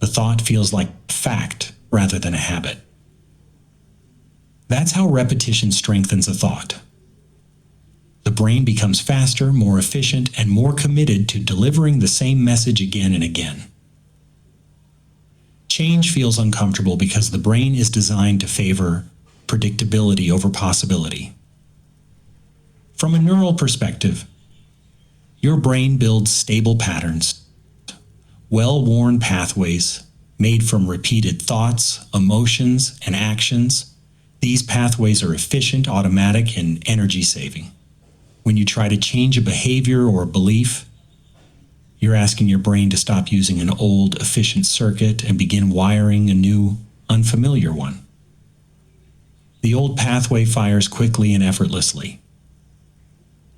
The thought feels like fact rather than a habit. That's how repetition strengthens a thought. The brain becomes faster, more efficient, and more committed to delivering the same message again and again. Change feels uncomfortable because the brain is designed to favor predictability over possibility. From a neural perspective, your brain builds stable patterns, well-worn pathways made from repeated thoughts, emotions, and actions. These pathways are efficient, automatic, and energy-saving. When you try to change a behavior or a belief, you're asking your brain to stop using an old, efficient circuit and begin wiring a new, unfamiliar one. The old pathway fires quickly and effortlessly.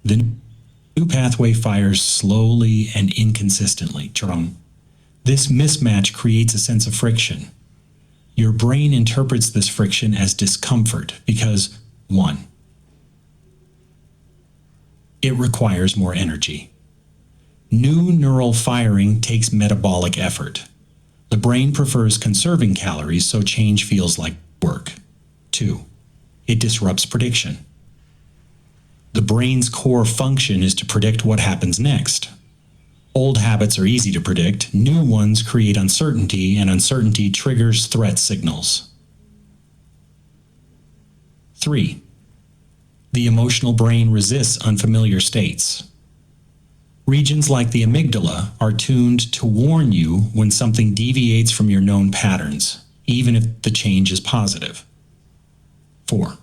The new pathway fires slowly and inconsistently. This mismatch creates a sense of friction. Your brain interprets this friction as discomfort because, 1, it requires more energy. New neural firing takes metabolic effort. The brain prefers conserving calories, so change feels like work. 2, it disrupts prediction. The brain's core function is to predict what happens next. Old habits are easy to predict. New ones create uncertainty, and uncertainty triggers threat signals. 3, the emotional brain resists unfamiliar states. Regions like the amygdala are tuned to warn you when something deviates from your known patterns, even if the change is positive. 4,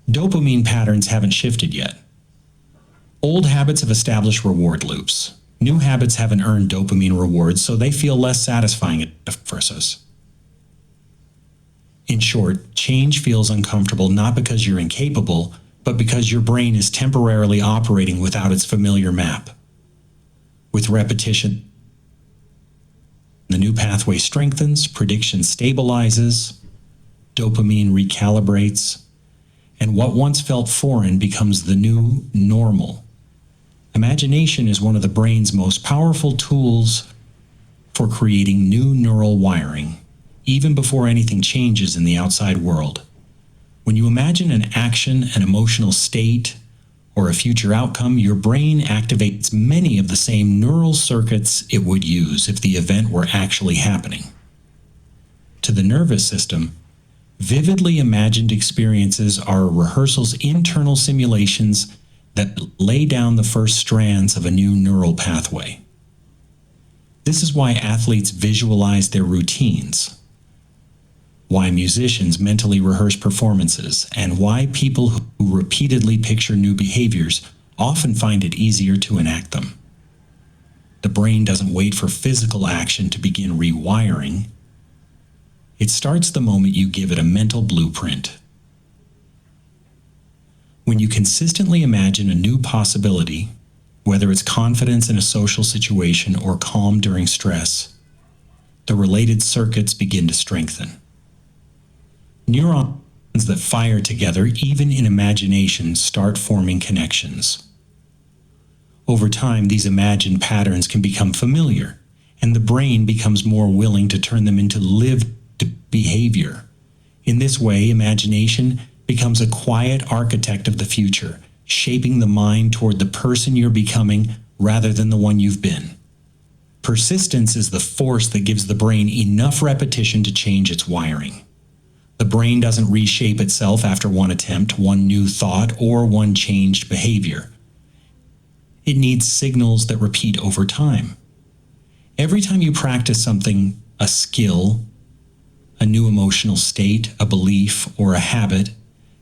dopamine patterns haven't shifted yet. Old habits have established reward loops. New habits haven't earned dopamine rewards, so they feel less satisfying at first. In short, change feels uncomfortable not because you're incapable, but because your brain is temporarily operating without its familiar map. With repetition, the new pathway strengthens, prediction stabilizes, dopamine recalibrates, and what once felt foreign becomes the new normal. Imagination is one of the brain's most powerful tools for creating new neural wiring, even before anything changes in the outside world. When you imagine an action, an emotional state, or a future outcome, your brain activates many of the same neural circuits it would use if the event were actually happening. To the nervous system, vividly imagined experiences are a rehearsal's internal simulations that lay down the first strands of a new neural pathway. This is why athletes visualize their routines. why musicians mentally rehearse performances, and why people who repeatedly picture new behaviors often find it easier to enact them. The brain doesn't wait for physical action to begin rewiring. It starts the moment you give it a mental blueprint. When you consistently imagine a new possibility, whether it's confidence in a social situation or calm during stress, the related circuits begin to strengthen. Neurons that fire together, even in imagination, start forming connections. Over time, these imagined patterns can become familiar, and the brain becomes more willing to turn them into lived behavior. In this way, imagination becomes a quiet architect of the future, shaping the mind toward the person you're becoming rather than the one you've been. Persistence is the force that gives the brain enough repetition to change its wiring. The brain doesn't reshape itself after one attempt, one new thought, or one changed behavior. It needs signals that repeat over time. Every time you practice something, a skill, a new emotional state, a belief, or a habit,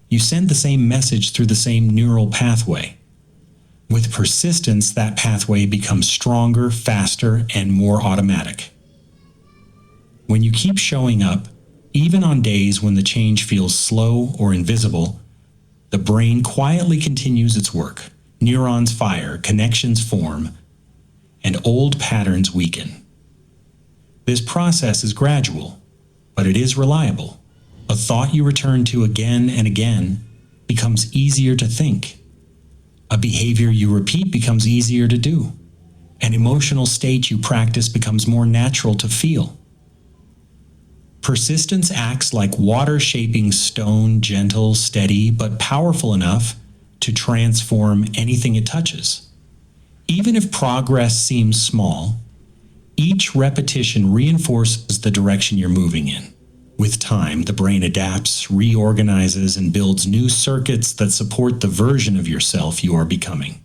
you send the same message through the same neural pathway. With persistence, that pathway becomes stronger, faster, and more automatic. When you keep showing up, even on days when the change feels slow or invisible, the brain quietly continues its work. Neurons fire, connections form, and old patterns weaken. This process is gradual, but it is reliable. A thought you return to again and again becomes easier to think. A behavior you repeat becomes easier to do. An emotional state you practice becomes more natural to feel. Persistence acts like water shaping stone, gentle, steady, but powerful enough to transform anything it touches. Even if progress seems small, each repetition reinforces the direction you're moving in. With time, the brain adapts, reorganizes, and builds new circuits that support the version of yourself you are becoming.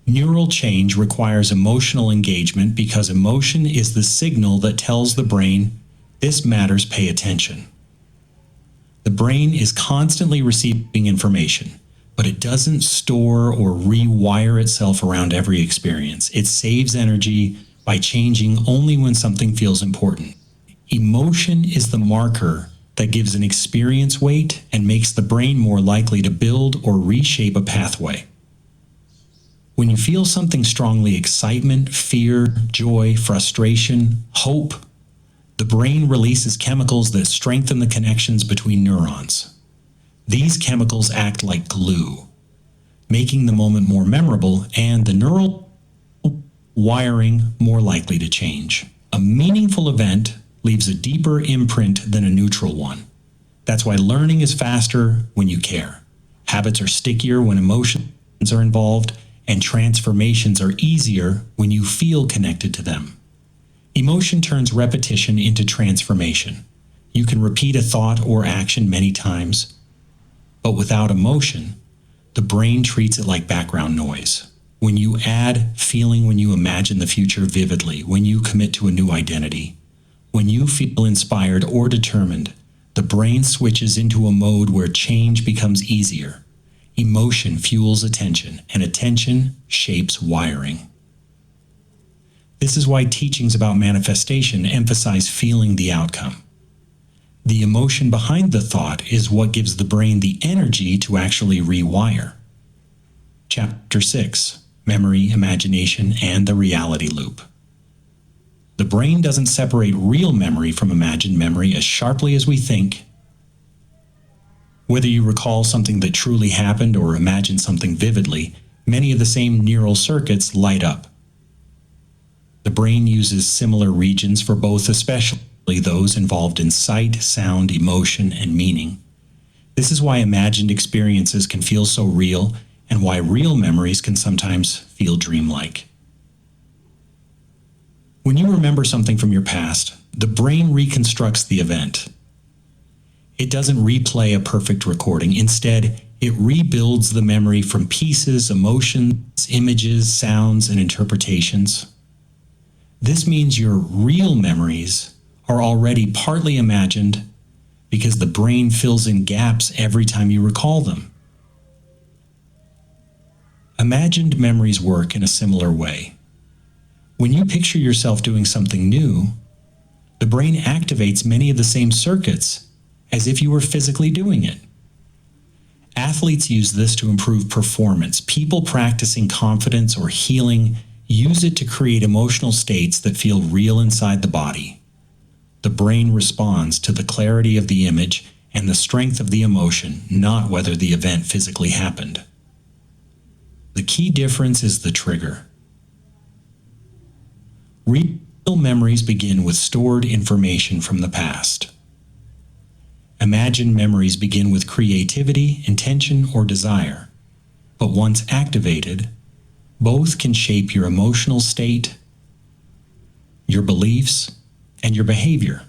Neural change requires emotional engagement because emotion is the signal that tells the brain, "This matters, pay attention." The brain is constantly receiving information, but it doesn't store or rewire itself around every experience. It saves energy by changing only when something feels important. Emotion is the marker that gives an experience weight and makes the brain more likely to build or reshape a pathway. When you feel something strongly, excitement, fear, joy, frustration, hope, the brain releases chemicals that strengthen the connections between neurons. These chemicals act like glue, making the moment more memorable and the neural wiring more likely to change. A meaningful event leaves a deeper imprint than a neutral one. That's why learning is faster when you care. Habits are stickier when emotions are involved, and transformations are easier when you feel connected to them. Emotion turns repetition into transformation. You can repeat a thought or action many times, but without emotion, the brain treats it like background noise. When you add feeling, when you imagine the future vividly, when you commit to a new identity, when you feel inspired or determined, the brain switches into a mode where change becomes easier. Emotion fuels attention, and attention shapes wiring. This is why teachings about manifestation emphasize feeling the outcome. The emotion behind the thought is what gives the brain the energy to actually rewire. Chapter 6: Memory, Imagination, and the Reality Loop. The brain doesn't separate real memory from imagined memory as sharply as we think. Whether you recall something that truly happened or imagine something vividly, many of the same neural circuits light up. The brain uses similar regions for both, especially those involved in sight, sound, emotion, and meaning. This is why imagined experiences can feel so real, and why real memories can sometimes feel dreamlike. When you remember something from your past, the brain reconstructs the event. It doesn't replay a perfect recording. Instead, it rebuilds the memory from pieces, emotions, images, sounds, and interpretations. This means your real memories are already partly imagined because the brain fills in gaps every time you recall them. Imagined memories work in a similar way. When you picture yourself doing something new, the brain activates many of the same circuits as if you were physically doing it. Athletes use this to improve performance. People practicing confidence or healing use it to create emotional states that feel real inside the body. The brain responds to the clarity of the image and the strength of the emotion, not whether the event physically happened. The key difference is the trigger. Real memories begin with stored information from the past. Imagined memories begin with creativity, intention, or desire. But once activated, both can shape your emotional state, your beliefs, and your behavior.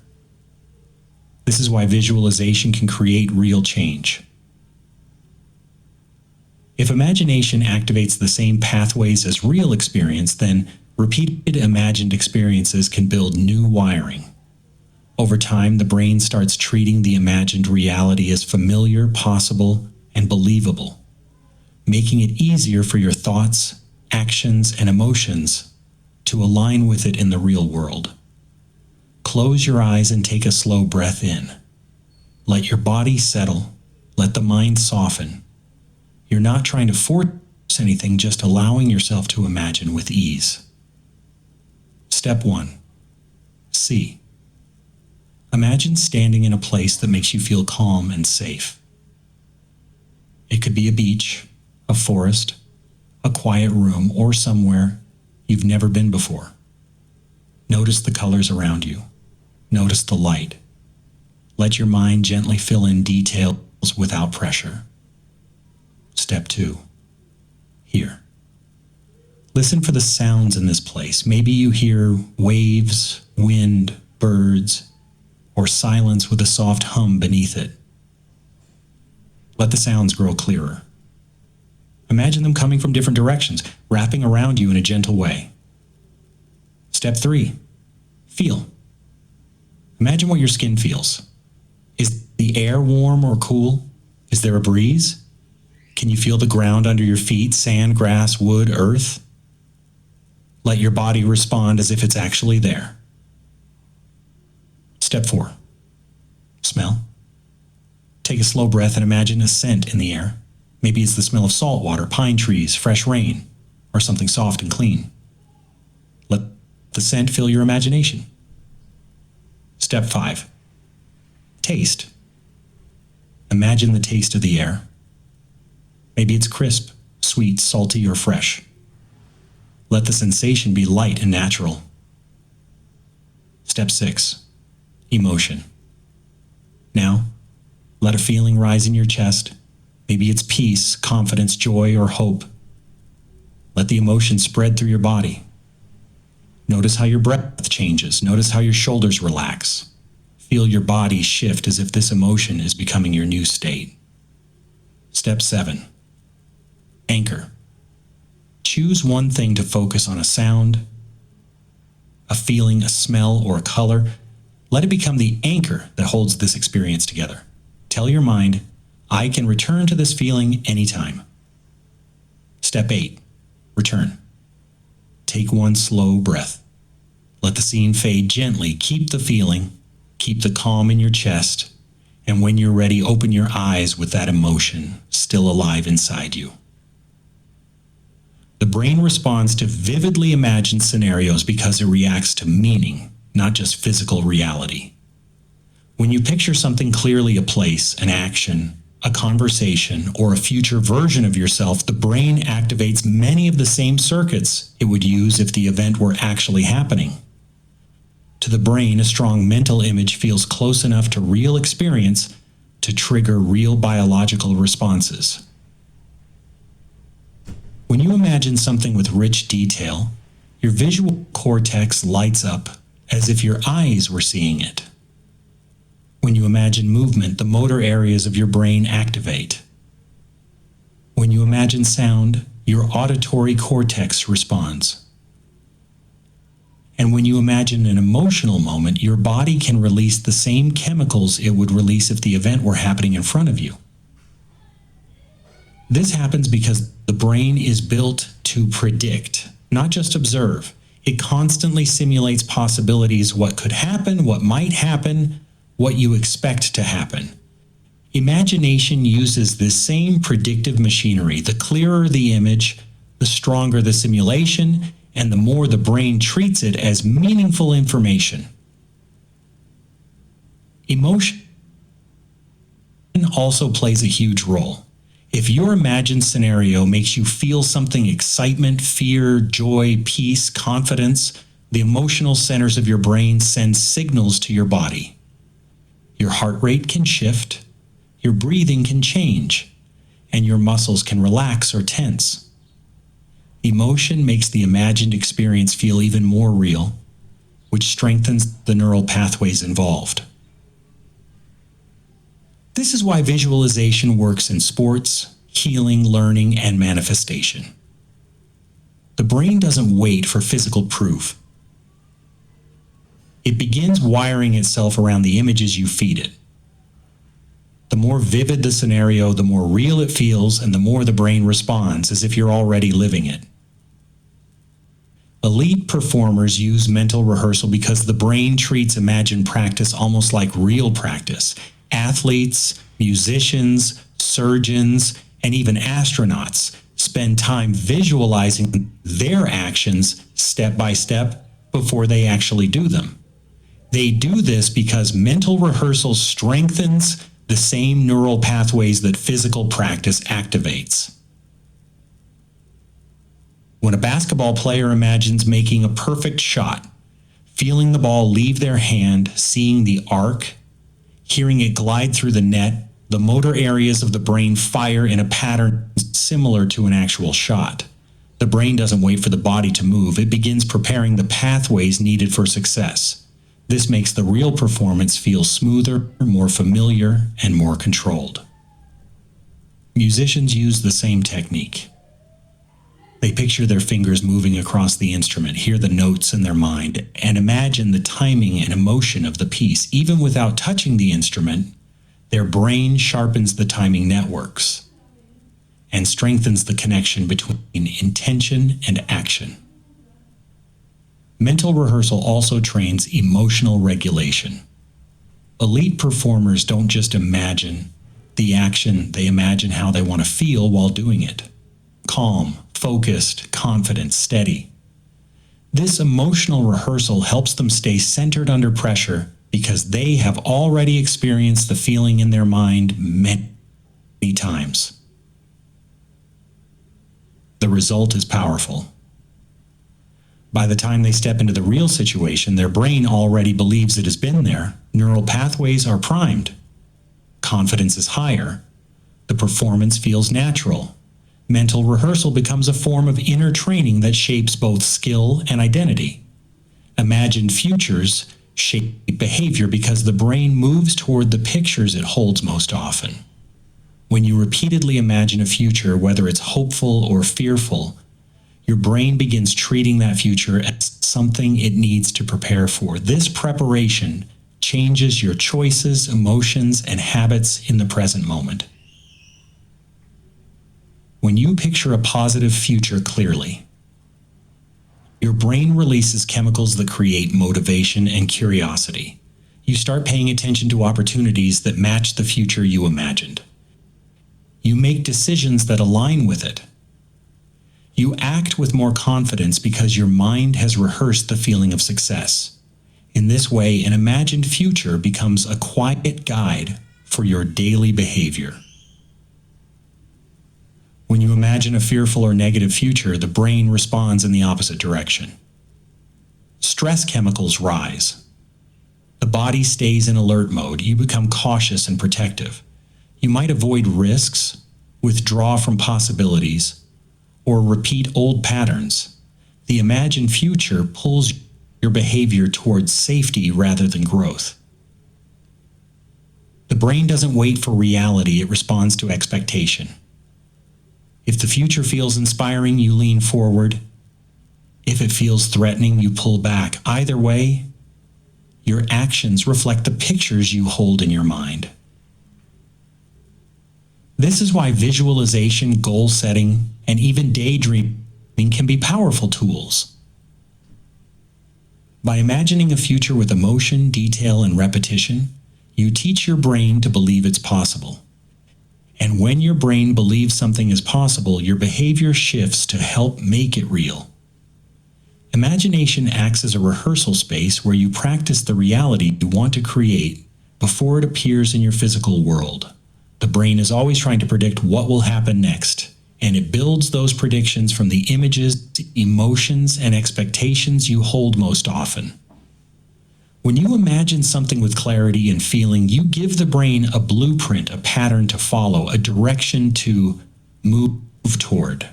This is why visualization can create real change. If imagination activates the same pathways as real experience, then repeated imagined experiences can build new wiring. Over time, the brain starts treating the imagined reality as familiar, possible, and believable, making it easier for your thoughts, actions, and emotions to align with it in the real world. Close your eyes and take a slow breath in. Let your body settle. Let the mind soften. You're not trying to force anything, just allowing yourself to imagine with ease. Step 1. See. Imagine standing in a place that makes you feel calm and safe. It could be a beach, a forest, a quiet room, or somewhere you've never been before. Notice the colors around you. Notice the light. Let your mind gently fill in details without pressure. Step 2. Hear. Listen for the sounds in this place. Maybe you hear waves, wind, birds, or silence with a soft hum beneath it. Let the sounds grow clearer. Imagine them coming from different directions, wrapping around you in a gentle way. Step 3. Feel. Imagine what your skin feels. Is the air warm or cool? Is there a breeze? Can you feel the ground under your feet, sand, grass, wood, earth? Let your body respond as if it's actually there. Step 4. Smell. Take a slow breath and imagine a scent in the air. Maybe it's the smell of salt water, pine trees, fresh rain, or something soft and clean. Let the scent fill your imagination. Step 5. Taste. Imagine the taste of the air. Maybe it's crisp, sweet, salty, or fresh. Let the sensation be light and natural. Step 6. Emotion. Now, let a feeling rise in your chest. Maybe it's peace, confidence, joy, or hope. Let the emotion spread through your body. Notice how your breath changes. Notice how your shoulders relax. Feel your body shift as if this emotion is becoming your new state. Step 7. Anchor. Choose one thing to focus on: a sound, a feeling, a smell, or a color. Let it become the anchor that holds this experience together. Tell your mind, I can return to this feeling anytime. Step 8. Return. Take one slow breath. Let the scene fade gently. Keep the feeling. Keep the calm in your chest. And when you're ready, open your eyes with that emotion still alive inside you. The brain responds to vividly imagined scenarios because it reacts to meaning, not just physical reality. When you picture something clearly, a place, an action, a conversation, or a future version of yourself, the brain activates many of the same circuits it would use if the event were actually happening. To the brain, a strong mental image feels close enough to real experience to trigger real biological responses. When you imagine something with rich detail, your visual cortex lights up as if your eyes were seeing it. When you imagine movement, the motor areas of your brain activate. When you imagine sound, your auditory cortex responds. And when you imagine an emotional moment, your body can release the same chemicals it would release if the event were happening in front of you. This happens because the brain is built to predict, not just observe. It constantly simulates possibilities, what could happen, what might happen, what you expect to happen. Imagination uses this same predictive machinery. The clearer the image, the stronger the simulation, and the more the brain treats it as meaningful information. Emotion also plays a huge role. If your imagined scenario makes you feel something, excitement, fear, joy, peace, confidence, the emotional centers of your brain send signals to your body. Your heart rate can shift, your breathing can change, and your muscles can relax or tense. Emotion makes the imagined experience feel even more real, which strengthens the neural pathways involved. This is why visualization works in sports, healing, learning, and manifestation. The brain doesn't wait for physical proof. It begins wiring itself around the images you feed it. The more vivid the scenario, the more real it feels, and the more the brain responds as if you're already living it. Elite performers use mental rehearsal because the brain treats imagined practice almost like real practice. Athletes, musicians, surgeons, and even astronauts spend time visualizing their actions step by step before they actually do them. They do this because mental rehearsal strengthens the same neural pathways that physical practice activates. When a basketball player imagines making a perfect shot, feeling the ball leave their hand, seeing the arc, hearing it glide through the net, the motor areas of the brain fire in a pattern similar to an actual shot. The brain doesn't wait for the body to move. It begins preparing the pathways needed for success. This makes the real performance feel smoother, more familiar, and more controlled. Musicians use the same technique. They picture their fingers moving across the instrument, hear the notes in their mind, and imagine the timing and emotion of the piece. Even without touching the instrument, their brain sharpens the timing networks and strengthens the connection between intention and action. Mental rehearsal also trains emotional regulation. Elite performers don't just imagine the action, they imagine how they want to feel while doing it. Calm, focused, confident, steady. This emotional rehearsal helps them stay centered under pressure because they have already experienced the feeling in their mind many times. The result is powerful. By the time they step into the real situation, their brain already believes it has been there. Neural pathways are primed. Confidence is higher. The performance feels natural. Mental rehearsal becomes a form of inner training that shapes both skill and identity. Imagined futures shape behavior because the brain moves toward the pictures it holds most often. When you repeatedly imagine a future, whether it's hopeful or fearful, your brain begins treating that future as something it needs to prepare for. This preparation changes your choices, emotions, and habits in the present moment. When you picture a positive future clearly, your brain releases chemicals that create motivation and curiosity. You start paying attention to opportunities that match the future you imagined. You make decisions that align with it. You act with more confidence because your mind has rehearsed the feeling of success. In this way, an imagined future becomes a quiet guide for your daily behavior. When you imagine a fearful or negative future, the brain responds in the opposite direction. Stress chemicals rise. The body stays in alert mode. You become cautious and protective. You might avoid risks, withdraw from possibilities, or repeat old patterns. The imagined future pulls your behavior towards safety rather than growth. The brain doesn't wait for reality, it responds to expectation. If the future feels inspiring, you lean forward. If it feels threatening, you pull back. Either way, your actions reflect the pictures you hold in your mind. This is why visualization, goal setting, and even daydreaming can be powerful tools. By imagining a future with emotion, detail, and repetition, you teach your brain to believe it's possible. And when your brain believes something is possible, your behavior shifts to help make it real. Imagination acts as a rehearsal space where you practice the reality you want to create before it appears in your physical world. The brain is always trying to predict what will happen next, and it builds those predictions from the images, emotions, and expectations you hold most often. When you imagine something with clarity and feeling, you give the brain a blueprint, a pattern to follow, a direction to move toward.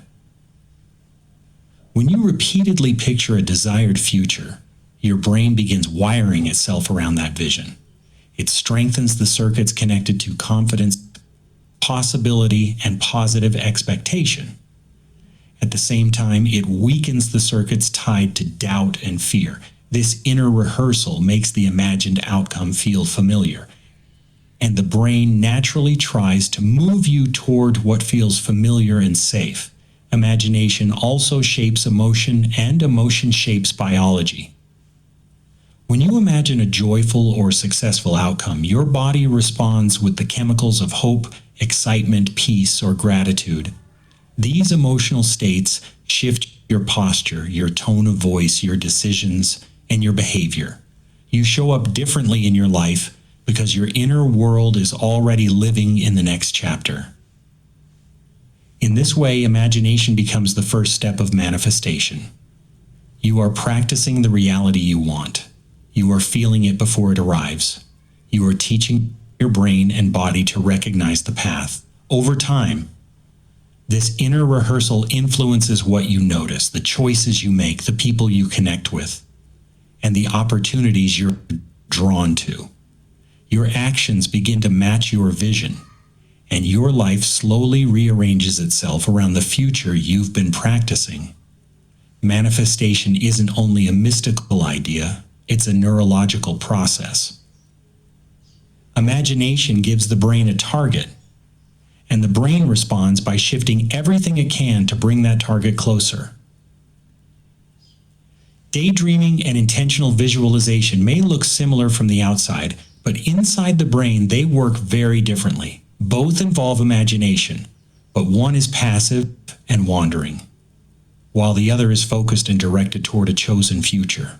When you repeatedly picture a desired future, your brain begins wiring itself around that vision. It strengthens the circuits connected to confidence, possibility, and positive expectation. At the same time, it weakens the circuits tied to doubt and fear. This inner rehearsal makes the imagined outcome feel familiar, and the brain naturally tries to move you toward what feels familiar and safe. Imagination also shapes emotion, and emotion shapes biology. When you imagine a joyful or successful outcome, your body responds with the chemicals of hope, excitement, peace, or gratitude. These emotional states shift your posture, your tone of voice, your decisions, and your behavior. You show up differently in your life because your inner world is already living in the next chapter. In this way, imagination becomes the first step of manifestation. You are practicing the reality you want. You are feeling it before it arrives. You are teaching your brain and body to recognize the path. Over time, this inner rehearsal influences what you notice, the choices you make, the people you connect with, and the opportunities you're drawn to. Your actions begin to match your vision, and your life slowly rearranges itself around the future you've been practicing. Manifestation isn't only a mystical idea, it's a neurological process. Imagination gives the brain a target, and the brain responds by shifting everything it can to bring that target closer. Daydreaming and intentional visualization may look similar from the outside, but inside the brain they work very differently. Both involve imagination, but one is passive and wandering, while the other is focused and directed toward a chosen future.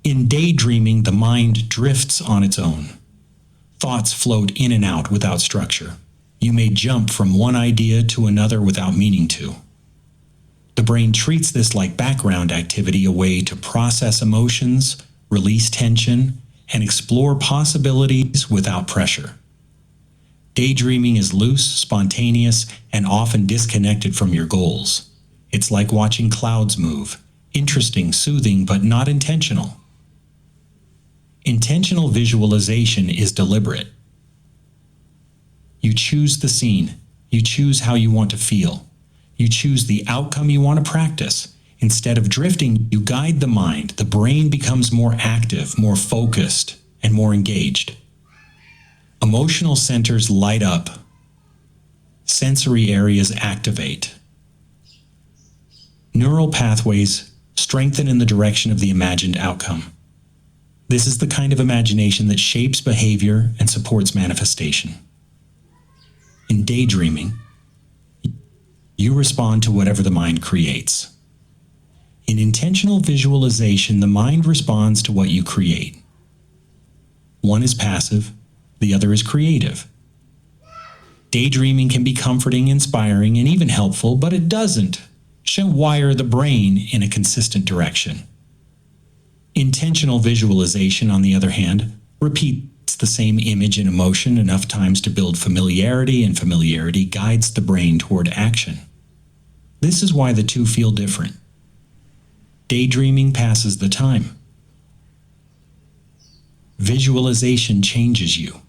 In daydreaming, the mind drifts on its own. Thoughts float in and out without structure. You may jump from one idea to another without meaning to. The brain treats this like background activity, a way to process emotions, release tension, and explore possibilities without pressure. Daydreaming is loose, spontaneous, and often disconnected from your goals. It's like watching clouds move, interesting, soothing, but not intentional. Intentional visualization is deliberate. You choose the scene. You choose how you want to feel. You choose the outcome you want to practice. Instead of drifting, you guide the mind. The brain becomes more active, more focused, and more engaged. Emotional centers light up. Sensory areas activate. Neural pathways strengthen in the direction of the imagined outcome. This is the kind of imagination that shapes behavior and supports manifestation. In daydreaming, you respond to whatever the mind creates. In intentional visualization, the mind responds to what you create. One is passive, the other is creative. Daydreaming can be comforting, inspiring, and even helpful, but it doesn't wire the brain in a consistent direction. Intentional visualization, on the other hand, repeats the same image and emotion enough times to build familiarity, and familiarity guides the brain toward action. This is why the two feel different. Daydreaming passes the time. Visualization changes you.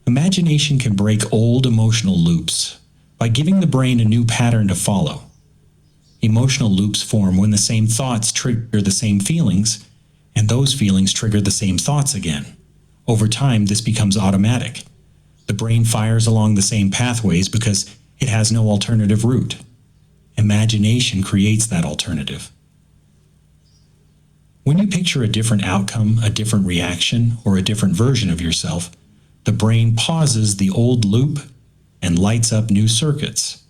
Imagination can break old emotional loops by giving the brain a new pattern to follow. Emotional loops form when the same thoughts trigger the same feelings, and those feelings trigger the same thoughts again. Over time, this becomes automatic. The brain fires along the same pathways because it has no alternative route. Imagination creates that alternative. When you picture a different outcome, a different reaction, or a different version of yourself, the brain pauses the old loop and lights up new circuits.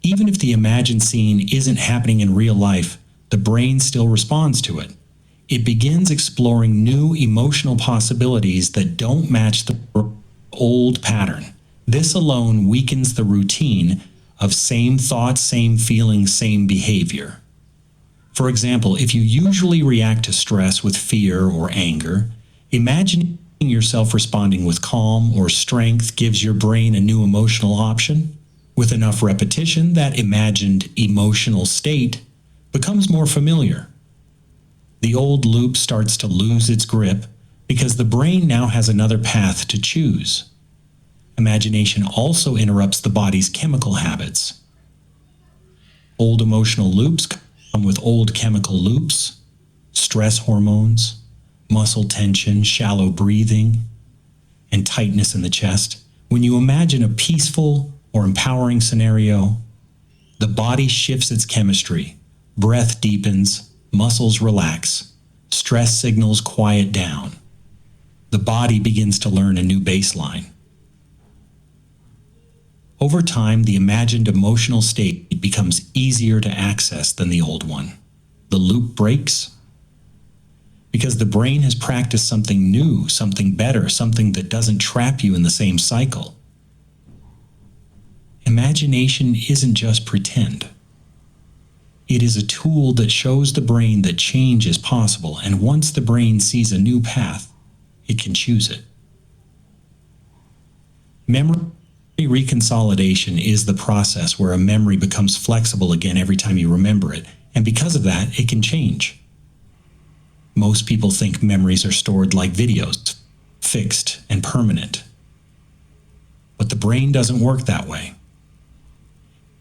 Even if the imagined scene isn't happening in real life, the brain still responds to it. It begins exploring new emotional possibilities that don't match the old pattern. This alone weakens the routine of same thoughts, same feelings, same behavior. For example, if you usually react to stress with fear or anger, imagining yourself responding with calm or strength gives your brain a new emotional option. With enough repetition, that imagined emotional state becomes more familiar. The old loop starts to lose its grip because the brain now has another path to choose. Imagination also interrupts the body's chemical habits. Old emotional loops come with old chemical loops, stress hormones, muscle tension, shallow breathing, and tightness in the chest. When you imagine a peaceful or empowering scenario, the body shifts its chemistry, breath deepens, muscles relax, stress signals quiet down. The body begins to learn a new baseline. Over time, the imagined emotional state becomes easier to access than the old one. The loop breaks because the brain has practiced something new, something better, something that doesn't trap you in the same cycle. Imagination isn't just pretend. It is a tool that shows the brain that change is possible, and once the brain sees a new path, it can choose it. Memory reconsolidation is the process where a memory becomes flexible again every time you remember it, and because of that, it can change. Most people think memories are stored like videos, fixed and permanent. But the brain doesn't work that way.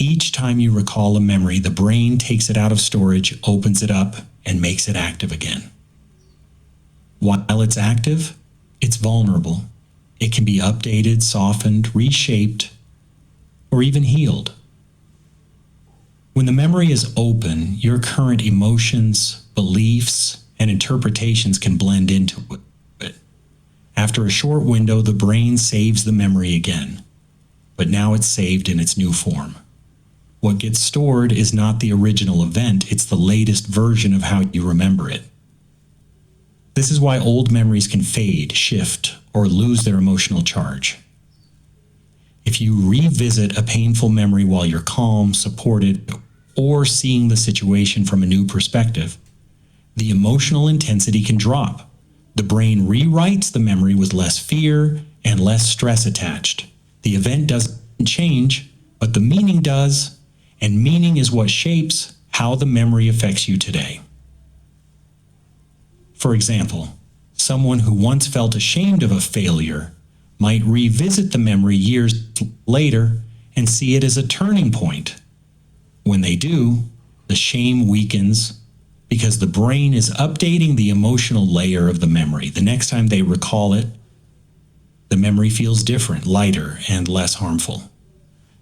Each time you recall a memory, the brain takes it out of storage, opens it up, and makes it active again. While it's active, it's vulnerable. It can be updated, softened, reshaped, or even healed. When the memory is open, your current emotions, beliefs, and interpretations can blend into it. After a short window, the brain saves the memory again, but now it's saved in its new form. What gets stored is not the original event, it's the latest version of how you remember it. This is why old memories can fade, shift, or lose their emotional charge. If you revisit a painful memory while you're calm, supported, or seeing the situation from a new perspective, the emotional intensity can drop. The brain rewrites the memory with less fear and less stress attached. The event doesn't change, but the meaning does, and meaning is what shapes how the memory affects you today. For example, someone who once felt ashamed of a failure might revisit the memory years later and see it as a turning point. When they do, the shame weakens because the brain is updating the emotional layer of the memory. The next time they recall it, the memory feels different, lighter, and less harmful.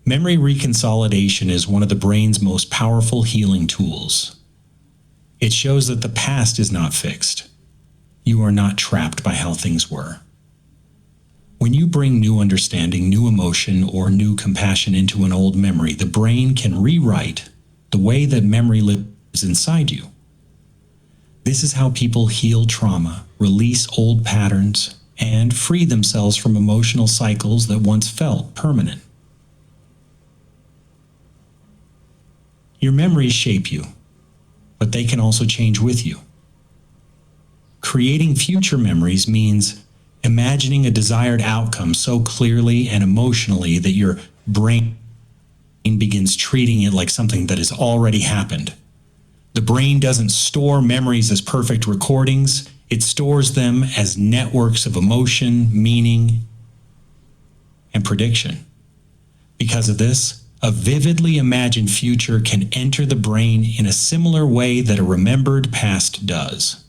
Memory reconsolidation is one of the brain's most powerful healing tools. It shows that the past is not fixed. You are not trapped by how things were. When you bring new understanding, new emotion, or new compassion into an old memory, the brain can rewrite the way that memory lives inside you. This is how people heal trauma, release old patterns, and free themselves from emotional cycles that once felt permanent. Your memories shape you, but they can also change with you. Creating future memories means imagining a desired outcome so clearly and emotionally that your brain begins treating it like something that has already happened. The brain doesn't store memories as perfect recordings, it stores them as networks of emotion, meaning, and prediction. Because of this, a vividly imagined future can enter the brain in a similar way that a remembered past does.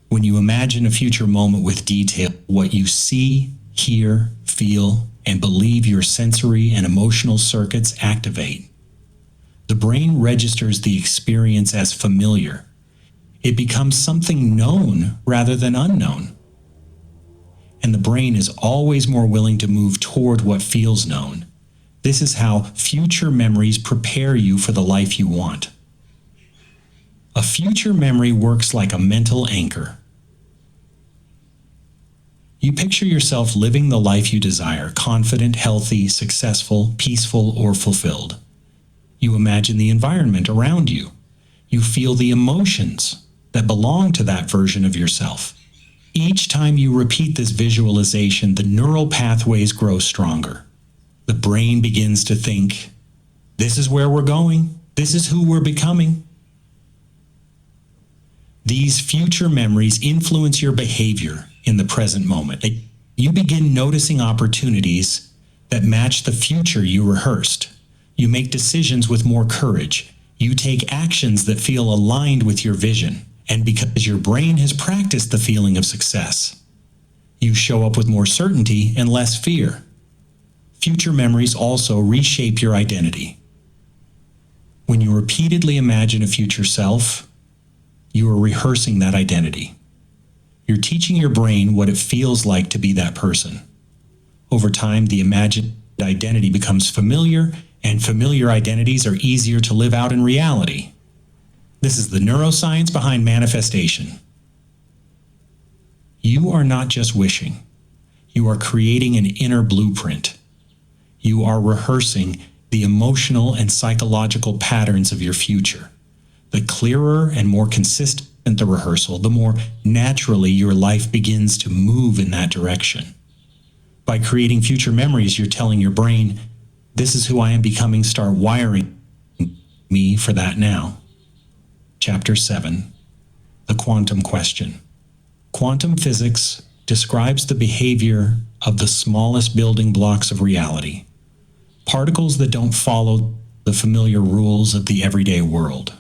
When you imagine a future moment with detail, what you see, hear, feel, and believe your sensory and emotional circuits activate. The brain registers the experience as familiar. It becomes something known rather than unknown. And the brain is always more willing to move toward what feels known. This is how future memories prepare you for the life you want. A future memory works like a mental anchor. You picture yourself living the life you desire, confident, healthy, successful, peaceful, or fulfilled. You imagine the environment around you. You feel the emotions that belong to that version of yourself. Each time you repeat this visualization, the neural pathways grow stronger. The brain begins to think, this is where we're going. This is who we're becoming. These future memories influence your behavior in the present moment. You begin noticing opportunities that match the future you rehearsed. You make decisions with more courage. You take actions that feel aligned with your vision. And because your brain has practiced the feeling of success, you show up with more certainty and less fear. Future memories also reshape your identity. When you repeatedly imagine a future self, you are rehearsing that identity. You're teaching your brain what it feels like to be that person. Over time, the imagined identity becomes familiar, and familiar identities are easier to live out in reality. This is the neuroscience behind manifestation. You are not just wishing. You are creating an inner blueprint. You are rehearsing the emotional and psychological patterns of your future. The clearer and more consistent the rehearsal, the more naturally your life begins to move in that direction. By creating future memories, you're telling your brain, this is who I am becoming, start wiring me for that now. Chapter 7. The Quantum Question. Quantum physics describes the behavior of the smallest building blocks of reality, particles that don't follow the familiar rules of the everyday world.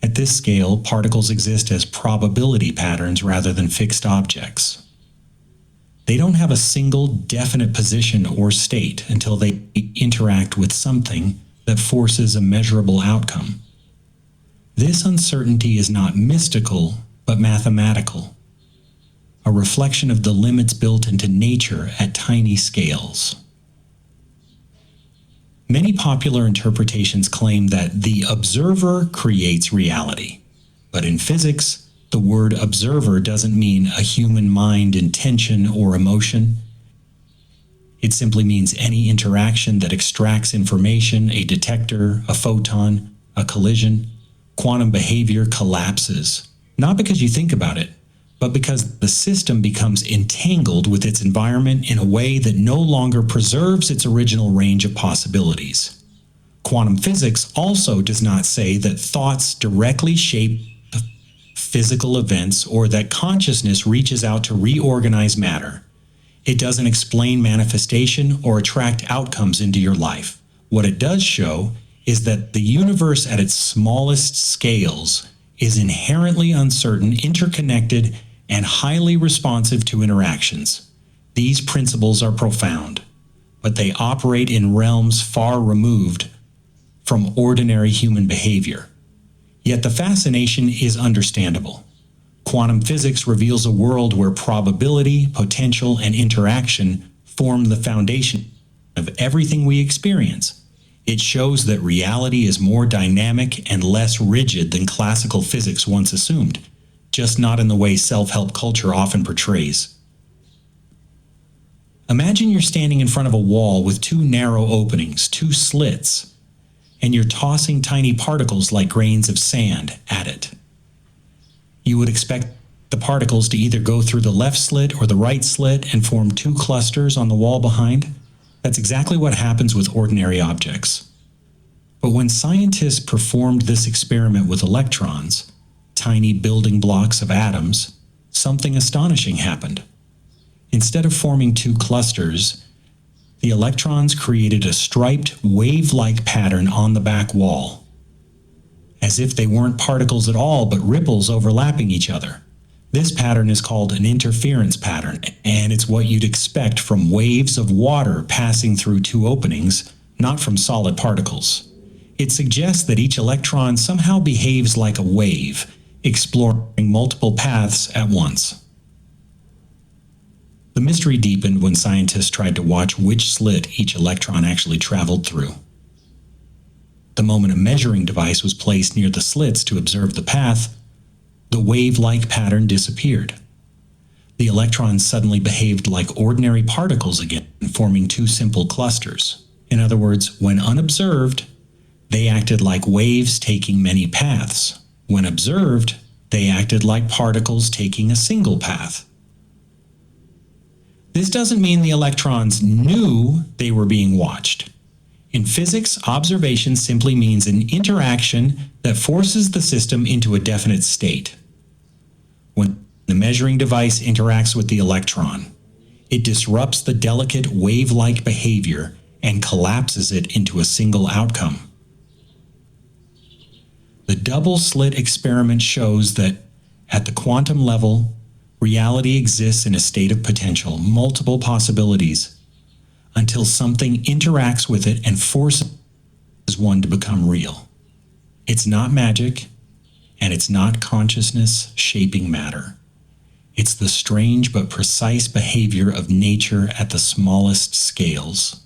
At this scale, particles exist as probability patterns rather than fixed objects. They don't have a single definite position or state until they interact with something that forces a measurable outcome. This uncertainty is not mystical, but mathematical, a reflection of the limits built into nature at tiny scales. Many popular interpretations claim that the observer creates reality, but in physics, the word observer doesn't mean a human mind, intention, or emotion. It simply means any interaction that extracts information, a detector, a photon, a collision. Quantum behavior collapses, not because you think about it, but because the system becomes entangled with its environment in a way that no longer preserves its original range of possibilities. Quantum physics also does not say that thoughts directly shape physical events or that consciousness reaches out to reorganize matter. It doesn't explain manifestation or attract outcomes into your life. What it does show is that the universe at its smallest scales is inherently uncertain, interconnected, and highly responsive to interactions. These principles are profound, but they operate in realms far removed from ordinary human behavior. Yet the fascination is understandable. Quantum physics reveals a world where probability, potential, and interaction form the foundation of everything we experience. It shows that reality is more dynamic and less rigid than classical physics once assumed, just not in the way self-help culture often portrays. Imagine you're standing in front of a wall with two narrow openings, two slits, and you're tossing tiny particles like grains of sand at it. You would expect the particles to either go through the left slit or the right slit and form two clusters on the wall behind. That's exactly what happens with ordinary objects. But when scientists performed this experiment with electrons, tiny building blocks of atoms, something astonishing happened. Instead of forming two clusters, the electrons created a striped, wave-like pattern on the back wall, as if they weren't particles at all but ripples overlapping each other. This pattern is called an interference pattern, and it's what you'd expect from waves of water passing through two openings, not from solid particles. It suggests that each electron somehow behaves like a wave, exploring multiple paths at once. The mystery deepened when scientists tried to watch which slit each electron actually traveled through. The moment a measuring device was placed near the slits to observe the path, the wave-like pattern disappeared. The electrons suddenly behaved like ordinary particles again, forming two simple clusters. In other words, when unobserved, they acted like waves taking many paths. When observed, they acted like particles taking a single path. This doesn't mean the electrons knew they were being watched. In physics, observation simply means an interaction that forces the system into a definite state. When the measuring device interacts with the electron, it disrupts the delicate wave-like behavior and collapses it into a single outcome. The double-slit experiment shows that, at the quantum level, reality exists in a state of potential, multiple possibilities, until something interacts with it and forces one to become real. It's not magic, and it's not consciousness shaping matter. It's the strange but precise behavior of nature at the smallest scales,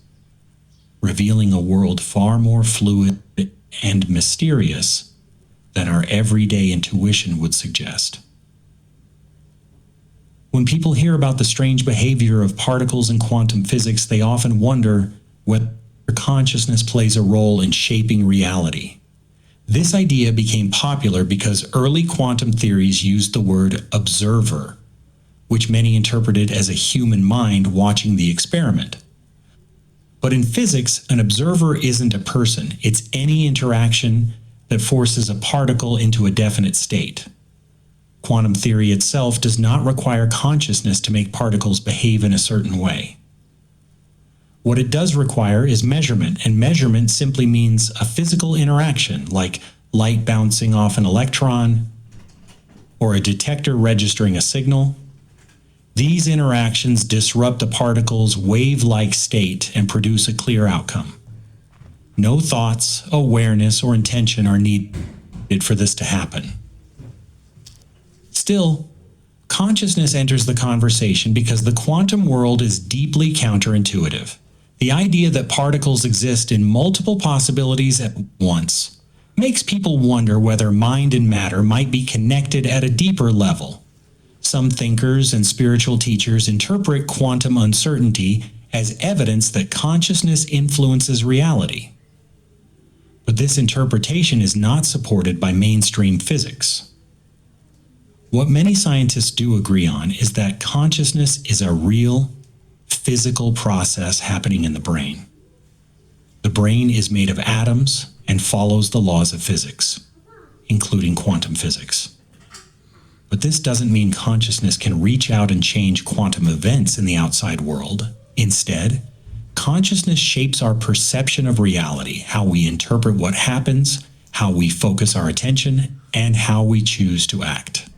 revealing a world far more fluid and mysterious than our everyday intuition would suggest. When people hear about the strange behavior of particles in quantum physics, they often wonder whether consciousness plays a role in shaping reality. This idea became popular because early quantum theories used the word observer, which many interpreted as a human mind watching the experiment. But in physics, an observer isn't a person. It's any interaction that forces a particle into a definite state. Quantum theory itself does not require consciousness to make particles behave in a certain way. What it does require is measurement, and measurement simply means a physical interaction, like light bouncing off an electron or a detector registering a signal. These interactions disrupt a particle's wave-like state and produce a clear outcome. No thoughts, awareness, or intention are needed for this to happen. Still, consciousness enters the conversation because the quantum world is deeply counterintuitive. The idea that particles exist in multiple possibilities at once makes people wonder whether mind and matter might be connected at a deeper level. Some thinkers and spiritual teachers interpret quantum uncertainty as evidence that consciousness influences reality. But this interpretation is not supported by mainstream physics. What many scientists do agree on is that consciousness is a real, physical process happening in the brain. The brain is made of atoms and follows the laws of physics, including quantum physics. But this doesn't mean consciousness can reach out and change quantum events in the outside world. Instead, consciousness shapes our perception of reality, how we interpret what happens, how we focus our attention, and how we choose to act.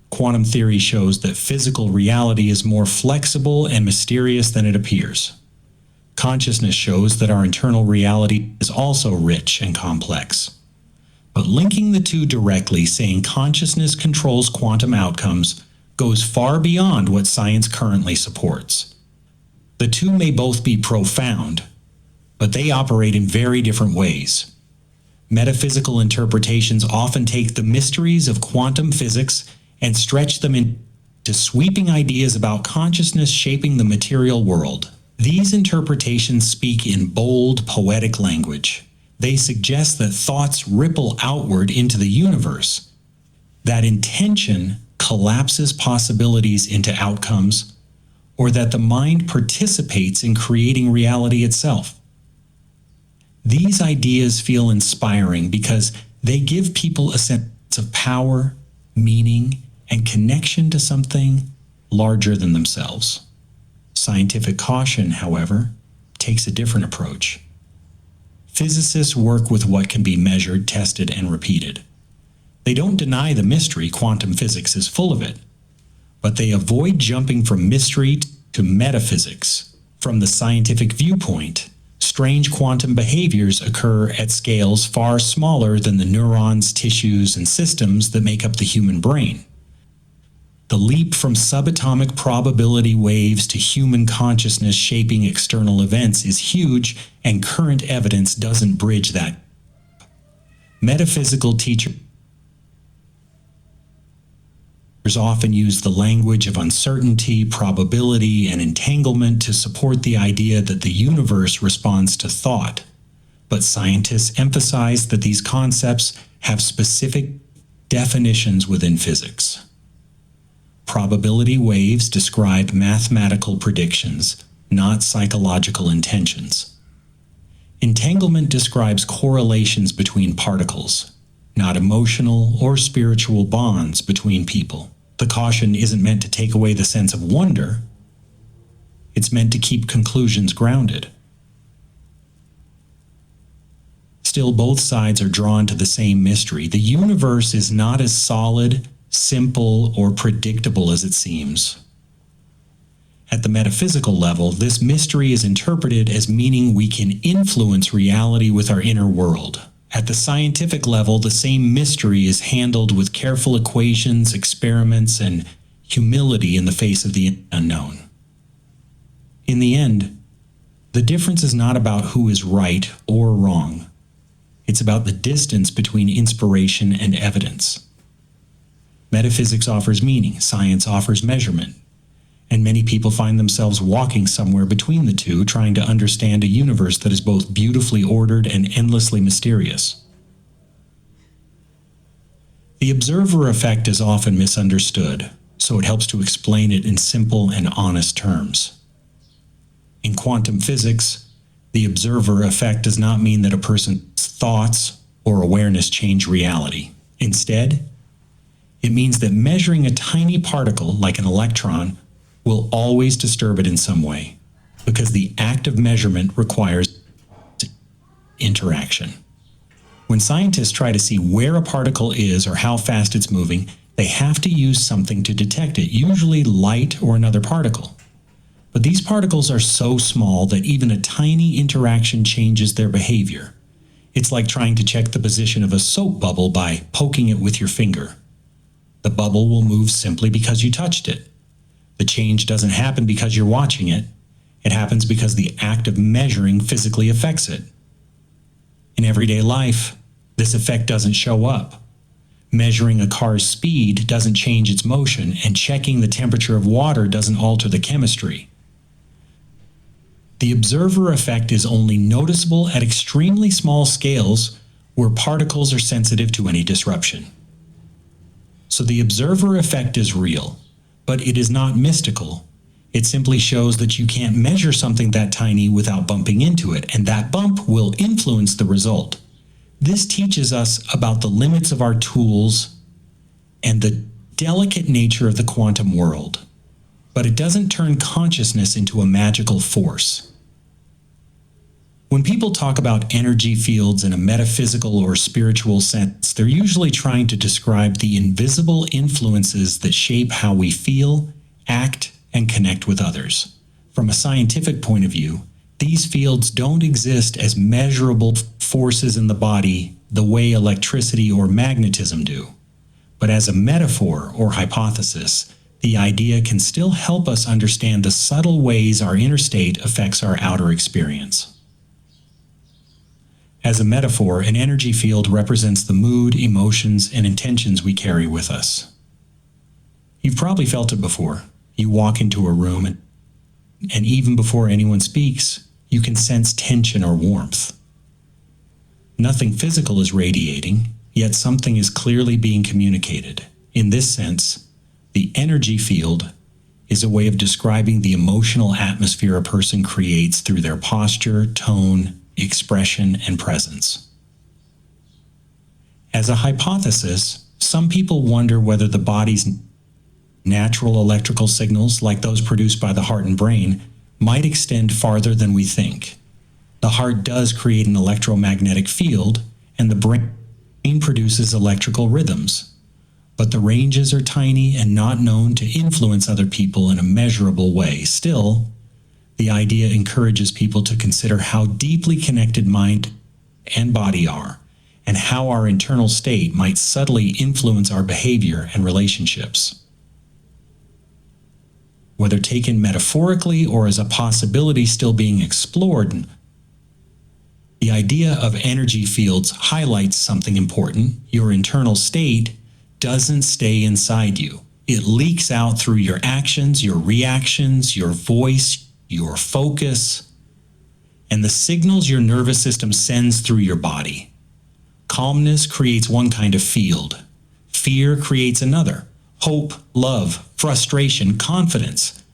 Quantum theory shows that physical reality is more flexible and mysterious than it appears. Consciousness shows that our internal reality is also rich and complex. But linking the two directly, saying consciousness controls quantum outcomes, goes far beyond what science currently supports. The two may both be profound, but they operate in very different ways. Metaphysical interpretations often take the mysteries of quantum physics and stretch them into sweeping ideas about consciousness shaping the material world. These interpretations speak in bold, poetic language. They suggest that thoughts ripple outward into the universe, that intention collapses possibilities into outcomes, or that the mind participates in creating reality itself. These ideas feel inspiring because they give people a sense of power, meaning, and connection to something larger than themselves. Scientific caution, however, takes a different approach. Physicists work with what can be measured, tested, and repeated. They don't deny the mystery, quantum physics is full of it, but they avoid jumping from mystery to metaphysics. From the scientific viewpoint, strange quantum behaviors occur at scales far smaller than the neurons, tissues, and systems that make up the human brain. The leap from subatomic probability waves to human consciousness shaping external events is huge, and current evidence doesn't bridge that. Metaphysical teachers often use the language of uncertainty, probability, and entanglement to support the idea that the universe responds to thought. But scientists emphasize that these concepts have specific definitions within physics. Probability waves describe mathematical predictions, not psychological intentions. Entanglement describes correlations between particles, not emotional or spiritual bonds between people. The caution isn't meant to take away the sense of wonder. It's meant to keep conclusions grounded. Still, both sides are drawn to the same mystery. The universe is not as solid, simple, or predictable as it seems. At the metaphysical level, this mystery is interpreted as meaning we can influence reality with our inner world. At the scientific level, the same mystery is handled with careful equations, experiments, and humility in the face of the unknown. In the end, the difference is not about who is right or wrong. It's about the distance between inspiration and evidence. Metaphysics offers meaning, science offers measurement, and many people find themselves walking somewhere between the two, trying to understand a universe that is both beautifully ordered and endlessly mysterious. The observer effect is often misunderstood, so it helps to explain it in simple and honest terms. In quantum physics, the observer effect does not mean that a person's thoughts or awareness change reality. Instead, it means that measuring a tiny particle, like an electron, will always disturb it in some way, because the act of measurement requires interaction. When scientists try to see where a particle is or how fast it's moving, they have to use something to detect it, usually light or another particle. But these particles are so small that even a tiny interaction changes their behavior. It's like trying to check the position of a soap bubble by poking it with your finger. The bubble will move simply because you touched it. The change doesn't happen because you're watching it. It happens because the act of measuring physically affects it. In everyday life, this effect doesn't show up. Measuring a car's speed doesn't change its motion, and checking the temperature of water doesn't alter the chemistry. The observer effect is only noticeable at extremely small scales where particles are sensitive to any disruption. So the observer effect is real. But it is not mystical. It simply shows that you can't measure something that tiny without bumping into it, and that bump will influence the result. This teaches us about the limits of our tools and the delicate nature of the quantum world. But it doesn't turn consciousness into a magical force. When people talk about energy fields in a metaphysical or spiritual sense, they're usually trying to describe the invisible influences that shape how we feel, act, and connect with others. From a scientific point of view, these fields don't exist as measurable forces in the body the way electricity or magnetism do. But as a metaphor or hypothesis, the idea can still help us understand the subtle ways our inner state affects our outer experience. As a metaphor, an energy field represents the mood, emotions, and intentions we carry with us. You've probably felt it before. You walk into a room and even before anyone speaks, you can sense tension or warmth. Nothing physical is radiating, yet something is clearly being communicated. In this sense, the energy field is a way of describing the emotional atmosphere a person creates through their posture, tone, expression, and presence. As a hypothesis, some people wonder whether the body's natural electrical signals, like those produced by the heart and brain, might extend farther than we think. The heart does create an electromagnetic field, and the brain produces electrical rhythms. But the ranges are tiny and not known to influence other people in a measurable way. Still, the idea encourages people to consider how deeply connected mind and body are, and how our internal state might subtly influence our behavior and relationships. Whether taken metaphorically or as a possibility still being explored, the idea of energy fields highlights something important. Your internal state doesn't stay inside you. It leaks out through your actions, your reactions, your voice, your focus, and the signals your nervous system sends through your body. Calmness creates one kind of field. Fear creates another. Hope, love, frustration, confidence.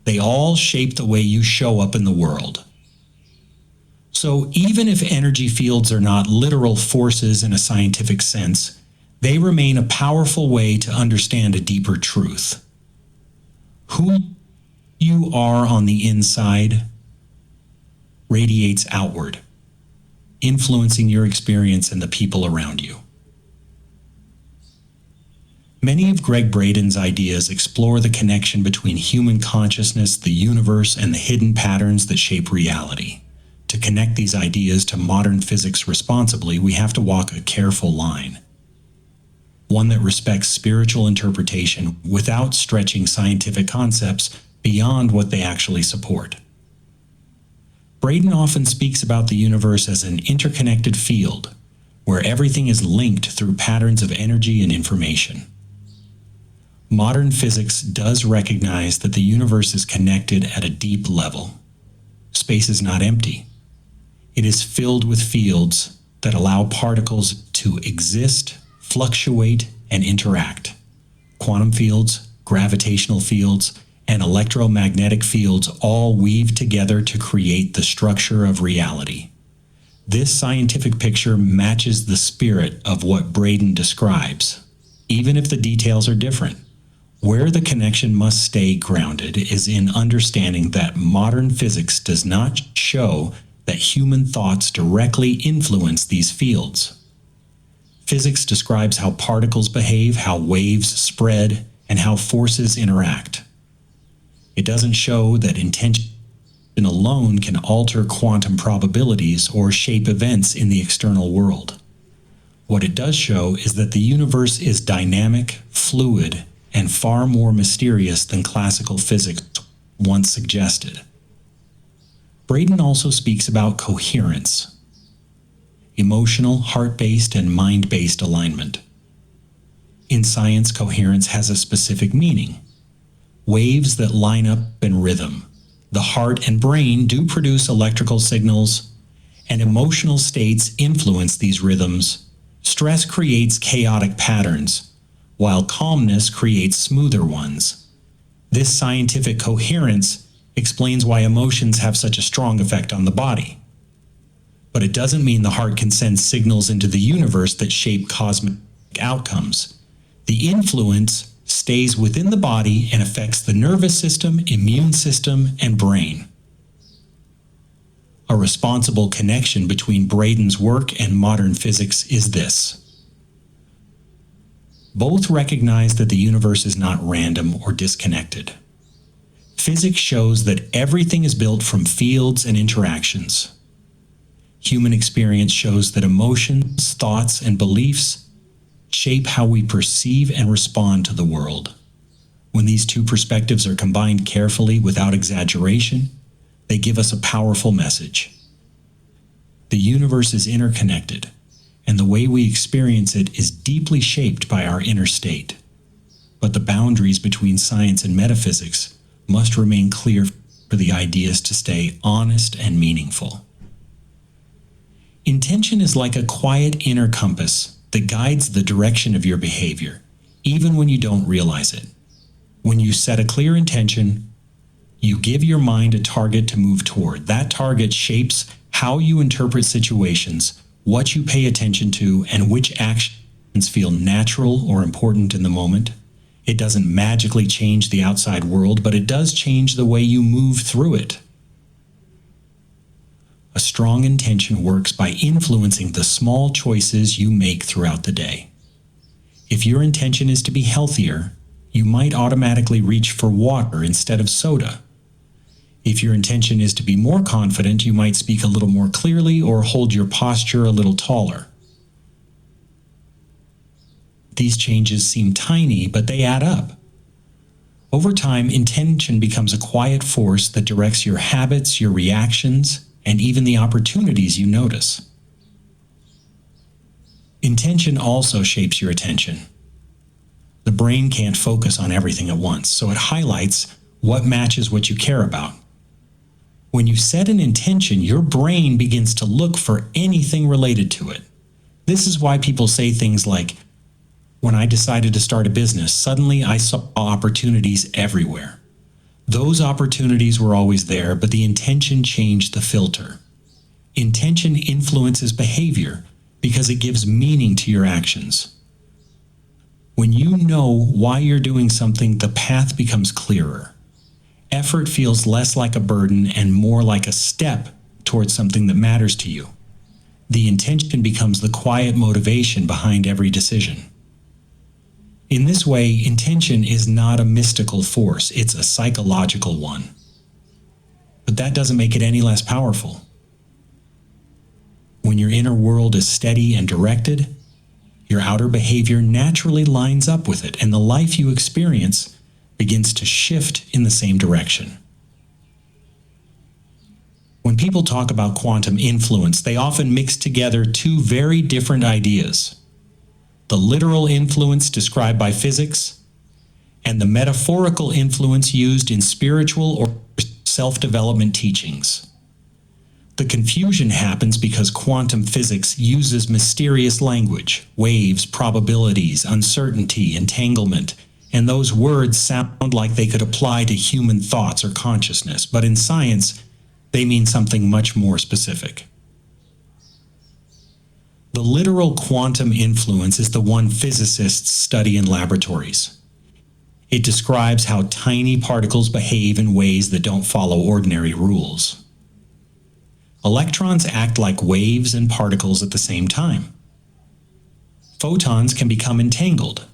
They all shape the way you show up in the world. So even if energy fields are not literal forces in a scientific sense, they remain a powerful way to understand a deeper truth. Who you are on the inside radiates outward, influencing your experience and the people around you. Many of Greg Braden's ideas explore the connection between human consciousness, the universe, and the hidden patterns that shape reality. To connect these ideas to modern physics responsibly, we have to walk a careful line. One that respects spiritual interpretation without stretching scientific concepts beyond what they actually support. Braden often speaks about the universe as an interconnected field, where everything is linked through patterns of energy and information. Modern physics does recognize that the universe is connected at a deep level. Space is not empty. It is filled with fields that allow particles to exist, fluctuate, and interact. Quantum fields, gravitational fields, and electromagnetic fields all weave together to create the structure of reality. This scientific picture matches the spirit of what Braden describes, even if the details are different. Where the connection must stay grounded is in understanding that modern physics does not show that human thoughts directly influence these fields. Physics describes how particles behave, how waves spread, and how forces interact. It doesn't show that intention alone can alter quantum probabilities or shape events in the external world. What it does show is that the universe is dynamic, fluid, and far more mysterious than classical physics once suggested. Braden also speaks about coherence, emotional, heart-based, and mind-based alignment. In science, coherence has a specific meaning. Waves that line up in rhythm. The heart and brain do produce electrical signals, and emotional states influence these rhythms. Stress creates chaotic patterns, while calmness creates smoother ones. This scientific coherence explains why emotions have such a strong effect on the body. But it doesn't mean the heart can send signals into the universe that shape cosmic outcomes. The influence stays within the body and affects the nervous system, immune system, and brain. A responsible connection between Braden's work and modern physics is this. Both recognize that the universe is not random or disconnected. Physics shows that everything is built from fields and interactions. Human experience shows that emotions, thoughts, and beliefs shape how we perceive and respond to the world. When these two perspectives are combined carefully without exaggeration, they give us a powerful message. The universe is interconnected, and the way we experience it is deeply shaped by our inner state. But the boundaries between science and metaphysics must remain clear for the ideas to stay honest and meaningful. Intention is like a quiet inner compass that guides the direction of your behavior, even when you don't realize it. When you set a clear intention, you give your mind a target to move toward. That target shapes how you interpret situations, what you pay attention to, and which actions feel natural or important in the moment. It doesn't magically change the outside world, but it does change the way you move through it. A strong intention works by influencing the small choices you make throughout the day. If your intention is to be healthier, you might automatically reach for water instead of soda. If your intention is to be more confident, you might speak a little more clearly or hold your posture a little taller. These changes seem tiny, but they add up. Over time, intention becomes a quiet force that directs your habits, your reactions, and even the opportunities you notice. Intention also shapes your attention. The brain can't focus on everything at once, so it highlights what matches what you care about. When you set an intention, your brain begins to look for anything related to it. This is why people say things like, "When I decided to start a business, suddenly I saw opportunities everywhere." Those opportunities were always there, but the intention changed the filter. Intention influences behavior because it gives meaning to your actions. When you know why you're doing something, the path becomes clearer. Effort feels less like a burden and more like a step towards something that matters to you. The intention becomes the quiet motivation behind every decision. In this way, intention is not a mystical force, it's a psychological one. But that doesn't make it any less powerful. When your inner world is steady and directed, your outer behavior naturally lines up with it, and the life you experience begins to shift in the same direction. When people talk about quantum influence, they often mix together two very different ideas: the literal influence described by physics, and the metaphorical influence used in spiritual or self-development teachings. The confusion happens because quantum physics uses mysterious language, waves, probabilities, uncertainty, entanglement, and those words sound like they could apply to human thoughts or consciousness, but in science, they mean something much more specific. The literal quantum influence is the one physicists study in laboratories. It describes how tiny particles behave in ways that don't follow ordinary rules. Electrons act like waves and particles at the same time. Photons can become entangled,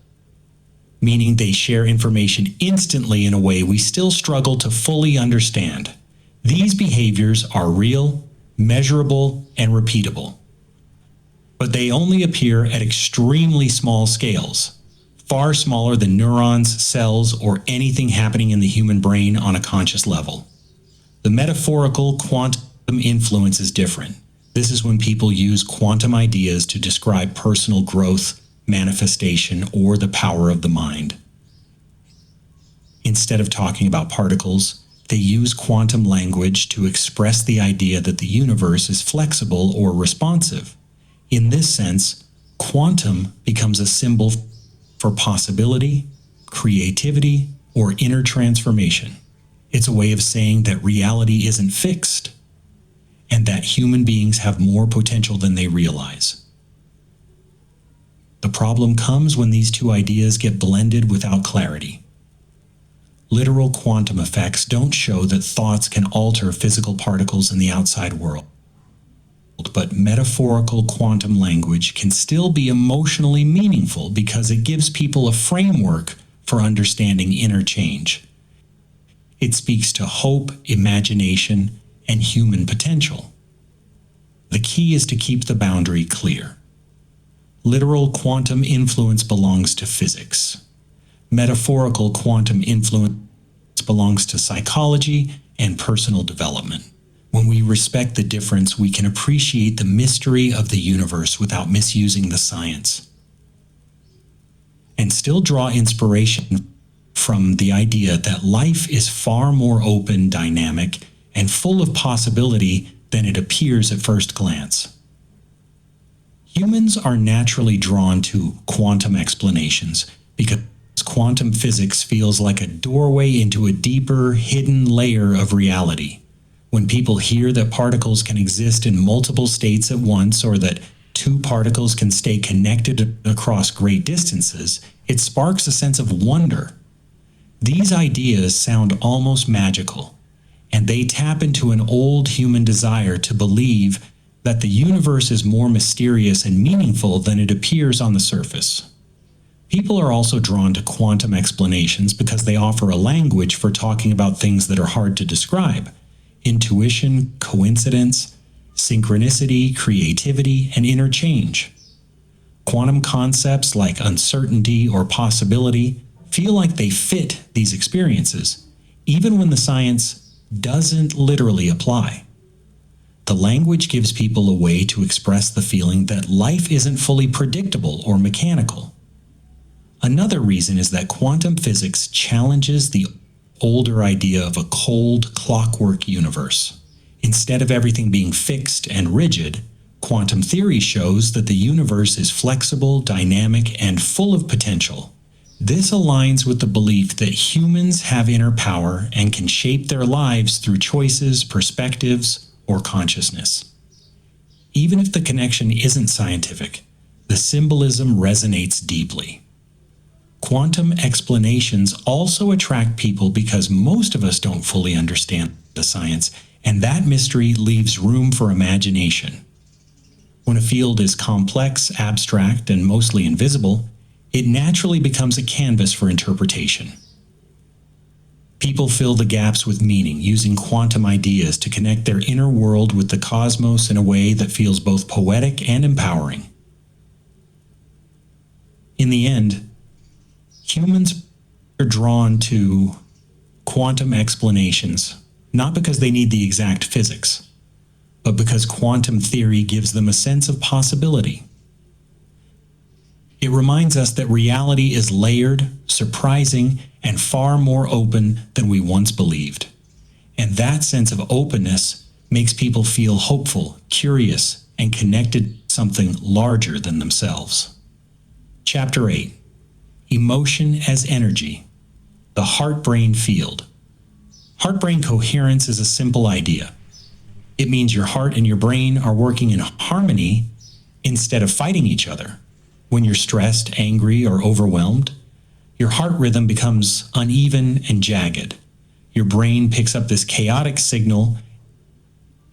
meaning they share information instantly in a way we still struggle to fully understand. These behaviors are real, measurable, and repeatable. But they only appear at extremely small scales, far smaller than neurons, cells, or anything happening in the human brain on a conscious level. The metaphorical quantum influence is different. This is when people use quantum ideas to describe personal growth, manifestation, or the power of the mind. Instead of talking about particles, they use quantum language to express the idea that the universe is flexible or responsive. In this sense, quantum becomes a symbol for possibility, creativity, or inner transformation. It's a way of saying that reality isn't fixed, and that human beings have more potential than they realize. The problem comes when these two ideas get blended without clarity. Literal quantum effects don't show that thoughts can alter physical particles in the outside world. But metaphorical quantum language can still be emotionally meaningful because it gives people a framework for understanding inner change. It speaks to hope, imagination, and human potential. The key is to keep the boundary clear. Literal quantum influence belongs to physics. Metaphorical quantum influence belongs to psychology and personal development. When we respect the difference, we can appreciate the mystery of the universe without misusing the science, and still draw inspiration from the idea that life is far more open, dynamic, and full of possibility than it appears at first glance. Humans are naturally drawn to quantum explanations because quantum physics feels like a doorway into a deeper, hidden layer of reality. When people hear that particles can exist in multiple states at once, or that two particles can stay connected across great distances, it sparks a sense of wonder. These ideas sound almost magical, and they tap into an old human desire to believe that the universe is more mysterious and meaningful than it appears on the surface. People are also drawn to quantum explanations because they offer a language for talking about things that are hard to describe: intuition, coincidence, synchronicity, creativity, and interchange. Quantum concepts like uncertainty or possibility feel like they fit these experiences, even when the science doesn't literally apply. The language gives people a way to express the feeling that life isn't fully predictable or mechanical. Another reason is that quantum physics challenges the older idea of a cold, clockwork universe. Instead of everything being fixed and rigid, quantum theory shows that the universe is flexible, dynamic, and full of potential. This aligns with the belief that humans have inner power and can shape their lives through choices, perspectives, or consciousness. Even if the connection isn't scientific, the symbolism resonates deeply. Quantum explanations also attract people because most of us don't fully understand the science, and that mystery leaves room for imagination. When a field is complex, abstract, and mostly invisible, it naturally becomes a canvas for interpretation. People fill the gaps with meaning, using quantum ideas to connect their inner world with the cosmos in a way that feels both poetic and empowering. In the end, humans are drawn to quantum explanations, not because they need the exact physics, but because quantum theory gives them a sense of possibility. It reminds us that reality is layered, surprising, and far more open than we once believed. And that sense of openness makes people feel hopeful, curious, and connected to something larger than themselves. Chapter 8. Emotion as Energy. The Heart-Brain Field. Heart-brain coherence is a simple idea. It means your heart and your brain are working in harmony instead of fighting each other. When you're stressed, angry, or overwhelmed, your heart rhythm becomes uneven and jagged. Your brain picks up this chaotic signal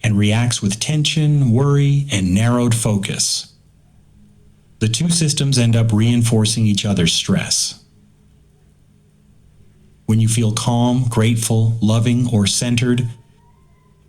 and reacts with tension, worry, and narrowed focus. The two systems end up reinforcing each other's stress. When you feel calm, grateful, loving, or centered,